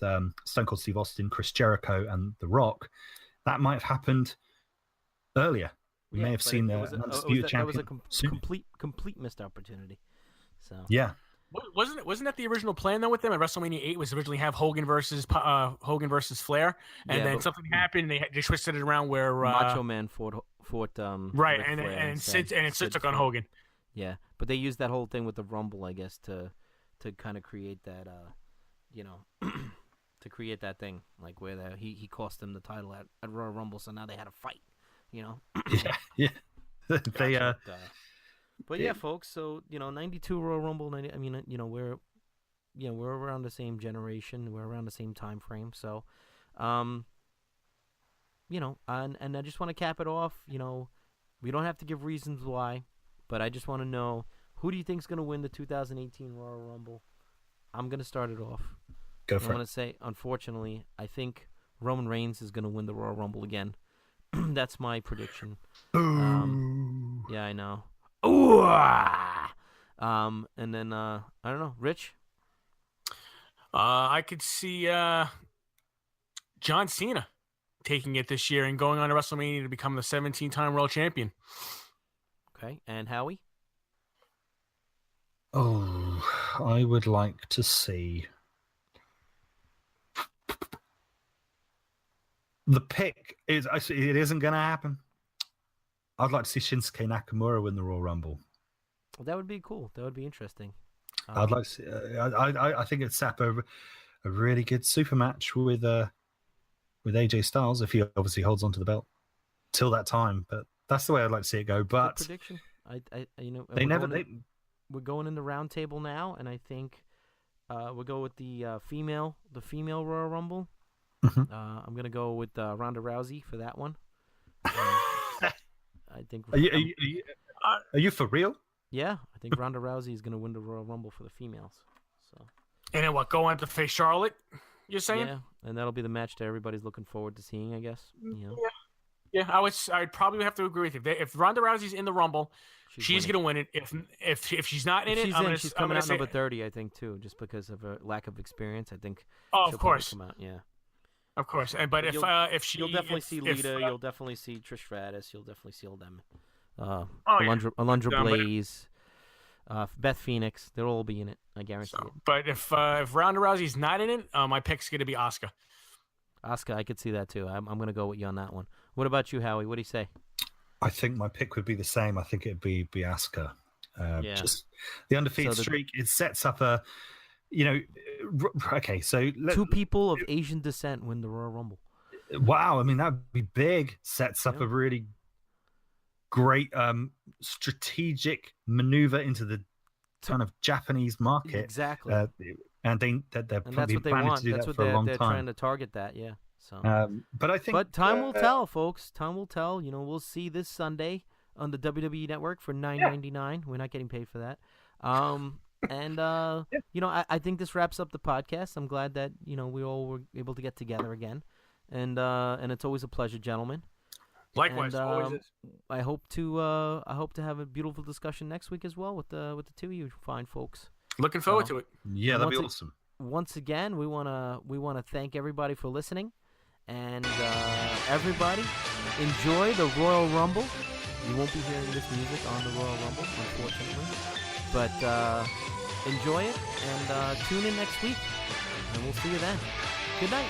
Stone Cold Steve Austin, Chris Jericho, and The Rock. That might have happened earlier. We may have seen an undisputed champion. That was a complete missed opportunity. So yeah. Wasn't that the original plan though with them at WrestleMania 8 was originally have Hogan versus Flair, and then something happened. They twisted it around where Macho Man fought right, and Sid took on Hogan. Yeah, but they used that whole thing with the Rumble, I guess, to kind of create that to create that thing, like where he cost them the title at Royal Rumble, so now they had a fight, Yeah. They But yeah, folks. So 92 Royal Rumble. I mean, we're around the same generation. We're around the same time frame. So, and I just want to cap it off. We don't have to give reasons why, but I just want to know, who do you think is going to win the 2018 Royal Rumble? I'm going to start it off. Go for it. I'm going to say, unfortunately, I think Roman Reigns is going to win the Royal Rumble again. That's my prediction. Yeah, I know. Ooh! And then I don't know, Rich. I could see John Cena taking it this year and going on to WrestleMania to become the 17-time world champion. Okay, and Howie? Oh, I would like to see the pick is it isn't going to happen. I'd like to see Shinsuke Nakamura win the Royal Rumble. Well, that would be cool. That would be interesting. I'd like to see. I think it'd set up a really good super match with AJ Styles if he obviously holds onto the belt till that time. But that's the way I'd like to see it go. But good prediction. We're going in the round table now, and I think we'll go with the female Royal Rumble. Mhm. I'm gonna go with Ronda Rousey for that one. I think. Are you for real? Yeah, I think Ronda Rousey is gonna win the Royal Rumble for the females. So. And then what? Go on to face Charlotte? You're saying? Yeah, and that'll be the match that everybody's looking forward to seeing, I guess. You know? Yeah. I'd probably have to agree with you. If Ronda Rousey's in the Rumble, she's gonna win it. If she's not in it, she's coming out number 30, I think, too, just because of her lack of experience. I think. Oh, of course. Come out, yeah. Of course, but if you'll definitely see Lita, you'll definitely see Trish Stratus, you'll definitely see all them. Alundra Blaze, Beth Phoenix, they'll all be in it. I guarantee it. But if Ronda Rousey's not in it, my pick's gonna be Asuka. Asuka, I could see that too. I'm gonna go with you on that one. What about you, Howie? What do you say? I think my pick would be the same. I think it'd be Asuka. Just the undefeated streak. It sets up a. Okay, so two people of Asian descent win the Royal Rumble. Wow, I mean that'd be big. Sets up a really great strategic maneuver into the kind of Japanese market. Exactly. And they're probably planning to do that for a long time. They're trying to target that, yeah. So, but time will tell, folks. Time will tell. We'll see this Sunday on the WWE Network for $9.99. We're not getting paid for that. I think this wraps up the podcast. I'm glad that we all were able to get together again, and it's always a pleasure, gentlemen. Likewise, always is. I hope to have a beautiful discussion next week as well with the two of you fine folks. Looking forward to it. Yeah, that'd be awesome. Once again, we wanna thank everybody for listening, and everybody enjoy the Royal Rumble. You won't be hearing this music on the Royal Rumble, unfortunately, but enjoy it and tune in next week, and we'll see you then. Good night.